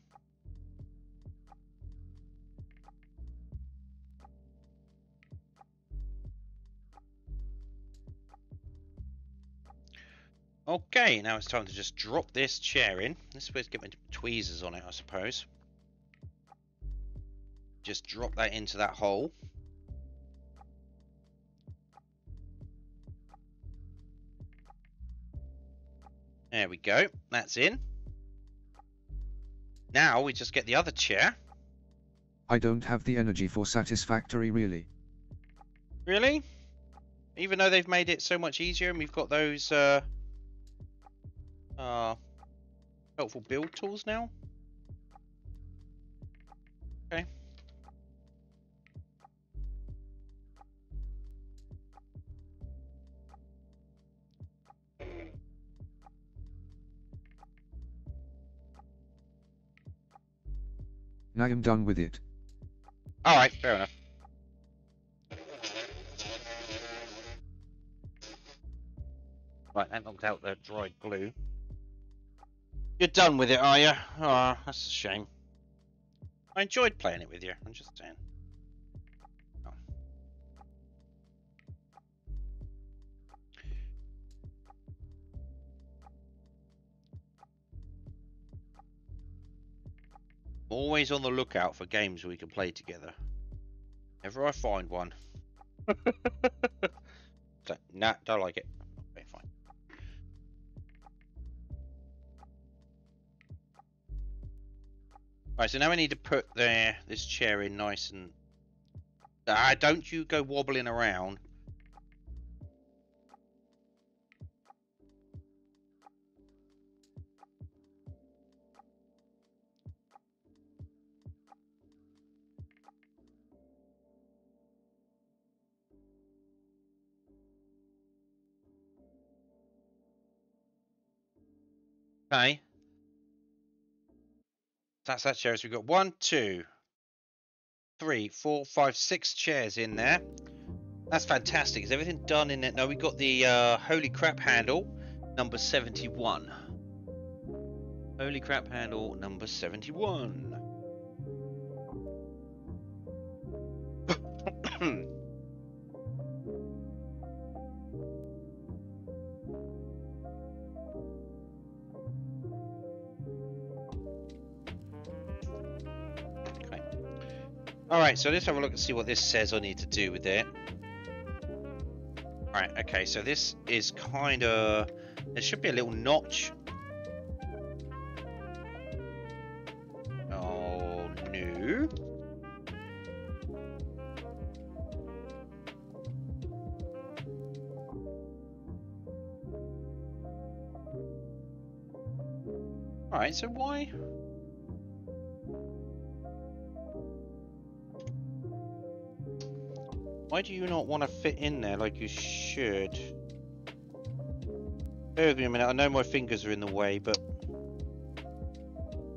Okay, now it's time to just drop this chair in. This is where to get my tweezers on it, I suppose. Just drop that into that hole. There we go. That's in. Now we just get the other chair.
I don't have the energy for Satisfactory, really.
Really? Even though they've made it so much easier and we've got those helpful build tools now. Okay.
Now I'm done with it.
Alright, fair enough. Right, that knocked out the dried glue. You're done with it, are you? Oh, that's a shame. I enjoyed playing it with you, I'm just saying. Oh. Always on the lookout for games we can play together. Whenever I find one. So, nah, don't like it. Okay, fine. Right, so now we need to put this chair in nice and... don't you go wobbling around. Okay. That's that chair. So we've got 1, 2, 3, 4, 5, 6 chairs in there. That's fantastic. Is everything done in it? No, we got the holy crap handle, number 71. Holy crap handle, number 71. Alright, so let's have a look and see what this says I need to do with it. Alright, okay, so this is kind of... There should be a little notch. Oh, no. Alright, so why... Why do you not want to fit in there like you should? Bear with me a minute, I know my fingers are in the way, but...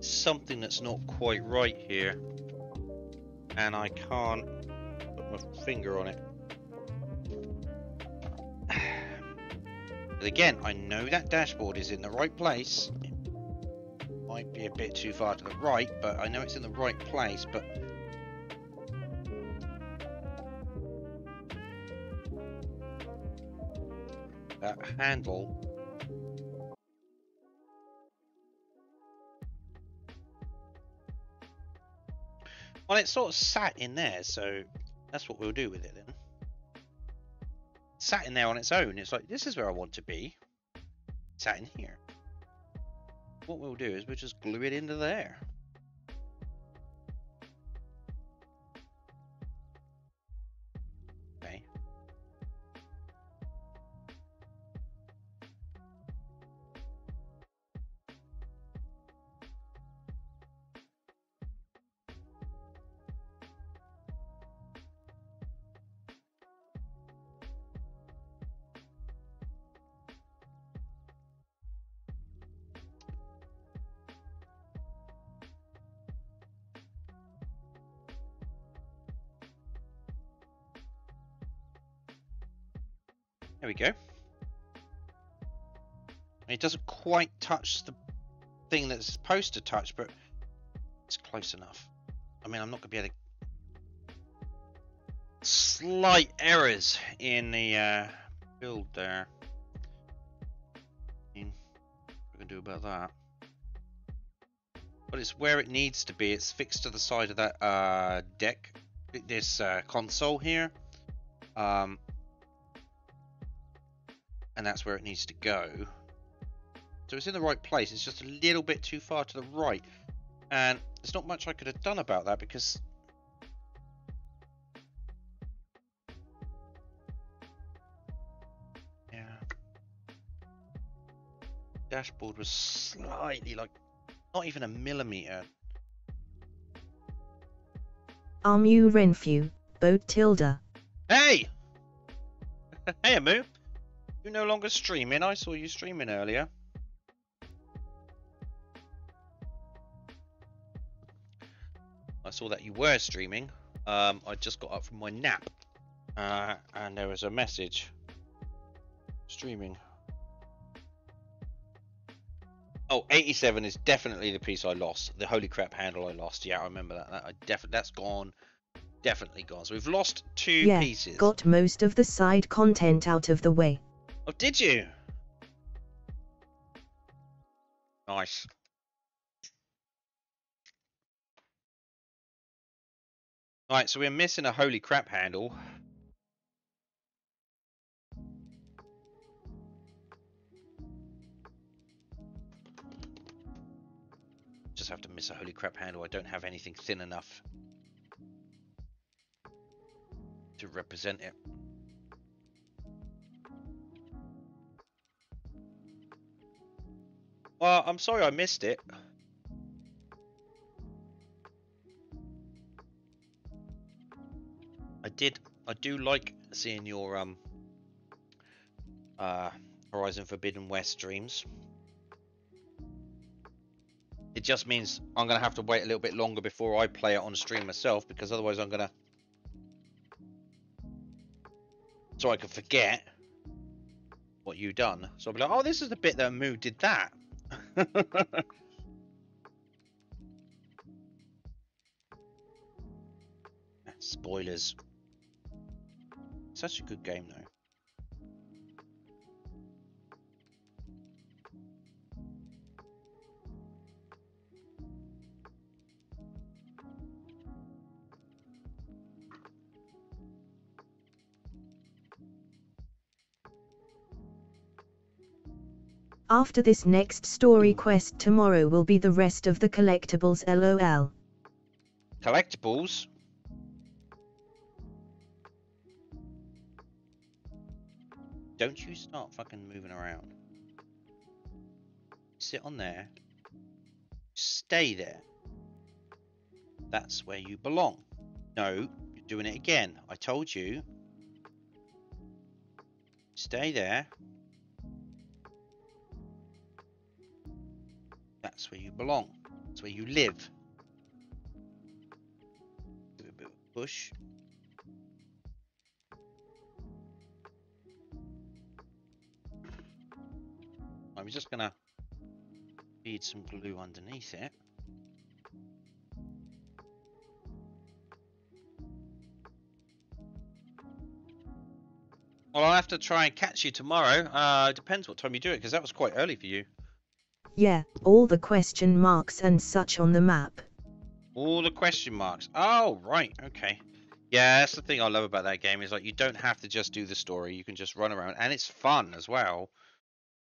something that's not quite right here. And I can't put my finger on it. But again, I know that dashboard is in the right place. It might be a bit too far to the right, but I know it's in the right place, but... that handle. Well, it sort of sat in there, so that's what we'll do with it then. It sat in there on its own. It's like, this is where I want to be. It sat in here. What we'll do is we'll just glue it into there. Okay. There we go. It doesn't quite touch the thing that it's supposed to touch, but it's close enough. I mean, I'm not going to be able to... Slight errors in the build there. I mean, what are we going to do about that? But it's where it needs to be. It's fixed to the side of that deck, this console here. And that's where it needs to go. So it's in the right place. It's just a little bit too far to the right. And there's not much I could have done about that because... yeah. Dashboard was slightly, like, not even a millimeter.
Amu Renfew, Boat Tilda.
Hey! Hey, Amu. You're no longer streaming. I saw you streaming earlier. saw that you were streaming, I just got up from my nap, and there was a message. Streaming. Oh, 87 is definitely the piece I lost. The holy crap handle I lost. Yeah, I remember that. That's gone. Definitely gone. So we've lost two pieces.
Got most of the side content out of the way.
Oh, did you? Nice. Right, so we're missing a holy crap handle. Just have to miss a holy crap handle. I don't have anything thin enough to represent it. Well, I'm sorry I missed it. I do like seeing your Horizon Forbidden West streams. It just means I'm gonna have to wait a little bit longer before I play it on stream myself, because otherwise I'm gonna, so I can forget what you done. So I'll be like, oh, this is the bit that Moo did that. Spoilers. Such a good game though.
After this next story quest, tomorrow will be the rest of the collectibles, lol.
Collectibles? Don't you start fucking moving around. Sit on there. Stay there. That's where you belong. No, you're doing it again. I told you. Stay there. That's where you belong. That's where you live. Do a bit of a push. I'm just gonna feed some glue underneath it. Well, I'll have to try and catch you tomorrow. Depends what time you do it, because that was quite early for you.
Yeah, all the question marks and such on the map.
All the question marks. Oh, right. Okay. Yeah, that's the thing I love about that game, is like you don't have to just do the story. You can just run around, and it's fun as well.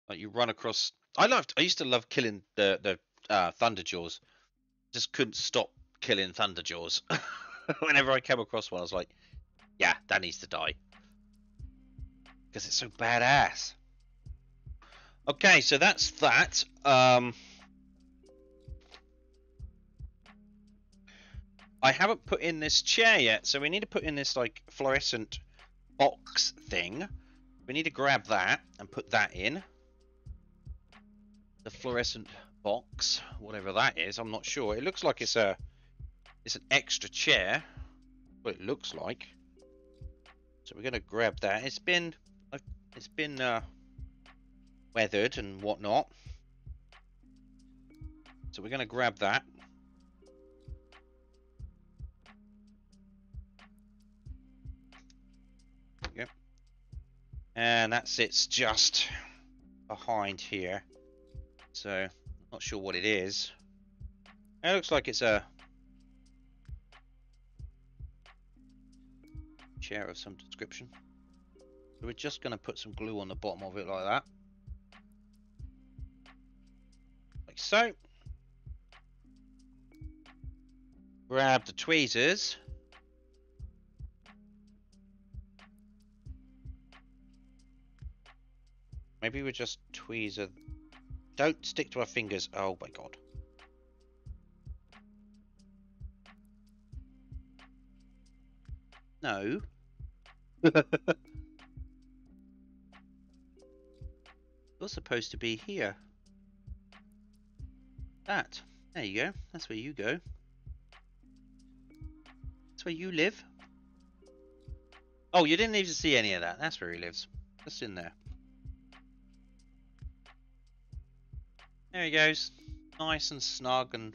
Like you run across. I used to love killing the Thunderjaws. Just couldn't stop killing Thunderjaws. Whenever I came across one, I was like, yeah, that needs to die. Because it's so badass. Okay, so that's that. I haven't put in this chair yet, so we need to put in this like fluorescent box thing. We need to grab that and put that in. The fluorescent box, whatever that is, I'm not sure. It looks like it's an extra chair. What it looks like. So we're gonna grab that. It's been weathered and whatnot. So we're gonna grab that. Yep. And that sits just behind here. So not sure what it is. It looks like it's a chair of some description. So we're just going to put some glue on the bottom of it like that. Like so. Grab the tweezers. Maybe we just tweezer. Don't stick to our fingers. Oh my god. No. You're supposed to be here. That. There you go. That's where you go. That's where you live. Oh, you didn't even see any of that. That's where he lives. Just in there. There he goes. Nice and snug and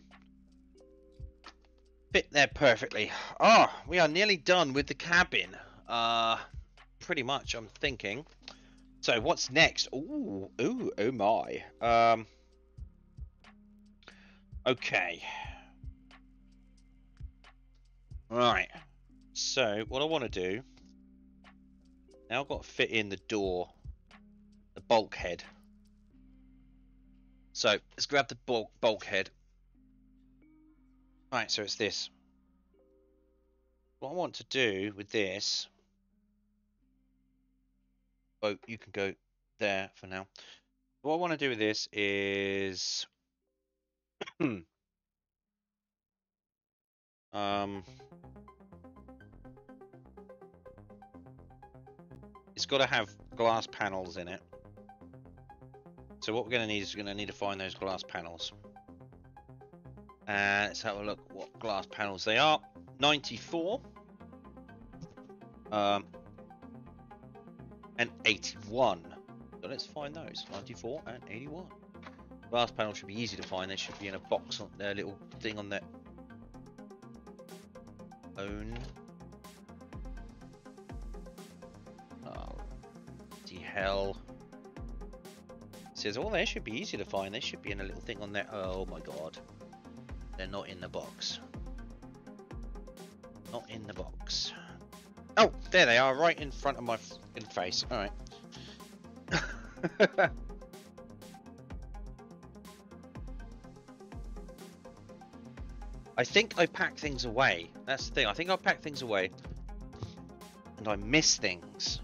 fit there perfectly. Oh, we are nearly done with the cabin. Pretty much, I'm thinking. So what's next? Ooh, oh my. Okay. Right. So what I want to do now, I've got to fit in the door, the bulkhead. So let's grab the bulkhead. Right, so it's this. What I want to do with this, oh, you can go there for now. What I want to do with this is, it's got to have glass panels in it. So what we're going to need is we're going to need to find those glass panels. And let's have a look what glass panels they are. 94. And 81. So let's find those. 94 and 81. Glass panel should be easy to find. They should be in a box on their little thing on their own. Oh, the hell. It says, oh, they should be easy to find. They should be in a little thing on there. Oh my god. They're not in the box. Not in the box. Oh, there they are, right in front of my fucking face. Alright. I think I pack things away. That's the thing. I think I pack things away. And I miss things.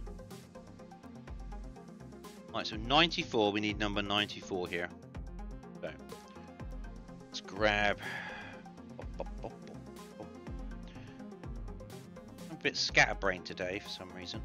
Right, so 94. We need number 94 here. So, let's grab... I'm a bit scatterbrained today for some reason.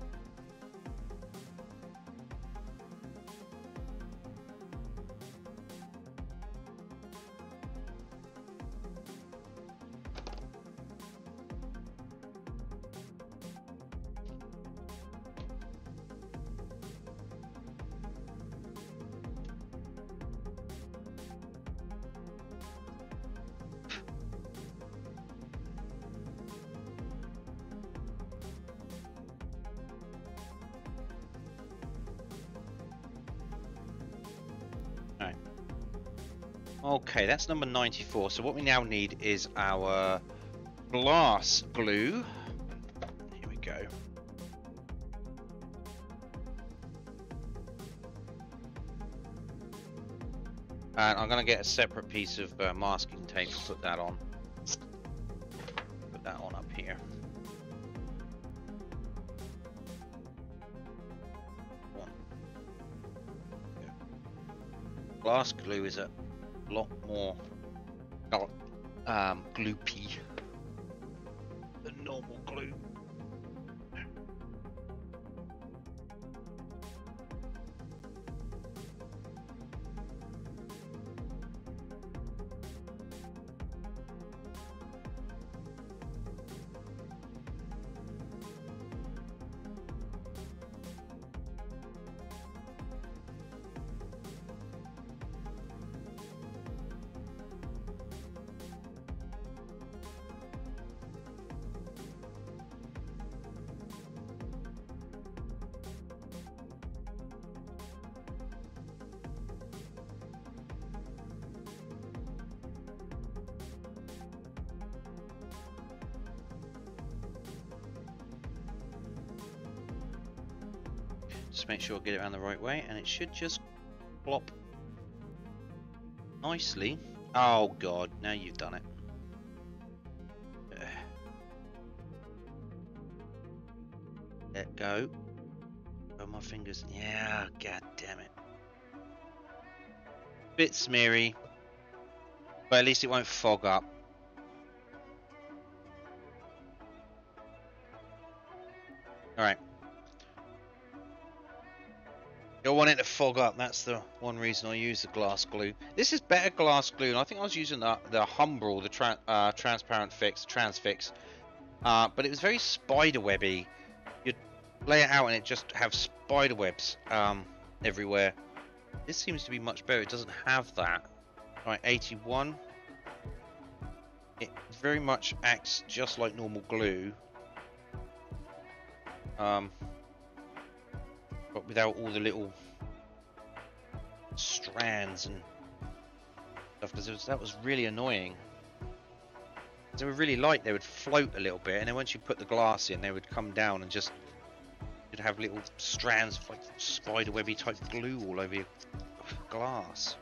Okay, that's number 94. So what we now need is our glass glue. Here we go. And I'm going to get a separate piece of masking tape to put that on. Put that on up here. Glass glue is a lot more gloopy than normal glue. Just make sure I get it around the right way, and it should just plop nicely. Oh god, now you've done it. Let go. Oh, my fingers. Yeah, god damn it. Bit smeary, but at least it won't fog up. Alright. Don't want it to fog up. That's the one reason I use the glass glue. This is better glass glue, and I think I was using the Humbrol, the transparent fix, Transfix. but it was very spiderwebby. You'd lay it out and it just have spider webs everywhere. This seems to be much better. It doesn't have that. Right, 81. It very much acts just like normal glue, but without all the little strands and stuff. Because that was really annoying. They were really light. They would float a little bit, and then once you put the glass in, they would come down and just you'd have little strands of like spiderwebby type glue all over your glass.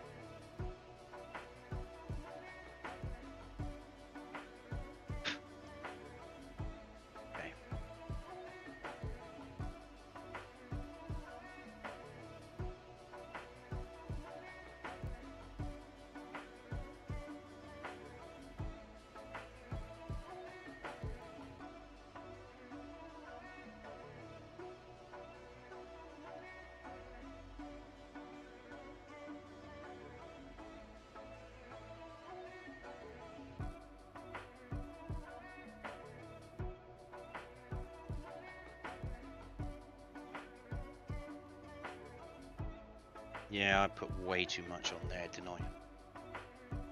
Yeah, I put way too much on there, didn't I?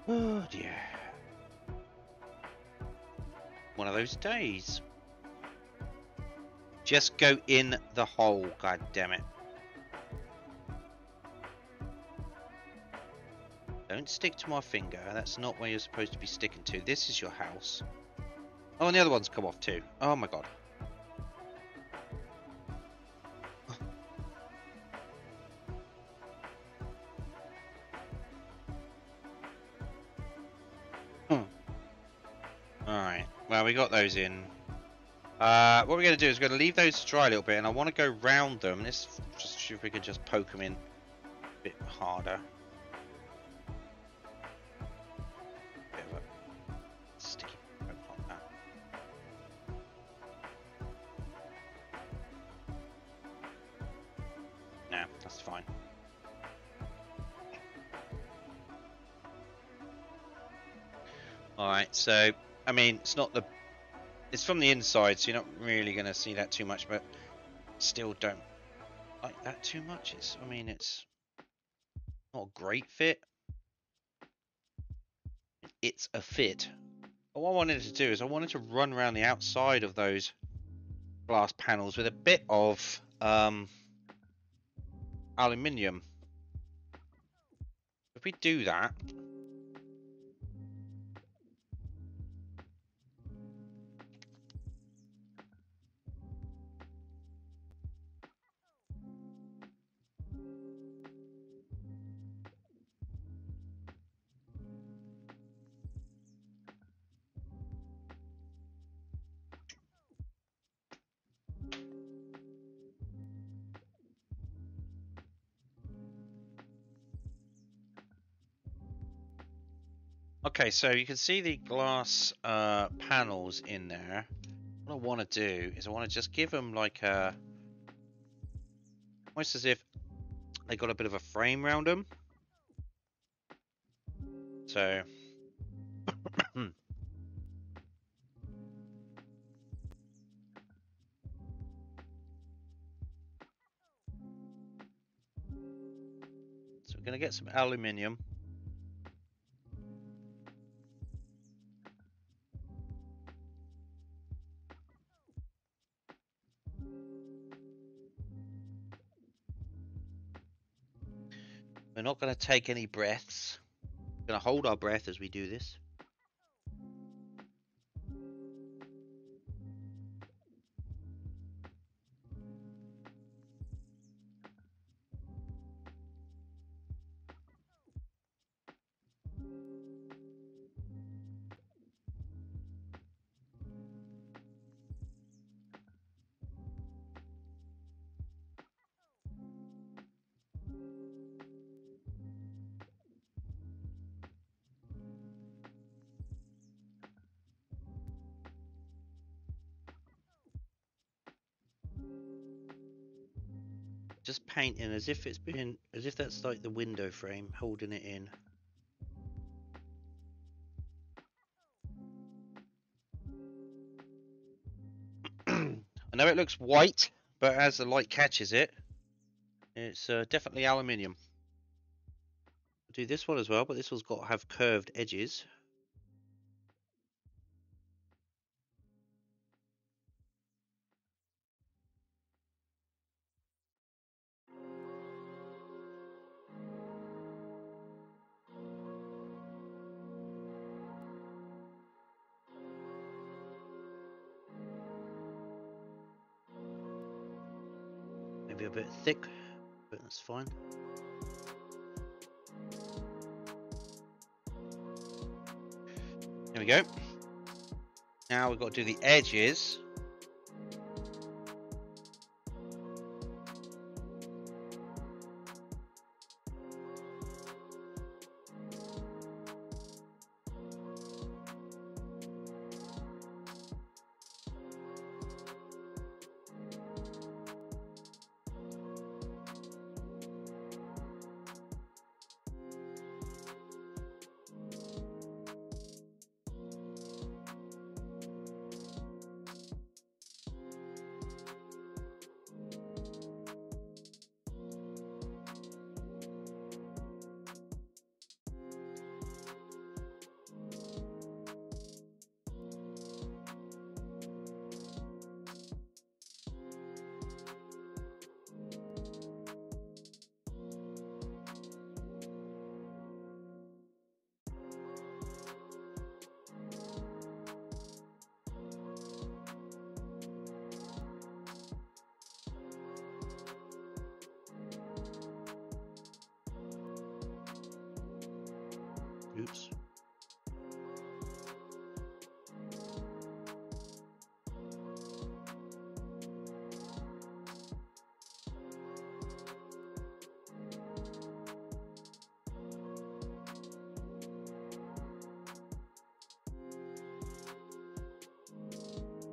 Oh dear. One of those days. Just go in the hole, god damn it. Don't stick to my finger. That's not where you're supposed to be sticking to. This is your house. Oh, and the other one's come off too. Oh my god. Alright, well we got those in. What we're going to do is we're going to leave those to dry a little bit, and I want to go round them. Let's just see if we can just poke them in a bit harder. Bit of a sticky poke like that. No, that's fine. Alright, so I mean, it's from the inside, so you're not really going to see that too much, but still don't like that too much. I mean, it's not a great fit. It's a fit. But what I wanted to do is I wanted to run around the outside of those glass panels with a bit of aluminium. If we do that, okay, so you can see the glass panels in there. What I want to do is I want to just give them like a, almost as if they got a bit of a frame around them. So we're going to get some aluminium. We're not going to take any breaths. We're going to hold our breath as we do this. Just painting as if that's like the window frame holding it in. I know it looks white, but as the light catches it, it's definitely aluminium. I'll do this one as well, but this one's got to have curved edges. Maybe a bit thick, but that's fine. There we go. Now we've got to do the edges. Oops.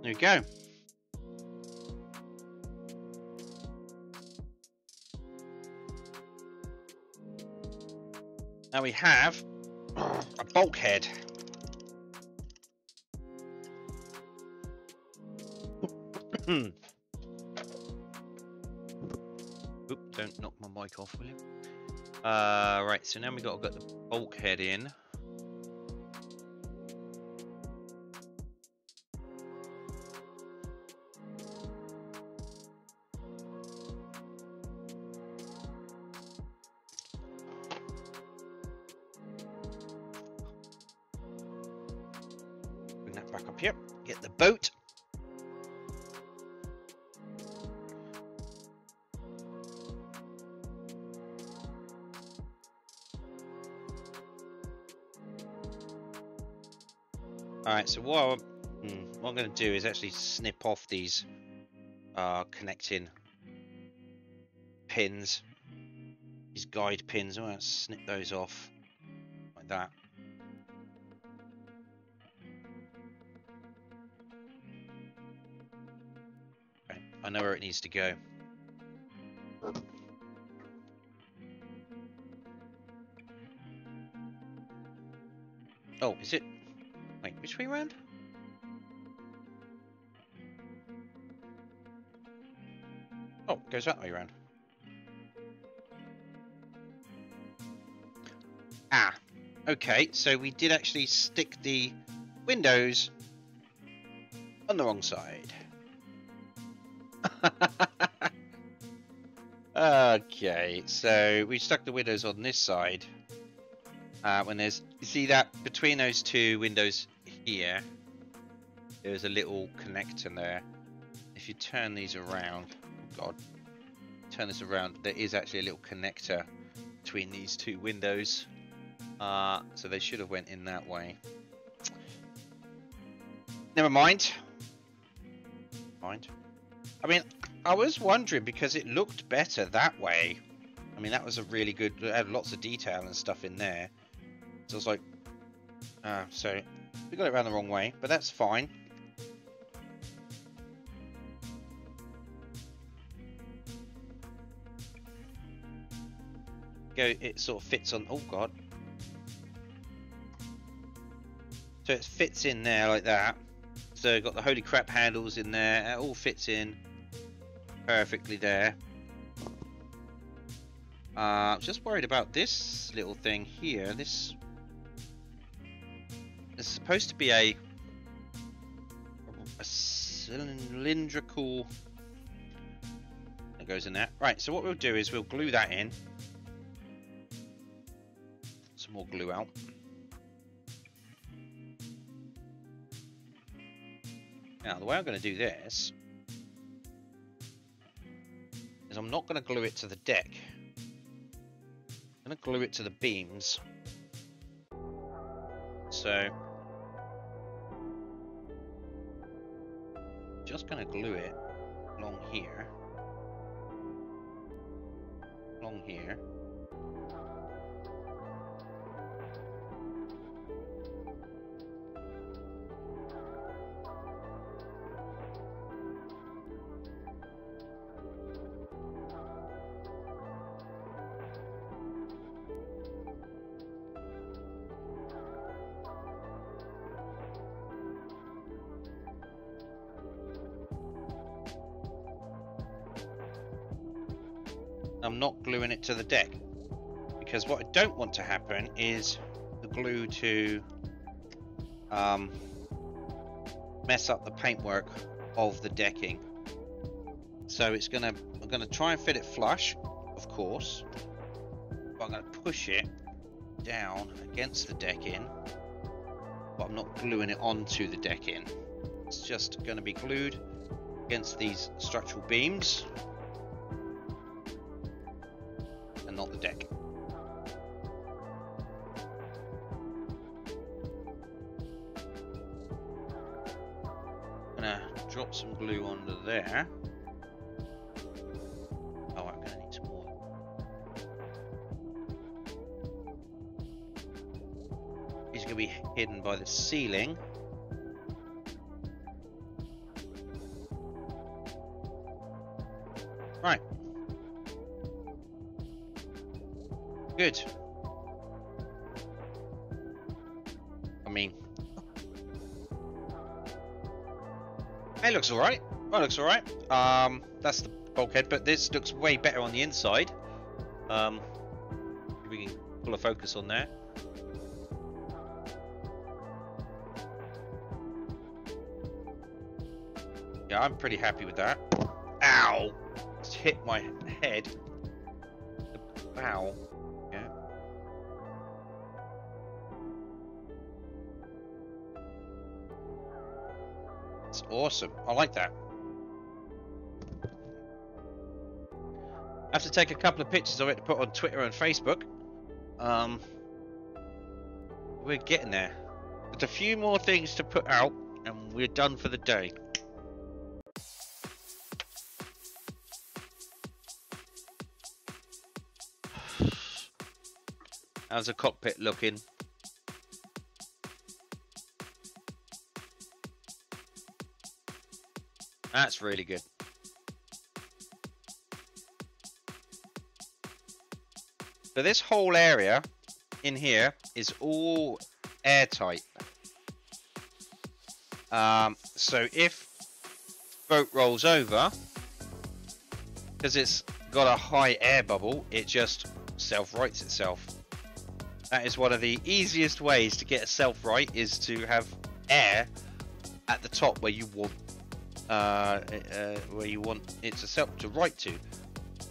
There we go. Now we have a bulkhead. Oop, don't knock my mic off, will you? Right, so now we've got to get the bulkhead in. Bring that back up here. Get the boat. Alright, so what I'm going to do is actually snip off these connecting pins, these guide pins. I'm going to snip those off like that. Okay, I know where it needs to go. Oh, is it? Wait, which way round? Oh, it goes that way round. Ah, okay, so we did actually stick the windows on the wrong side. Okay, so we stuck the windows on this side. When there's, you see that between those two windows here, there's a little connector there. If you turn these around, oh God, turn this around, there is actually a little connector between these two windows. So they should have went in that way. Never mind. I mean, I was wondering because it looked better that way. I mean, that was a really good, it had lots of detail and stuff in there. So I was like, so we got it around the wrong way, but that's fine. It sort of fits on, oh God. So it fits in there like that. just got the holy crap handles in there. It all fits in perfectly there. Just worried about this little thing here. This is supposed to be a cylindrical. That goes in there. Right. So what we'll do is we'll glue that in. Some more glue out. Now the way I'm going to do this is I'm not going to glue it to the deck. I'm going to glue it to the beams. So, just going to glue it along here. Along here. I'm not gluing it to the deck, because what I don't want to happen is the glue to mess up the paintwork of the decking. So I'm gonna try and fit it flush, of course, but I'm gonna push it down against the decking, but I'm not gluing it onto the decking. It's just going to be glued against these structural beams and not the deck. Gonna drop some glue under there. Oh, I'm gonna need some more. These are gonna be hidden by the ceiling. Right. Good. I mean, it looks alright. Well, it looks alright. That's the bulkhead, but this looks way better on the inside. We can pull a focus on there. Yeah, I'm pretty happy with that. Ow! Just hit my head. The bow. Yeah. It's awesome. I like that. I have to take a couple of pictures of it to put on Twitter and Facebook. We're getting there. There's a few more things to put out and we're done for the day. How's the cockpit looking? That's really good. So this whole area in here is all airtight. So if boat rolls over, because it's got a high air bubble, it just self-rights itself. That is one of the easiest ways to get a self-right, is to have air at the top where you want it to right to.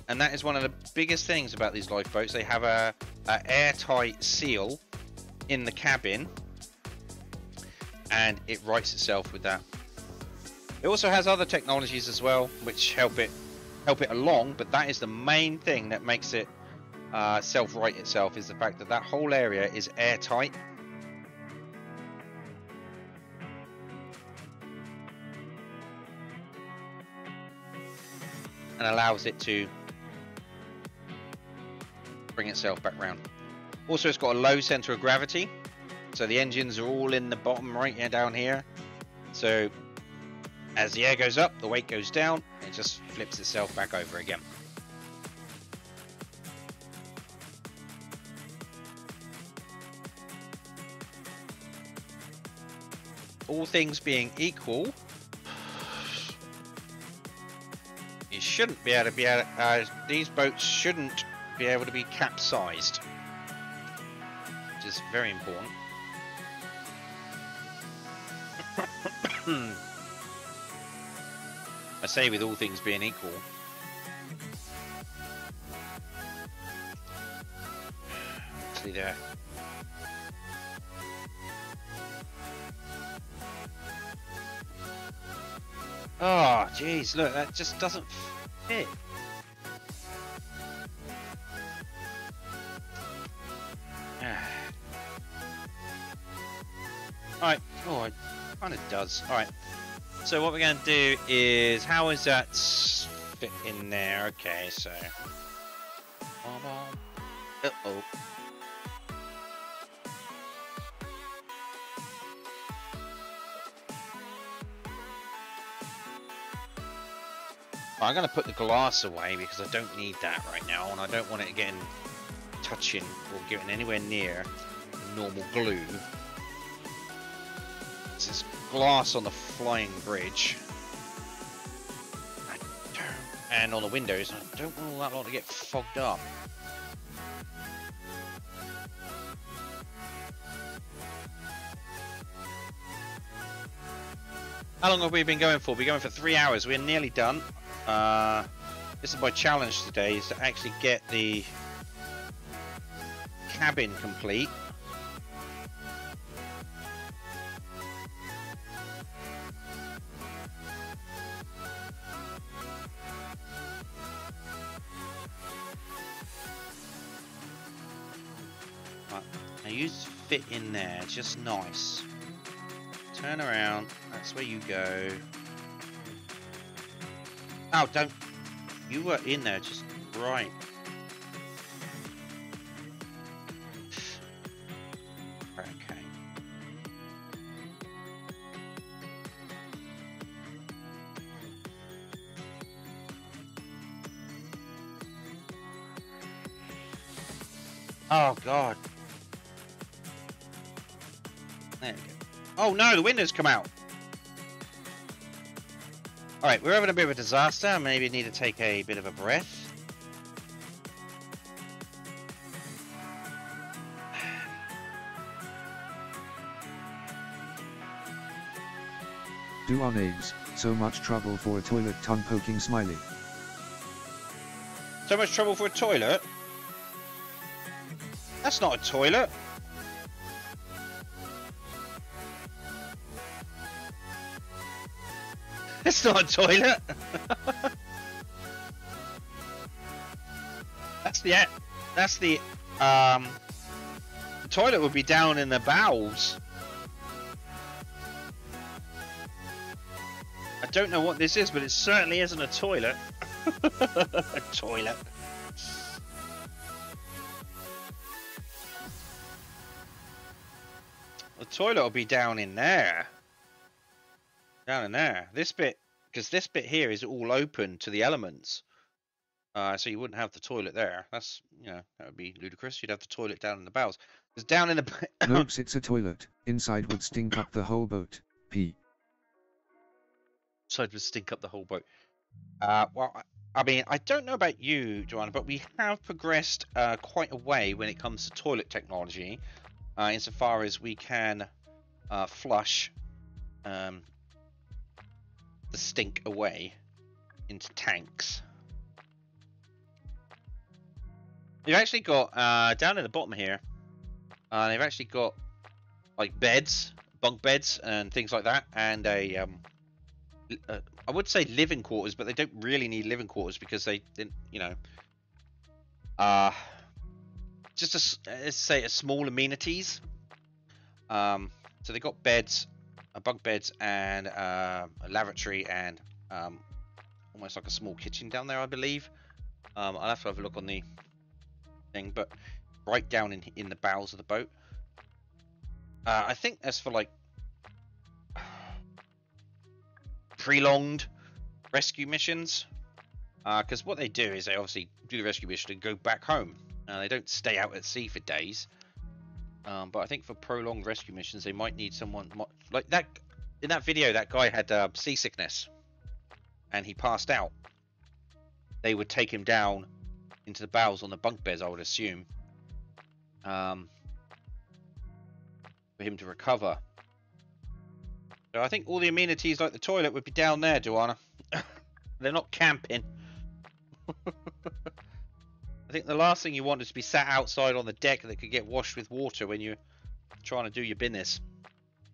And that is one of the biggest things about these lifeboats. They have a airtight seal in the cabin, and it rights itself with that. It also has other technologies as well, which help it along. But that is the main thing that makes it self-right itself, is the fact that that whole area is airtight. And allows it to bring itself back round. Also, it's got a low center of gravity, so the engines are all in the bottom right here, down here. So as the air goes up, the weight goes down, it just flips itself back over again. all things being equal, you shouldn't be able to these boats shouldn't be able to be capsized, which is very important. I say with all things being equal. See there. Oh, jeez, look, that just doesn't fit. Alright, oh, it kind of does. Alright, so what we're going to do is, how is that fit in there? Okay, so... Uh-oh. I'm going to put the glass away because I don't need that right now, and I don't want it getting touching or getting anywhere near normal glue. There's glass on the flying bridge and on the windows. I don't want all that lot to get fogged up. How long have we been going for? We're going for 3 hours. We're nearly done. This is my challenge today, is to actually get the cabin complete. Right, now you fit in there, just nice. Turn around, that's where you go. Oh, don't. You were in there just right. Okay. Oh, God. There we go. Oh, no, the windows come out. Alright, we're having a bit of a disaster. Maybe need to take a bit of a breath.
Do on eggs, so much trouble for a toilet, tongue poking smiley.
So much trouble for a toilet? That's not a toilet. It's not a toilet. That's the toilet would be down in the bowels. I don't know what this is, but it certainly isn't a toilet. A toilet. The toilet will be down in there. Down in there. This bit, because this bit here is all open to the elements. So you wouldn't have the toilet there. That's, you know, that would be ludicrous. You'd have the toilet down in the bowels. It's down in the...
Nope, it's a toilet. Inside would stink up the whole boat. P.
Inside would stink up the whole boat. Well, I mean, I don't know about you, Joanna, but we have progressed quite a way when it comes to toilet technology. Insofar as we can flush... the stink away into tanks. They've actually got down in the bottom here. They've actually got like beds, bunk beds, and things like that, and a I would say living quarters, but they don't really need living quarters because they didn't, you know, just let's say a small amenities. So they got beds. Bunk beds and a lavatory and almost like a small kitchen down there, I believe. I'll have to have a look on the thing, but right down in the bowels of the boat. I think that's for like prolonged rescue missions, because what they do is they obviously do the rescue mission and go back home. They don't stay out at sea for days. But I think for prolonged rescue missions, they might need someone like that. in that video, that guy had seasickness, and he passed out. They would take him down into the bowels on the bunk beds, I would assume, for him to recover. So I think all the amenities like the toilet would be down there, Joanna. They're not camping. I think the last thing you want is to be sat outside on the deck that could get washed with water when you're trying to do your business.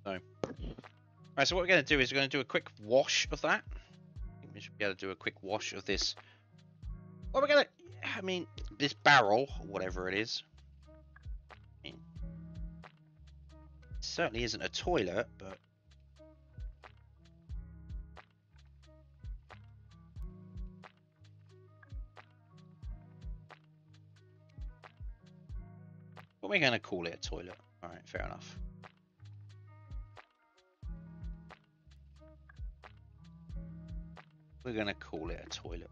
So, alright, so what we're going to do is we're going to do a quick wash of that. I think we should be able to do a quick wash of this. Well, we're going to, I mean, this barrel, or whatever it is. I mean, it certainly isn't a toilet, but what are we going to call it? A toilet. Alright, fair enough. We're going to call it a toilet.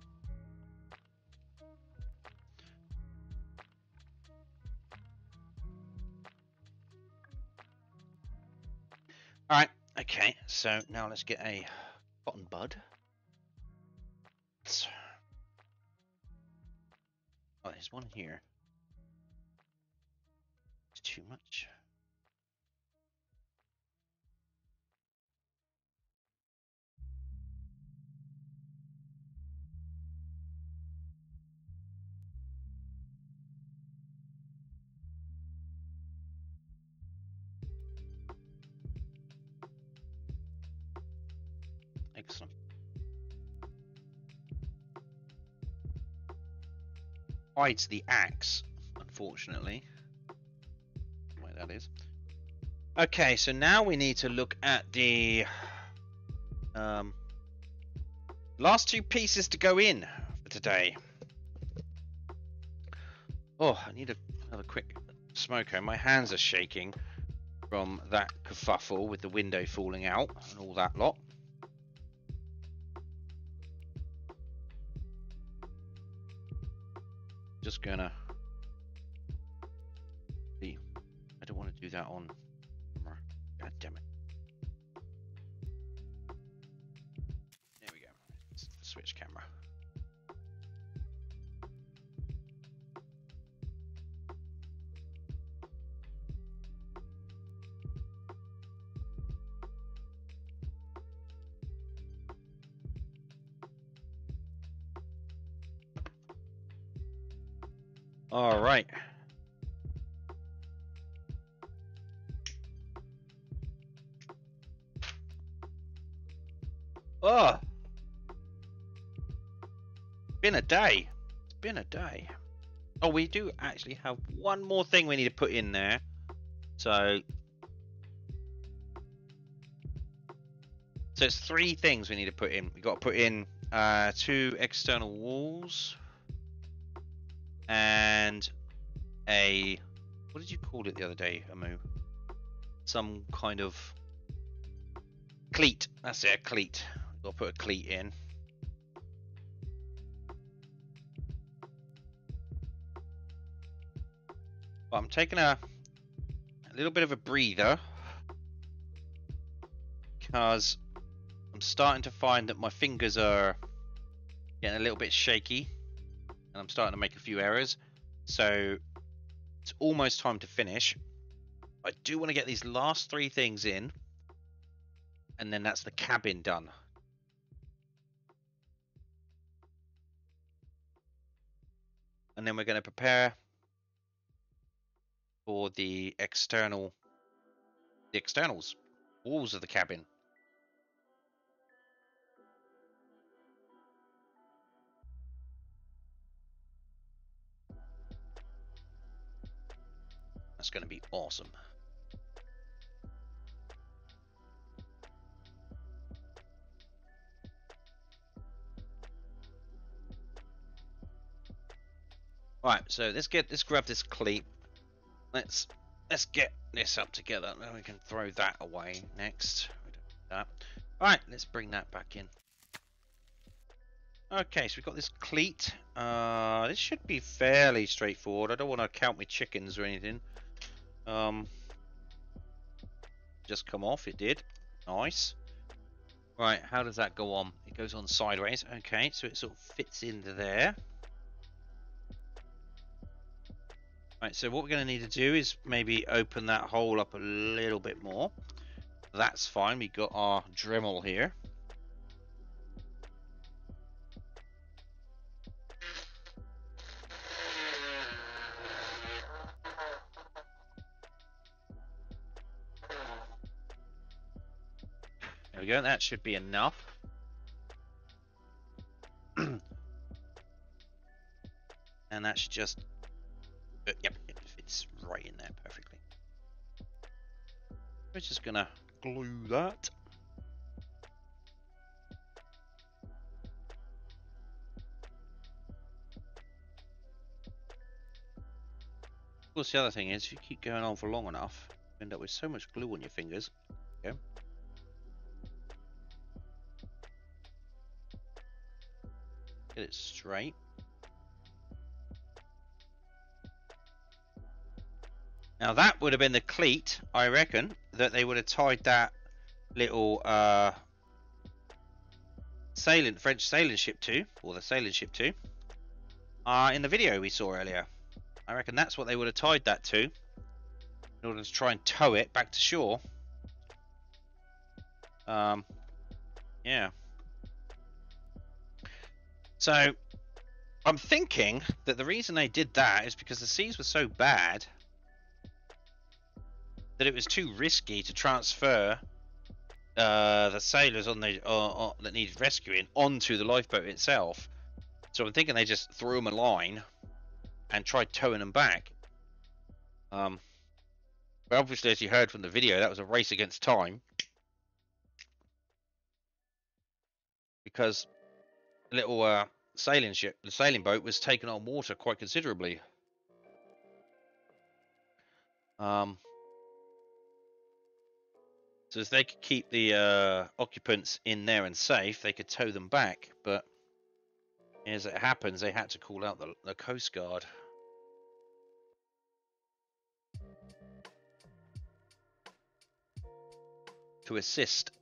Alright, okay, so now let's get a cotton bud. Oh, there's one here. It's too much. Excellent. Hides the axe, unfortunately. Why that is. Okay, so now we need to look at the last two pieces to go in for today. Oh, I need another quick smoker. My hands are shaking from that kerfuffle with the window falling out and all that lot. Just gonna see. I don't want to do that on camera. God damn it. There we go. Let's switch camera. All right. Oh, been a day. It's been a day. Oh, we do actually have one more thing we need to put in there. So it's three things we need to put in. We got to put in 2 external walls. And a, what did you call it the other day, Amu? Some kind of cleat. That's it, a cleat. Got to put a cleat in. But I'm taking a little bit of a breather because I'm starting to find that my fingers are getting a little bit shaky. And I'm starting to make a few errors, so it's almost time to finish. I do want to get these last 3 things in, and then that's the cabin done. And then we're going to prepare for the externals, walls of the cabin. That's going to be awesome. Right, so let's grab this cleat. Let's get this up together. Then we can throw that away next. We don't need that. Alright, let's bring that back in. Okay, so we've got this cleat. This should be fairly straightforward. I don't want to count my chickens or anything. Just come off, it did. Nice. Right, how does that go on? It goes on sideways. Okay, so it sort of fits into there. Right, so what we're going to need to do is maybe open that hole up a little bit more. That's fine. We got our Dremel here. There we go. That should be enough. And that should just... yep, it fits right in there perfectly. We're just going to glue that. Of course, the other thing is, if you keep going on for long enough, you end up with so much glue on your fingers. Okay. Get it straight. Now that would have been the cleat, I reckon, that they would have tied that little French sailing ship to, or the sailing ship to, in the video we saw earlier. I reckon that's what they would have tied that to, in order to try and tow it back to shore. Yeah. So, I'm thinking that the reason they did that is because the seas were so bad that it was too risky to transfer the sailors on the that needed rescuing onto the lifeboat itself. So I'm thinking they just threw them a line and tried towing them back. But obviously, as you heard from the video, that was a race against time, because the little sailing ship, the sailing boat, was taken on water quite considerably. So if they could keep the occupants in there and safe, they could tow them back. But as it happens, they had to call out the Coast Guard. To assist.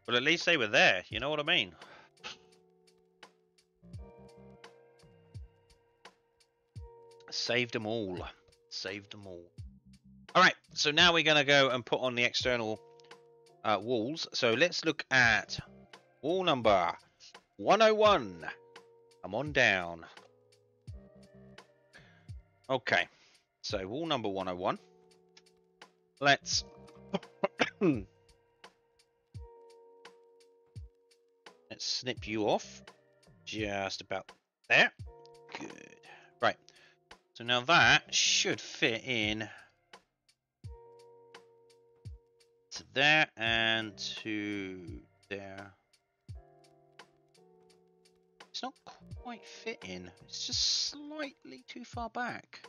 But at least they were there, you know what I mean? Saved them all. Saved them all. Alright, so now we're going to go and put on the external walls. So let's look at wall number 101. Come on down. Okay, so wall number 101. Let's... Let's snip you off. Just about there. Good. Right. So now that should fit in to there and to there. It's not quite fitting. It's just slightly too far back.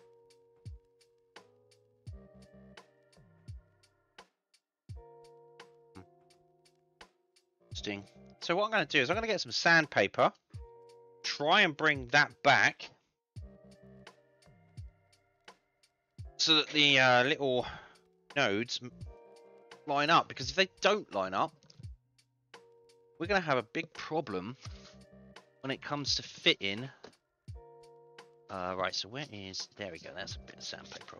Interesting. So what I'm going to do is I'm going to get some sandpaper, try and bring that back so that the little nodes line up, because if they don't line up, we're going to have a big problem when it comes to fitting. Right, so where is... There we go, that's a bit of sandpaper.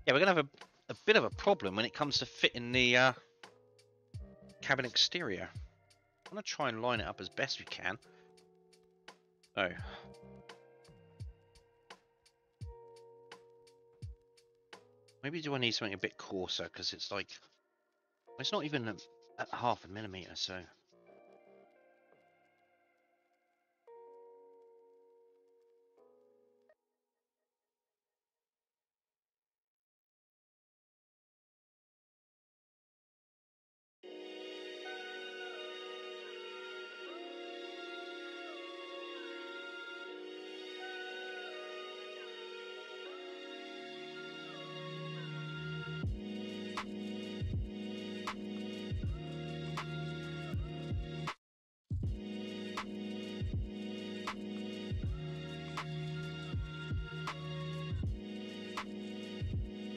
Yeah, we're going to have a bit of a problem when it comes to fitting the cabin exterior. I'm going to try and line it up as best we can. So... maybe do I need something a bit coarser, because it's like... it's not even at 0.5 millimeter, so...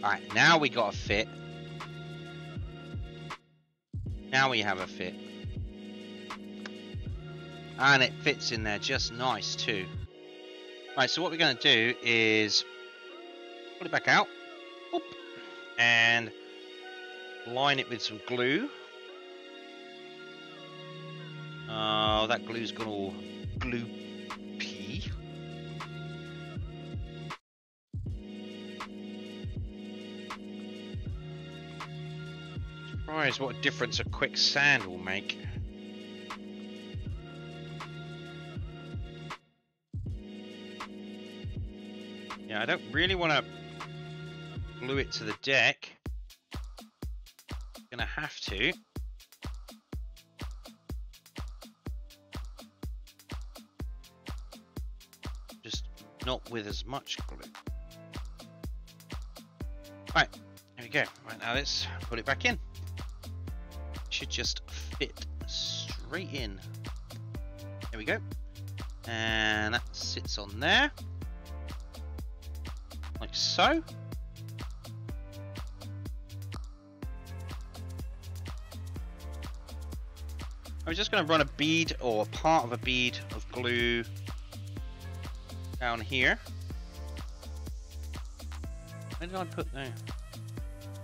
Alright, now we got a fit. Now we have a fit. And it fits in there just nice too. Right, so what we're going to do is pull it back out. Oop, and line it with some glue. Oh, that glue's gone all gloopy. Surprised what a difference a quick sand will make. Yeah, I don't really want to glue it to the deck. Gonna have to. Just not with as much glue. Right, there we go. Right, now let's put it back in. Should just fit straight in. There we go. And that sits on there. Like so. I'm just going to run a bead or a part of a bead of glue down here. Where did I put there?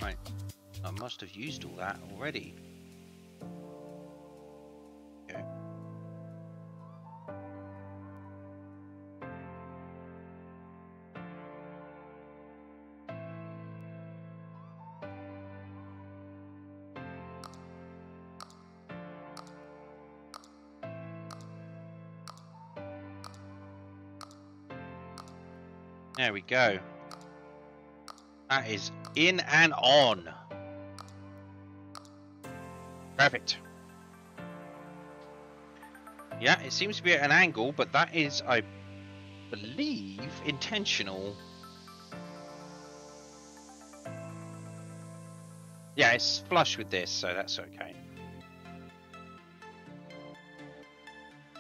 Right, I must have used all that already. Okay. There we go. That is in and on. Perfect. Yeah, it seems to be at an angle, but that is, I believe, intentional. Yeah, it's flush with this, so that's okay.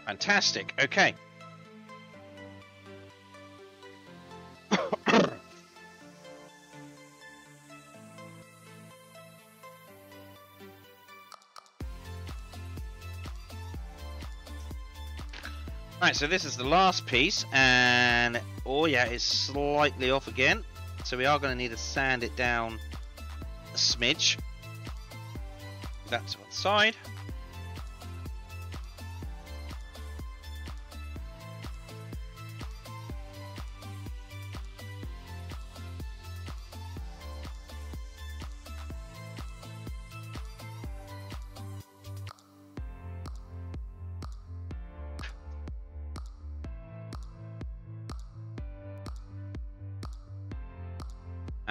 Fantastic. Okay. Right, so this is the last piece, and oh yeah, it's slightly off again. So we are going to need to sand it down a smidge. That's one side.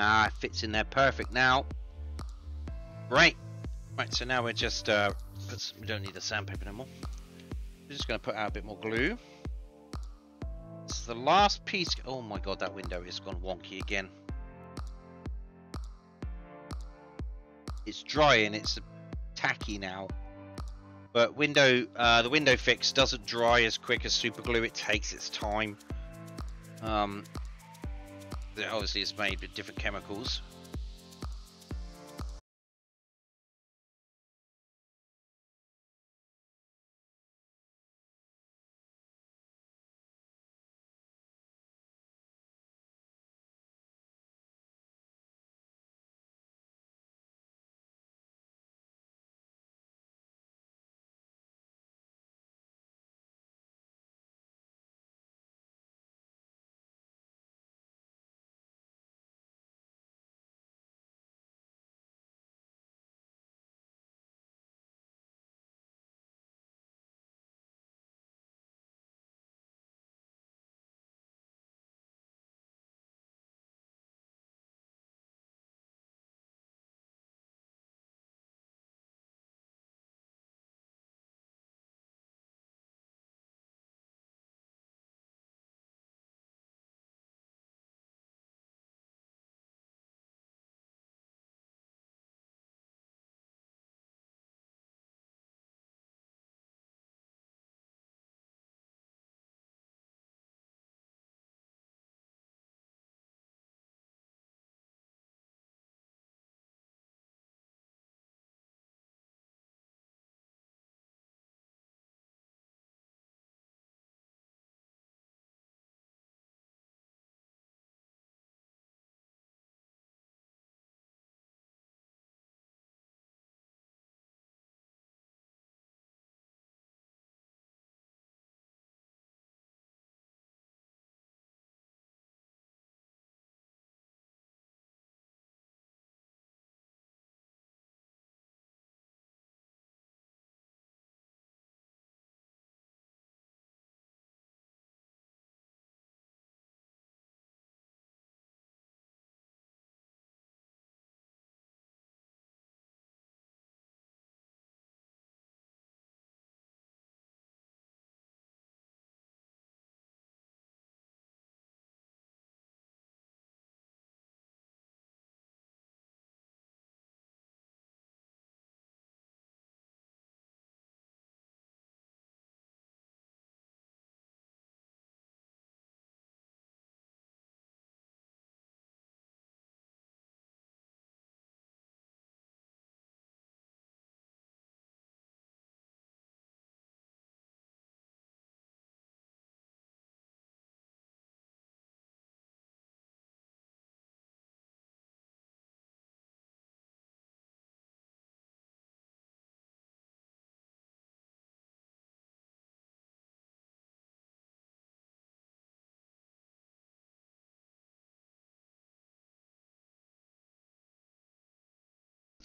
Ah, it fits in there perfect now. Great. Right, so now we're just we don't need the sandpaper anymore. We're just going to put out a bit more glue. This is the last piece. Oh my god, that window has gone wonky again. It's drying. It's tacky now. But the window fix doesn't dry as quick as super glue. It takes its time. Obviously it's made with different chemicals.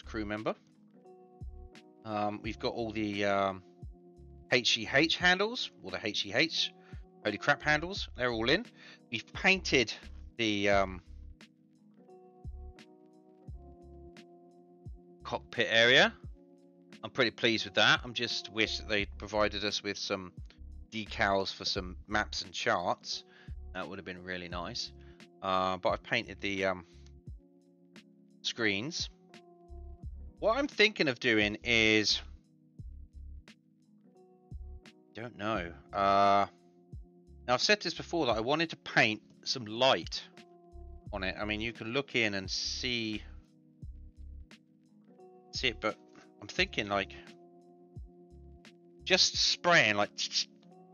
crew member. We've got all the HEH handles, or the HEH, holy crap handles. They're all in. We've painted the cockpit area. I'm pretty pleased with that. I'm just wish that they provided us with some decals for some maps and charts. That would have been really nice. But I've painted the screens. What I'm thinking of doing is, don't know. Now I've said this before that I wanted to paint some light on it. I mean, you can look in and see it, but I'm thinking like just spraying like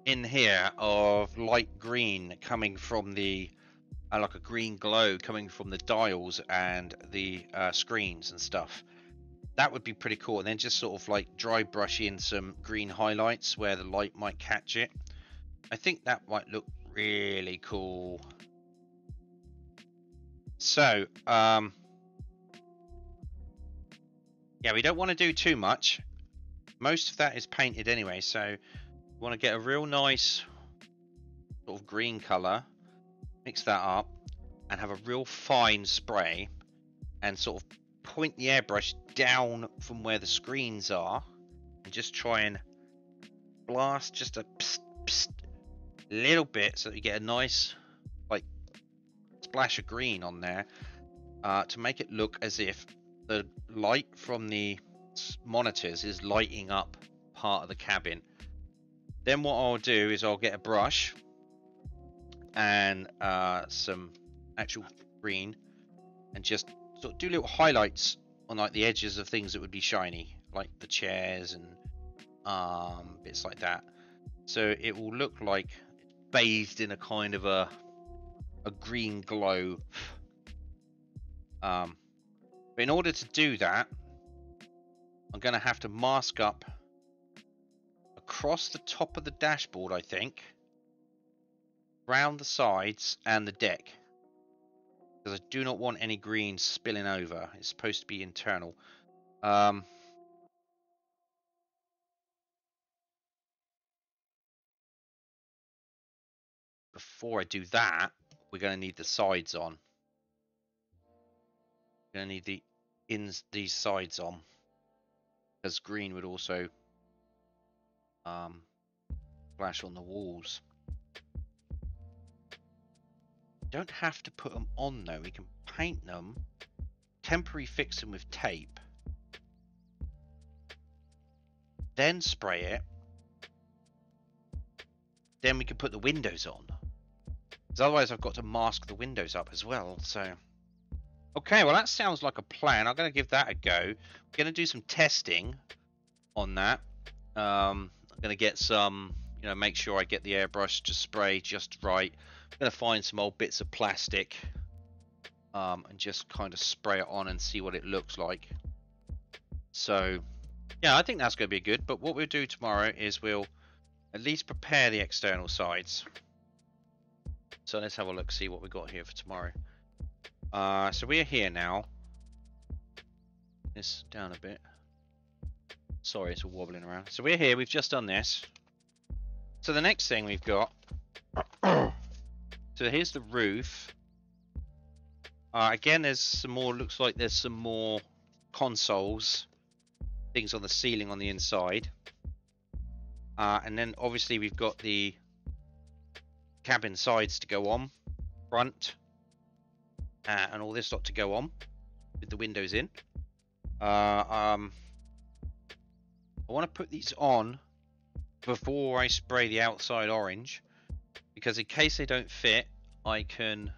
in here of light green coming from the like a green glow coming from the dials and the screens and stuff. That would be pretty cool. And then just sort of like dry brush in some green highlights where the light might catch it. I think that might look really cool. So yeah, we don't want to do too much. Most of that is painted anyway, so we want to get a real nice sort of green color, mix that up, and have a real fine spray, and sort of point the airbrush down from where the screens are, and just try and blast just a little bit so that you get a nice like splash of green on there, to make it look as if the light from the monitors is lighting up part of the cabin. Then what I'll do is I'll get a brush and some actual green and just sort of do little highlights on like the edges of things that would be shiny, like the chairs and bits like that, so it will look like it's bathed in a kind of a green glow. But in order to do that, I'm going to have to mask up across the top of the dashboard, I think, around the sides and the deck, because I do not want any green spilling over. It's supposed to be internal. Before I do that, we're going to need the sides on. We're going to need these sides on, because green would also flash on the walls. Don't have to put them on though. We can paint them, temporary fix them with tape, then spray it. Then we can put the windows on, because otherwise I've got to mask the windows up as well. So okay, well that sounds like a plan. I'm going to give that a go. We're going to do some testing on that. I'm going to get some, make sure I get the airbrush to spray just right. I'm going to find some old bits of plastic and just kind of spray it on and see what it looks like. So yeah, I think that's going to be good. But what we'll do tomorrow is we'll at least prepare the external sides. So let's have a look, see what we got here for tomorrow. So we're here now. This down a bit. Sorry, it's all wobbling around. So we're here, we've just done this. So the next thing we've got, so here's the roof. Again, there's some more, looks like there's some more consoles, things on the ceiling on the inside. And then obviously we've got the cabin sides to go on, front, and all this lot to go on with the windows in. I want to put these on before I spray the outside orange, because in case they don't fit, I can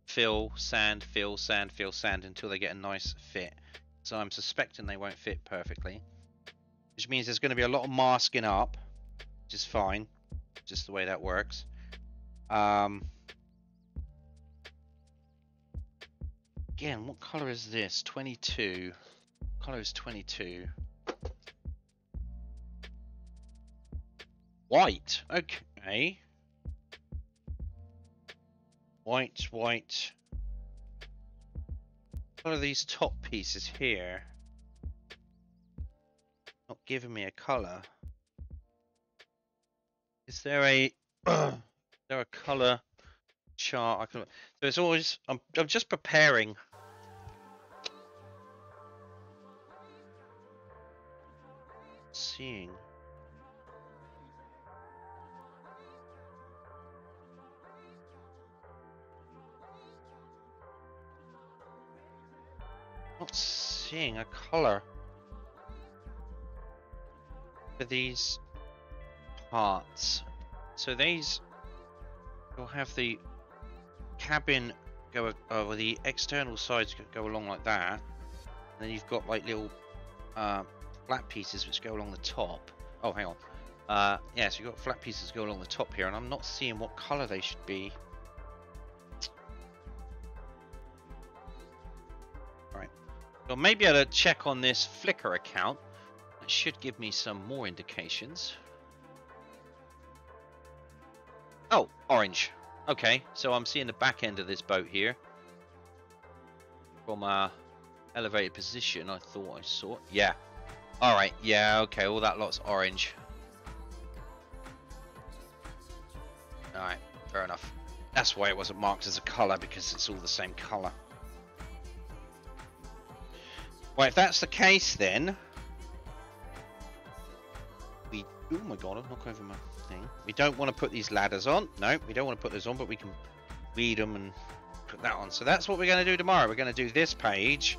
fill sand until they get a nice fit. So I'm suspecting they won't fit perfectly, which means there's going to be a lot of masking up, which is fine, just the way that works. Again, what color is this? 22. Color is 22. White. Okay. White. What are these top pieces here? given me a color. Is there a is there a color chart I can? So it's always I'm just preparing. Seeing. Not seeing a color for these parts. So these will have the cabin go over, the external sides go along like that. And then you've got like little flat pieces which go along the top. Oh, hang on. Yeah, so you've got flat pieces go along the top here, and I'm not seeing what color they should be. Alright. So maybe I'll check on this Flickr account. It should give me some more indications. Oh, orange. Okay, so I'm seeing the back end of this boat here. From a elevated position, I thought I saw it. Yeah. Alright, yeah, okay, all that lot's orange. Alright, fair enough. That's why it wasn't marked as a colour, because it's all the same colour. Well, if that's the case, then we... Oh my god, I've knocked over my thing. We don't want to put these ladders on. No, we don't want to put those on, but we can read them and put that on. So that's what we're going to do tomorrow. We're going to do this page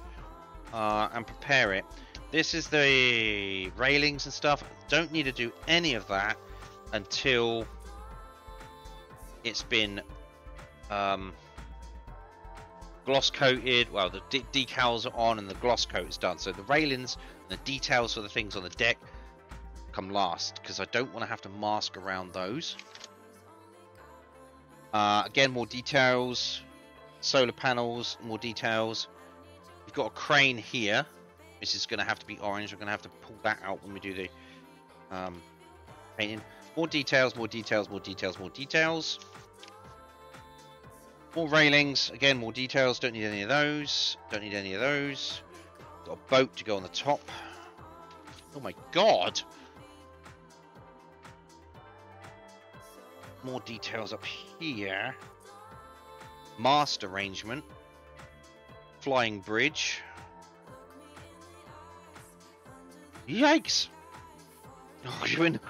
and prepare it. This is the railings and stuff. Don't need to do any of that until it's been gloss coated. Well, the decals are on and the gloss coat is done. So the railings and the details for the things on the deck come last, because I don't want to have to mask around those. Again, more details, solar panels, more details. We've got a crane here. This is going to have to be orange. We're going to have to pull that out when we do the painting. More details, more details, more details, more details. More railings. Again, more details. Don't need any of those. Don't need any of those. Got a boat to go on the top. Oh my god! More details up here. Mast arrangement. Flying bridge. Yikes! Oh, we're not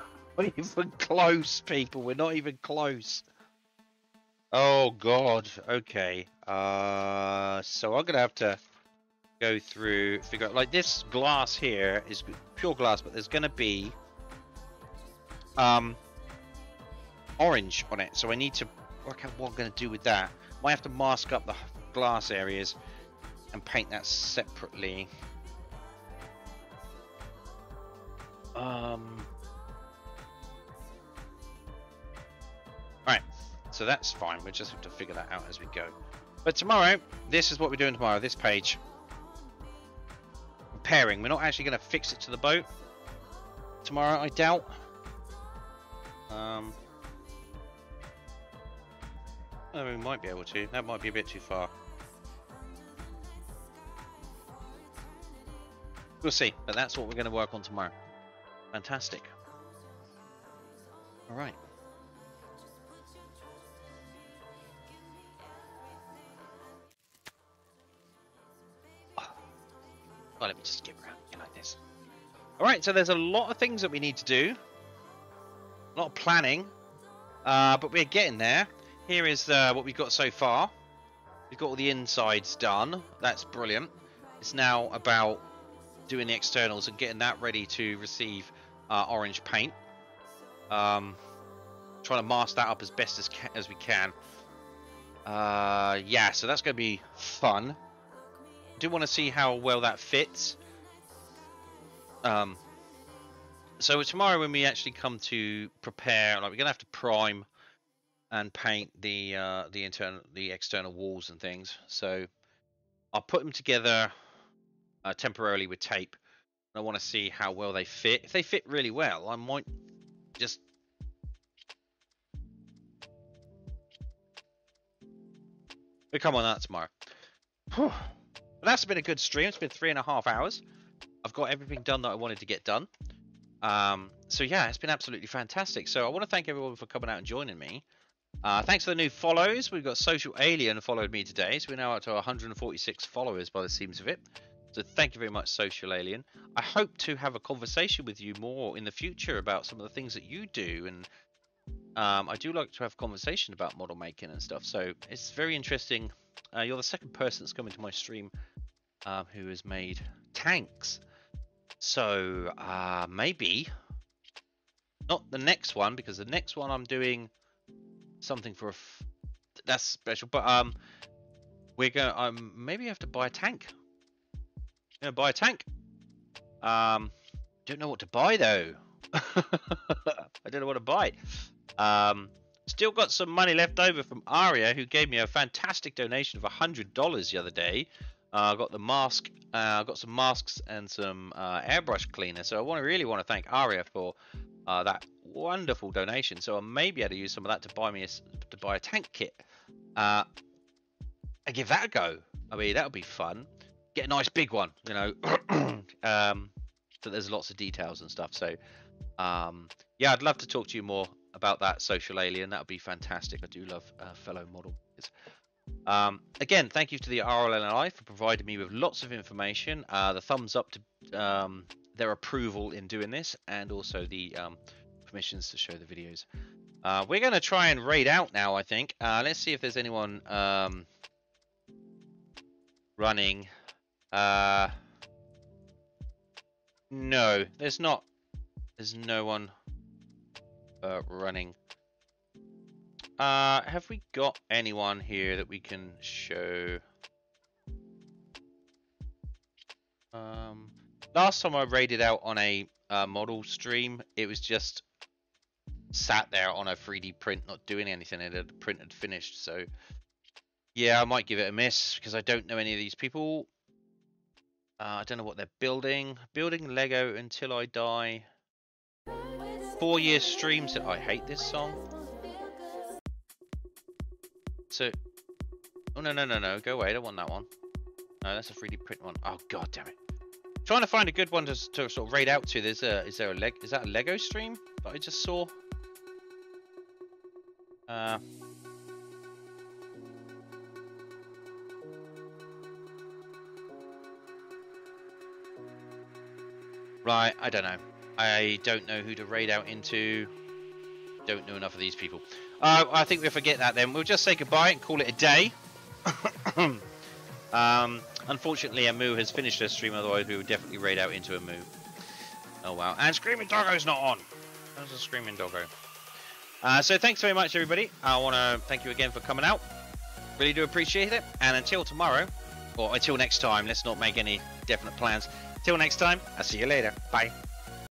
even close, people. We're not even close. Oh god. Okay. So I'm gonna have to go through, figure out, like, this glass here is pure glass, but there's gonna be orange on it. So I need to work out what I'm gonna do with that. Might have to mask up the glass areas and paint that separately. Right, so that's fine. We just have to figure that out as we go. But tomorrow, this is what we're doing tomorrow. This page, repairing. We're not actually going to fix it to the boat tomorrow, I doubt. Oh, we might be able to. That might be a bit too far. We'll see, but that's what we're going to work on tomorrow. Fantastic. All right. Well, let me just skip around like this. All right, so there's a lot of things that we need to do. A lot of planning, but we're getting there. Here is what we've got so far. We've got all the insides done. That's brilliant. It's now about doing the externals and getting that ready to receive orange paint. Trying to mask that up as best as we can. Yeah, so that's going to be fun. I do want to see how well that fits. So tomorrow, when we actually come to prepare, like, we're going to have to prime and paint the external walls and things. So I'll put them together temporarily with tape. I want to see how well they fit. If they fit really well, I might just we'll come on that tomorrow. Whew. But that's been a good stream. It's been 3.5 hours. I've got everything done that I wanted to get done. So yeah, it's been absolutely fantastic. So I want to thank everyone for coming out and joining me. Thanks for the new follows. We've got Social Alien followed me today, so we're now up to 146 followers by the seams of it. So thank you very much, Social Alien. I hope to have a conversation with you more in the future about some of the things that you do, and I do like to have conversation about model making and stuff. So it's very interesting. You're the second person that's come into my stream who has made tanks. So maybe not the next one, because the next one I'm doing something for that's special. But we're going. Maybe have to buy a tank. Buy a tank. Don't know what to buy though. I don't know what to buy. Still got some money left over from Aria, who gave me a fantastic donation of $100 the other day. I got the mask. Got some masks and some airbrush cleaner. So I really want to thank Aria for that wonderful donation. So I may be able to use some of that to buy a tank kit. And give that a go. I mean, that would be fun. Get a nice big one, you know. So there's lots of details and stuff. So yeah, I'd love to talk to you more about that, Social Alien. That would be fantastic. I do love fellow model. Again, thank you to the RNLI for providing me with lots of information. The thumbs up to their approval in doing this, and also the permissions to show the videos. We're going to try and raid out now, I think. Let's see if there's anyone running. No, there's not. There's no one running. Have we got anyone here that we can show? Last time I raided out on a model stream, it was just sat there on a 3D print, not doing anything. The print had finished, so yeah, I might give it a miss because I don't know any of these people. I don't know what they're building. Building Lego until I die. 4 year streams. I hate this song. So, oh no, go away. I don't want that one. No, that's a 3D print one. Oh god damn it! Trying to find a good one to sort of raid out to. Is that a Lego stream that I just saw? Right, I don't know. I don't know who to raid out into. Don't know enough of these people. I think we'll forget that then. We'll just say goodbye and call it a day. Unfortunately, Amu has finished her stream, otherwise we would definitely raid out into Amu. Oh wow. And Screaming Doggo's not on. There's a Screaming Doggo. So thanks very much, everybody. I want to thank you again for coming out. Really do appreciate it. And until tomorrow, or until next time, let's not make any definite plans. Till next time, I'll see you later. Bye.